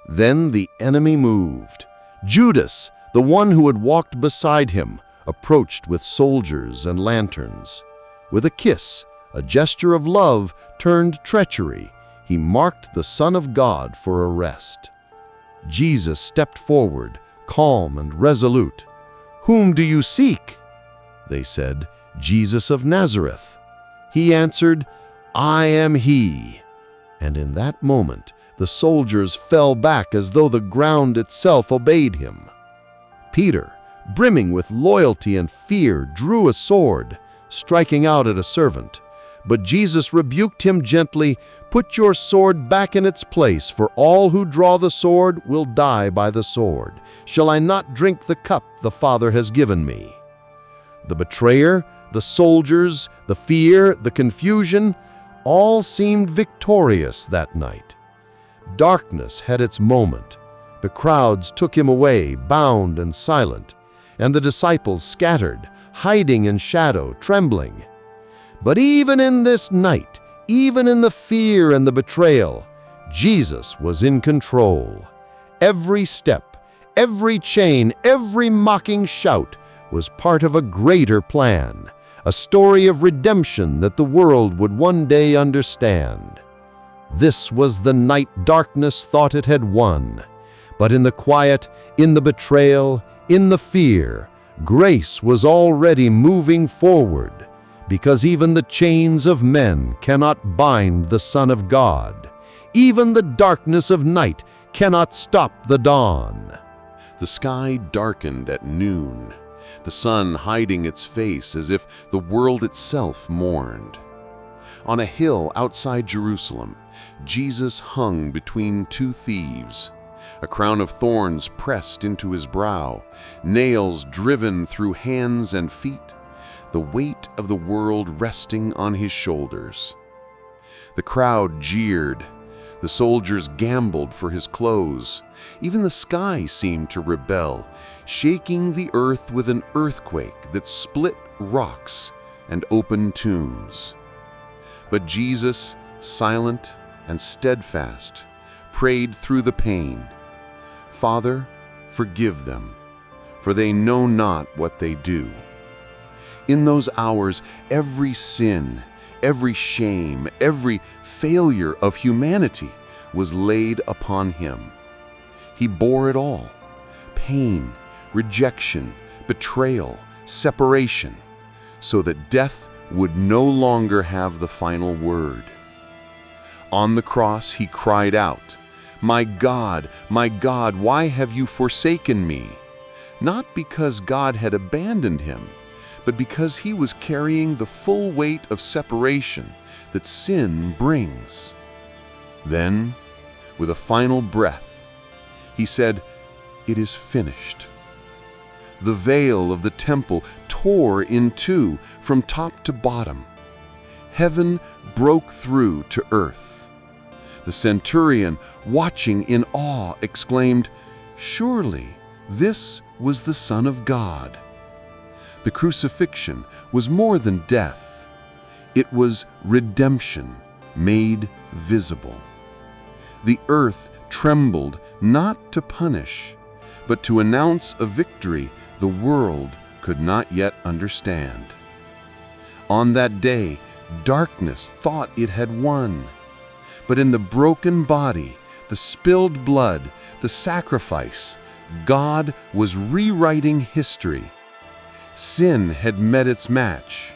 Then the enemy moved. Judas, the one who had walked beside him, approached with soldiers and lanterns. With a kiss, a gesture of love turned treachery, he marked the Son of God for arrest. Jesus stepped forward, calm and resolute. "Whom do you seek?" They said, "Jesus of Nazareth." He answered, "I am he." And in that moment, the soldiers fell back as though the ground itself obeyed him. Peter, brimming with loyalty and fear, drew a sword, striking out at a servant. But Jesus rebuked him gently, "Put your sword back in its place, for all who draw the sword will die by the sword. Shall I not drink the cup the Father has given me?" The betrayer, the soldiers, the fear, the confusion, all seemed victorious that night. Darkness had its moment. The crowds took him away, bound and silent, and the disciples scattered, hiding in shadow, trembling. But even in this night, even in the fear and the betrayal, Jesus was in control. Every step, every chain, every mocking shout was part of a greater plan, a story of redemption that the world would one day understand. This was the night darkness thought it had won. But in the quiet, in the betrayal, in the fear, grace was already moving forward, because even the chains of men cannot bind the Son of God. Even the darkness of night cannot stop the dawn. The sky darkened at noon, the sun hiding its face as if the world itself mourned. On a hill outside Jerusalem, Jesus hung between two thieves, a crown of thorns pressed into his brow, nails driven through hands and feet, the weight of the world resting on his shoulders. The crowd jeered. The soldiers gambled for his clothes. Even the sky seemed to rebel, shaking the earth with an earthquake that split rocks and opened tombs. But Jesus, silent and steadfast, prayed through the pain, "Father, forgive them, for they know not what they do." In those hours, every sin, every shame, every failure of humanity was laid upon him. He bore it all: pain, rejection, betrayal, separation, so that death would no longer have the final word. On the cross, he cried out, my God, why have you forsaken me?" Not because God had abandoned him, but because he was carrying the full weight of separation that sin brings. Then, with a final breath, he said, "It is finished." The veil of the temple tore in two from top to bottom. Heaven broke through to earth. The centurion, watching in awe, exclaimed, "Surely this was the Son of God." The crucifixion was more than death. It was redemption made visible. The earth trembled not to punish, but to announce a victory the world could not yet understand. On that day, darkness thought it had won. But in the broken body, the spilled blood, the sacrifice, God was rewriting history. Sin had met its match.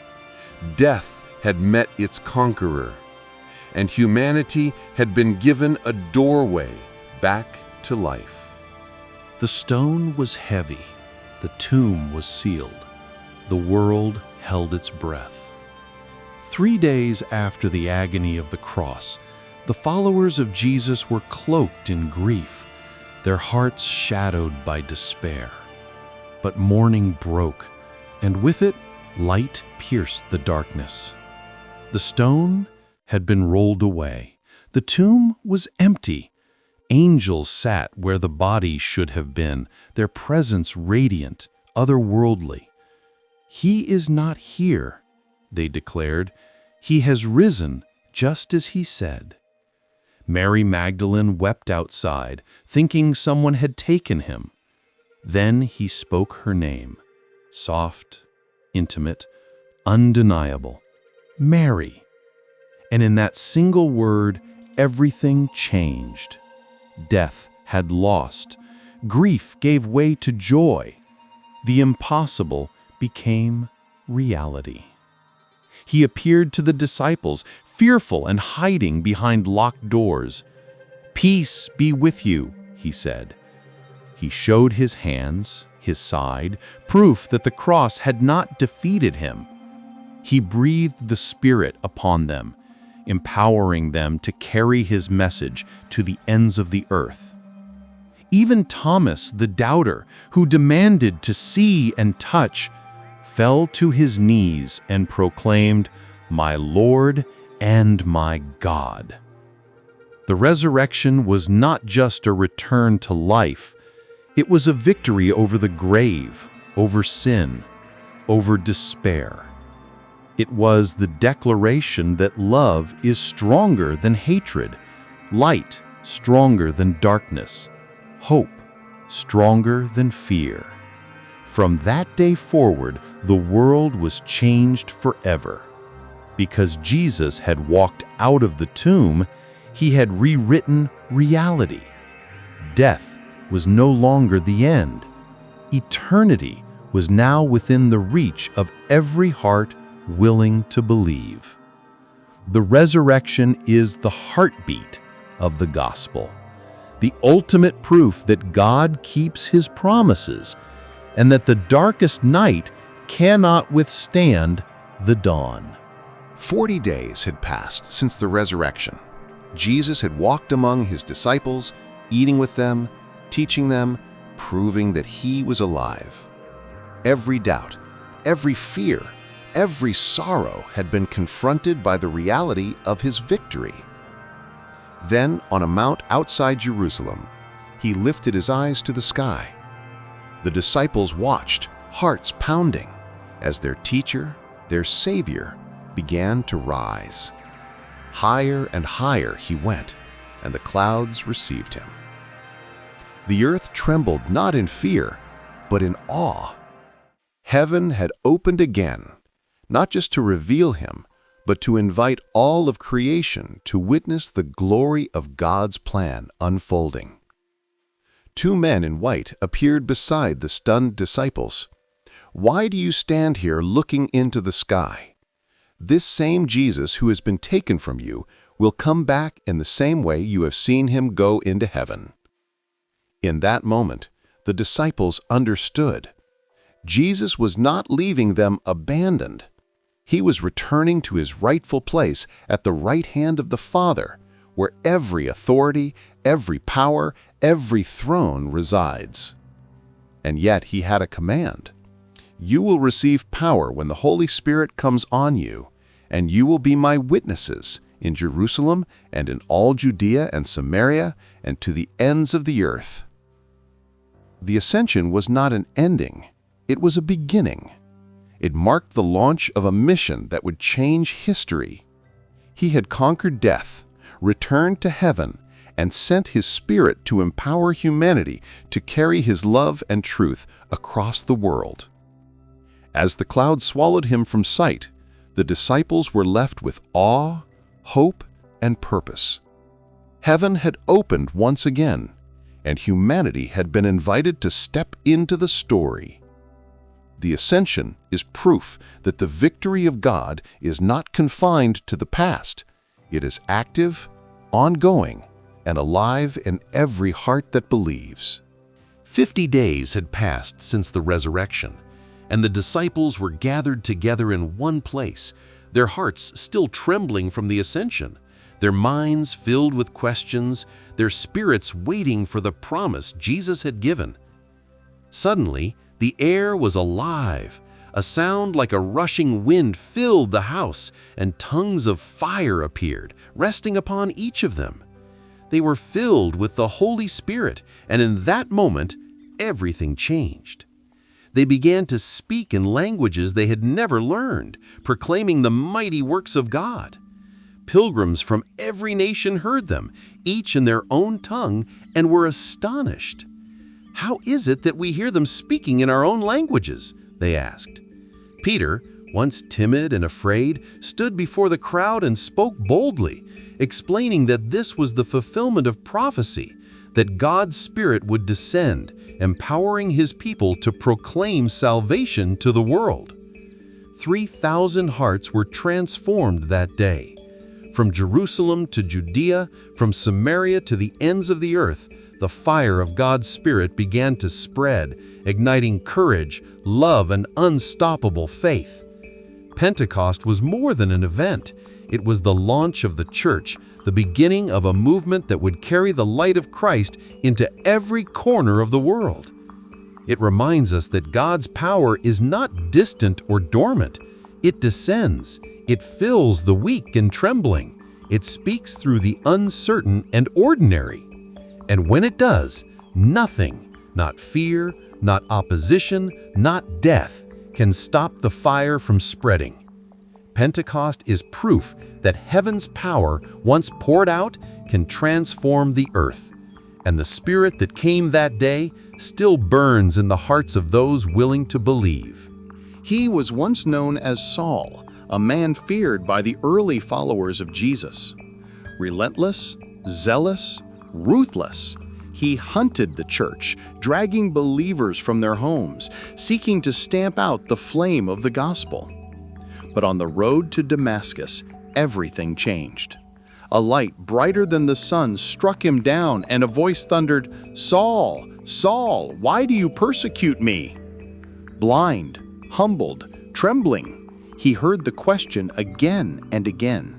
Death had met its conqueror. And humanity had been given a doorway back to life. The stone was heavy. The tomb was sealed. The world held its breath. 3 days after the agony of the cross, the followers of Jesus were cloaked in grief, their hearts shadowed by despair. But morning broke, and with it, light pierced the darkness. The stone had been rolled away. The tomb was empty. Angels sat where the body should have been, their presence radiant, otherworldly. "He is not here," they declared. "He has risen, just as he said." Mary Magdalene wept outside, thinking someone had taken him. Then he spoke her name, soft, intimate, undeniable, "Mary." And in that single word, everything changed. Death had lost. Grief gave way to joy. The impossible became reality. He appeared to the disciples, fearful and hiding behind locked doors. "Peace be with you," he said. He showed his hands, his side, proof that the cross had not defeated him. He breathed the Spirit upon them, empowering them to carry his message to the ends of the earth. Even Thomas, the doubter, who demanded to see and touch, fell to his knees and proclaimed, "My Lord and my God." The resurrection was not just a return to life. It was a victory over the grave, over sin, over despair. It was the declaration that love is stronger than hatred, light stronger than darkness, hope stronger than fear. From that day forward, the world was changed forever. Because Jesus had walked out of the tomb, he had rewritten reality. Death was no longer the end. Eternity was now within the reach of every heart willing to believe. The resurrection is the heartbeat of the gospel, the ultimate proof that God keeps his promises and that the darkest night cannot withstand the dawn. 40 days had passed since the resurrection. Jesus had walked among his disciples, eating with them, teaching them, proving that he was alive. Every doubt, every fear, every sorrow had been confronted by the reality of his victory. Then, on a mount outside Jerusalem, he lifted his eyes to the sky. The disciples watched, hearts pounding, as their teacher, their Savior, began to rise. Higher and higher he went, and the clouds received him. The earth trembled not in fear, but in awe. Heaven had opened again, not just to reveal him, but to invite all of creation to witness the glory of God's plan unfolding. Two men in white appeared beside the stunned disciples. "Why do you stand here looking into the sky? This same Jesus who has been taken from you will come back in the same way you have seen him go into heaven." In that moment, the disciples understood. Jesus was not leaving them abandoned. He was returning to his rightful place at the right hand of the Father, where every authority, every power, every throne resides. And yet he had a command. "You will receive power when the Holy Spirit comes on you, and you will be my witnesses in Jerusalem and in all Judea and Samaria and to the ends of the earth." The Ascension was not an ending, it was a beginning. It marked the launch of a mission that would change history. He had conquered death, returned to heaven, and sent his Spirit to empower humanity to carry his love and truth across the world. As the cloud swallowed him from sight, the disciples were left with awe, hope, and purpose. Heaven had opened once again, and humanity had been invited to step into the story. The Ascension is proof that the victory of God is not confined to the past. It is active, ongoing, and alive in every heart that believes. 50 days had passed since the resurrection, and the disciples were gathered together in one place, their hearts still trembling from the Ascension, their minds filled with questions, their spirits waiting for the promise Jesus had given. Suddenly, the air was alive. A sound like a rushing wind filled the house, and tongues of fire appeared, resting upon each of them. They were filled with the Holy Spirit, and in that moment, everything changed. They began to speak in languages they had never learned, proclaiming the mighty works of God. Pilgrims from every nation heard them, each in their own tongue, and were astonished. "How is it that we hear them speaking in our own languages?" they asked. Peter, once timid and afraid, stood before the crowd and spoke boldly, explaining that this was the fulfillment of prophecy, that God's Spirit would descend, empowering His people to proclaim salvation to the world. 3,000 hearts were transformed that day. From Jerusalem to Judea, from Samaria to the ends of the earth, the fire of God's Spirit began to spread, igniting courage, love, and unstoppable faith. Pentecost was more than an event. It was the launch of the church, the beginning of a movement that would carry the light of Christ into every corner of the world. It reminds us that God's power is not distant or dormant. It descends. It fills the weak and trembling. It speaks through the uncertain and ordinary. And when it does, nothing, not fear, not opposition, not death, can stop the fire from spreading. Pentecost is proof that heaven's power, once poured out, can transform the earth. And the Spirit that came that day still burns in the hearts of those willing to believe. He was once known as Saul, a man feared by the early followers of Jesus. Relentless, zealous, ruthless, he hunted the church, dragging believers from their homes, seeking to stamp out the flame of the gospel. But on the road to Damascus, everything changed. A light brighter than the sun struck him down, and a voice thundered, "Saul, Saul, why do you persecute me?" Blind, humbled, trembling, he heard the question again and again.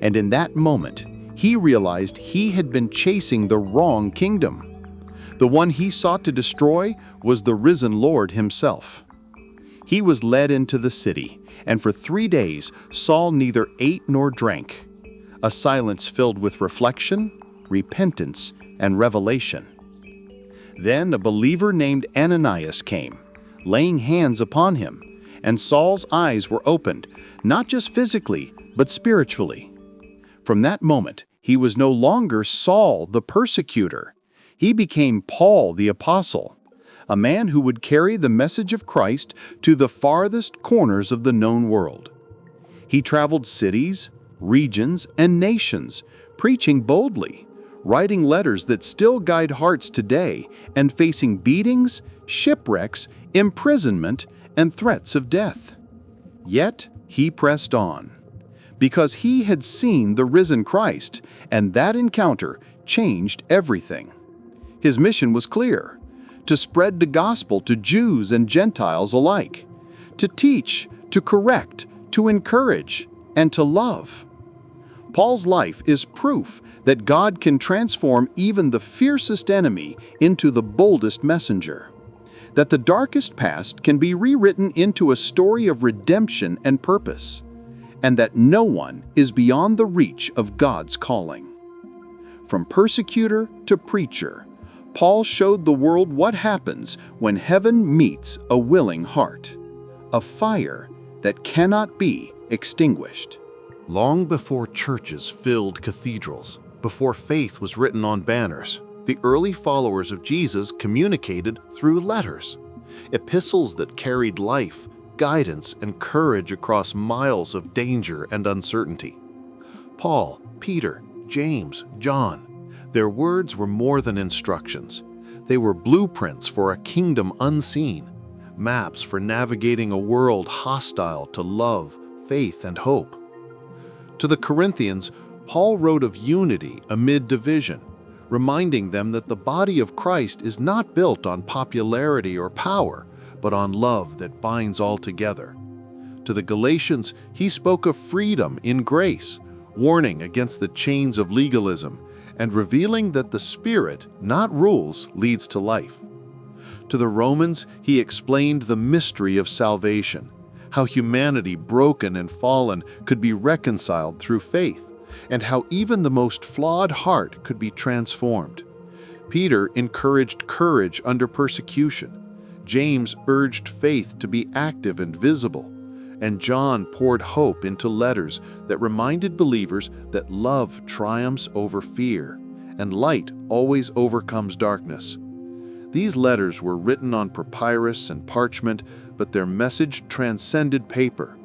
And in that moment, he realized he had been chasing the wrong kingdom. The one he sought to destroy was the risen Lord himself. He was led into the city, and for 3 days Saul neither ate nor drank. A silence filled with reflection, repentance, and revelation. Then a believer named Ananias came, laying hands upon him, and Saul's eyes were opened, not just physically, but spiritually. From that moment, he was no longer Saul the persecutor. He became Paul the apostle, a man who would carry the message of Christ to the farthest corners of the known world. He traveled cities, regions, and nations, preaching boldly, writing letters that still guide hearts today, and facing beatings, shipwrecks, imprisonment, and threats of death. Yet he pressed on, because he had seen the risen Christ, and that encounter changed everything. His mission was clear: to spread the gospel to Jews and Gentiles alike, to teach, to correct, to encourage, and to love. Paul's life is proof that God can transform even the fiercest enemy into the boldest messenger, that the darkest past can be rewritten into a story of redemption and purpose, and that no one is beyond the reach of God's calling. From persecutor to preacher, Paul showed the world what happens when heaven meets a willing heart, a fire that cannot be extinguished. Long before churches filled cathedrals, before faith was written on banners, the early followers of Jesus communicated through letters, epistles that carried life, guidance, and courage across miles of danger and uncertainty. Paul, Peter, James, John, their words were more than instructions. They were blueprints for a kingdom unseen, maps for navigating a world hostile to love, faith, and hope. To the Corinthians, Paul wrote of unity amid division, reminding them that the body of Christ is not built on popularity or power, but on love that binds all together. To the Galatians, he spoke of freedom in grace, warning against the chains of legalism, and revealing that the Spirit, not rules, leads to life. To the Romans, he explained the mystery of salvation, how humanity, broken and fallen, could be reconciled through faith, and how even the most flawed heart could be transformed. Peter encouraged courage under persecution. James urged faith to be active and visible, and John poured hope into letters that reminded believers that love triumphs over fear, and light always overcomes darkness. These letters were written on papyrus and parchment, but their message transcended paper.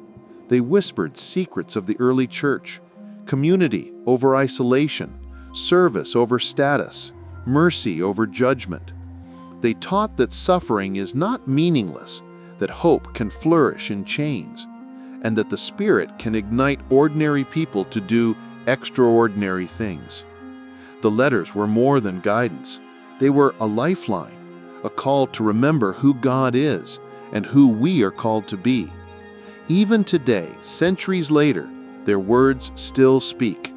They whispered secrets of the early church: community over isolation, service over status, mercy over judgment. They taught that suffering is not meaningless, that hope can flourish in chains, and that the Spirit can ignite ordinary people to do extraordinary things. The letters were more than guidance. They were a lifeline, a call to remember who God is and who we are called to be. Even today, centuries later, their words still speak.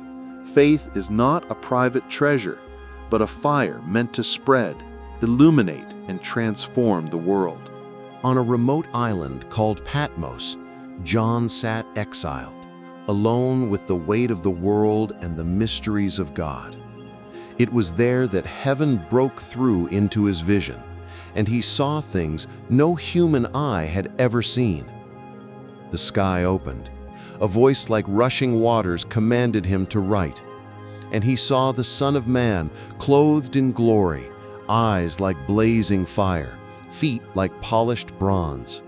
Faith is not a private treasure, but a fire meant to spread, illuminate, and transform the world. On a remote island called Patmos, John sat exiled, alone with the weight of the world and the mysteries of God. It was there that heaven broke through into his vision, and he saw things no human eye had ever seen. The sky opened. A voice like rushing waters commanded him to write. And he saw the Son of Man, clothed in glory, eyes like blazing fire, feet like polished bronze.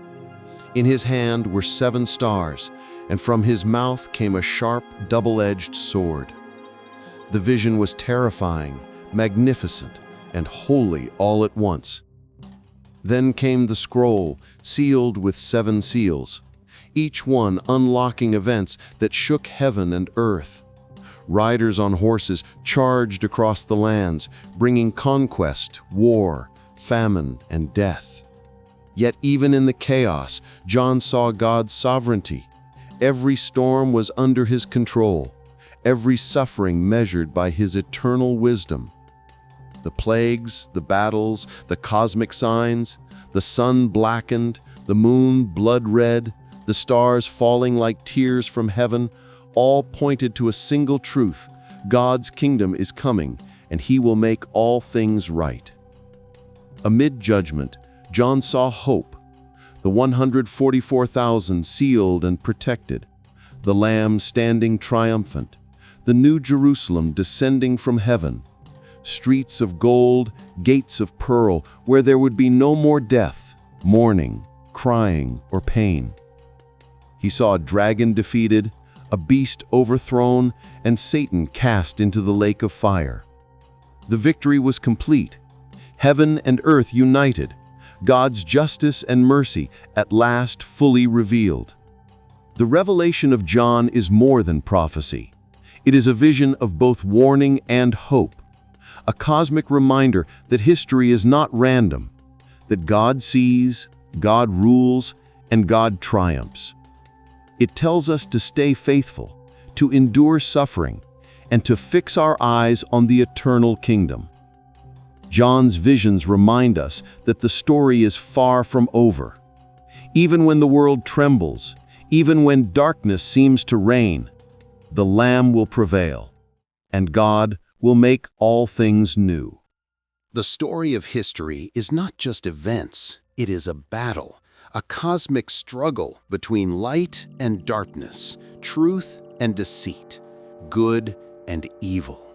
In his hand were 7 stars, and from his mouth came a sharp, double-edged sword. The vision was terrifying, magnificent, and holy all at once. Then came the scroll, sealed with 7 seals, each one unlocking events that shook heaven and earth. Riders on horses charged across the lands, bringing conquest, war, famine, and death. Yet even in the chaos, John saw God's sovereignty. Every storm was under his control, every suffering measured by his eternal wisdom. The plagues, the battles, the cosmic signs, the sun blackened, the moon blood red, the stars falling like tears from heaven, all pointed to a single truth: God's kingdom is coming, and he will make all things right. Amid judgment, John saw hope. The 144,000 sealed and protected, the Lamb standing triumphant, the New Jerusalem descending from heaven, streets of gold, gates of pearl, where there would be no more death, mourning, crying, or pain. He saw a dragon defeated, a beast overthrown, and Satan cast into the lake of fire. The victory was complete. Heaven and earth united, God's justice and mercy at last fully revealed. The revelation of John is more than prophecy. It is a vision of both warning and hope, a cosmic reminder that history is not random, that God sees, God rules, and God triumphs. It tells us to stay faithful, to endure suffering, and to fix our eyes on the eternal kingdom. John's visions remind us that the story is far from over. Even when the world trembles, even when darkness seems to reign, the Lamb will prevail, and God will make all things new. The story of history is not just events, it is a battle, a cosmic struggle between light and darkness, truth and deceit, good and evil.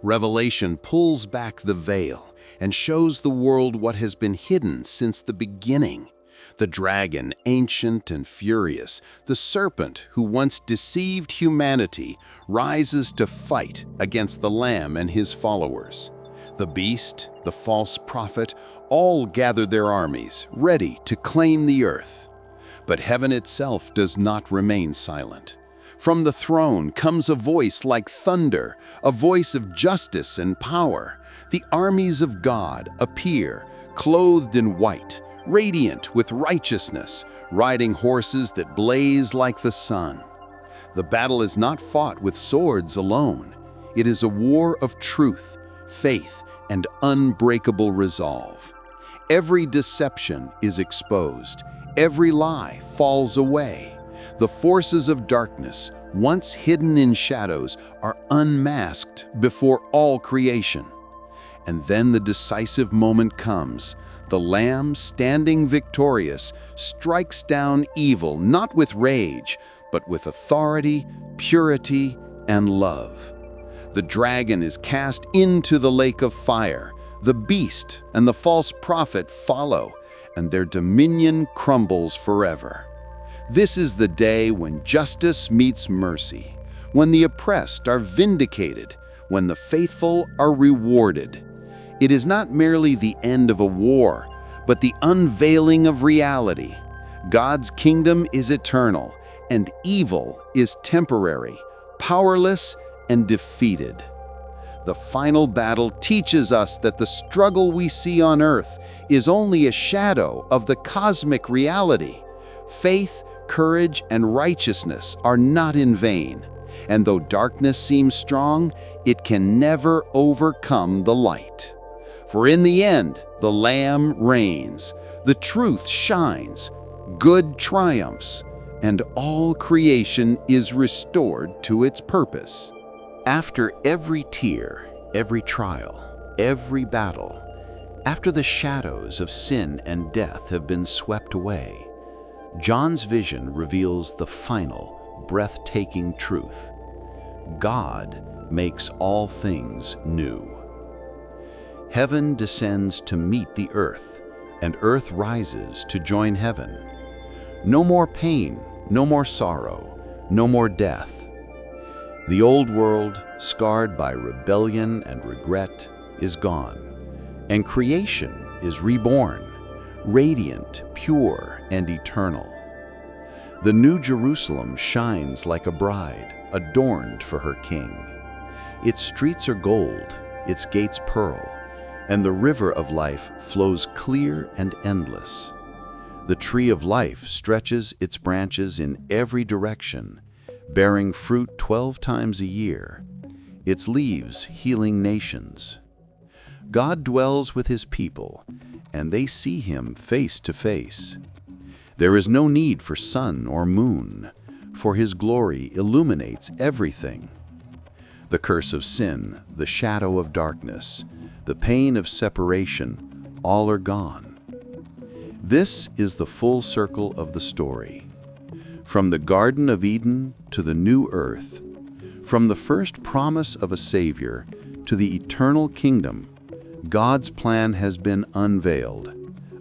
Revelation pulls back the veil and shows the world what has been hidden since the beginning. The dragon, ancient and furious, the serpent who once deceived humanity, rises to fight against the Lamb and his followers. The beast, the false prophet, all gather their armies, ready to claim the earth. But heaven itself does not remain silent. From the throne comes a voice like thunder, a voice of justice and power. The armies of God appear, clothed in white, radiant with righteousness, riding horses that blaze like the sun. The battle is not fought with swords alone. It is a war of truth, faith, and unbreakable resolve. Every deception is exposed. Every lie falls away. The forces of darkness, once hidden in shadows, are unmasked before all creation. And then the decisive moment comes. The Lamb, standing victorious, strikes down evil not with rage, but with authority, purity, and love. The dragon is cast into the lake of fire. The beast and the false prophet follow, and their dominion crumbles forever. This is the day when justice meets mercy, when the oppressed are vindicated, when the faithful are rewarded. It is not merely the end of a war, but the unveiling of reality. God's kingdom is eternal, and evil is temporary, powerless, and defeated. The final battle teaches us that the struggle we see on earth is only a shadow of the cosmic reality. Faith, courage, and righteousness are not in vain, and though darkness seems strong, it can never overcome the light. For in the end, the Lamb reigns, the truth shines, good triumphs, and all creation is restored to its purpose. After every tear, every trial, every battle, after the shadows of sin and death have been swept away, John's vision reveals the final, breathtaking truth. God makes all things new. Heaven descends to meet the earth, and earth rises to join heaven. No more pain, no more sorrow, no more death. The old world, scarred by rebellion and regret, is gone, and creation is reborn, radiant, pure, and eternal. The New Jerusalem shines like a bride, adorned for her king. Its streets are gold, its gates pearl, and the river of life flows clear and endless. The tree of life stretches its branches in every direction, bearing fruit 12 times a year, its leaves healing nations. God dwells with his people, and they see him face to face. There is no need for sun or moon, for his glory illuminates everything. The curse of sin, the shadow of darkness, the pain of separation, all are gone. This is the full circle of the story. From the Garden of Eden to the new earth, from the first promise of a Savior to the eternal kingdom, God's plan has been unveiled,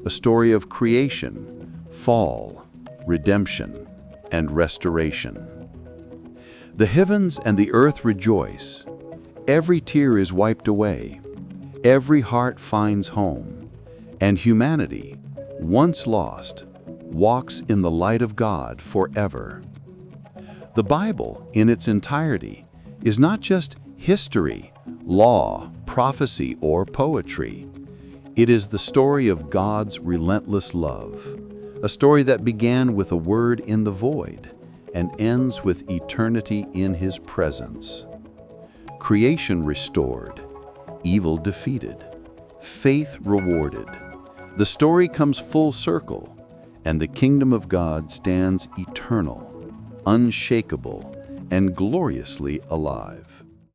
a story of creation, fall, redemption, and restoration. The heavens and the earth rejoice. Every tear is wiped away. Every heart finds home. And humanity, once lost, walks in the light of God forever. The Bible, in its entirety, is not just history, law, prophecy, or poetry. It is the story of God's relentless love, a story that began with a word in the void and ends with eternity in his presence. Creation restored, evil defeated, faith rewarded. The story comes full circle, and the kingdom of God stands eternal, unshakable, and gloriously alive.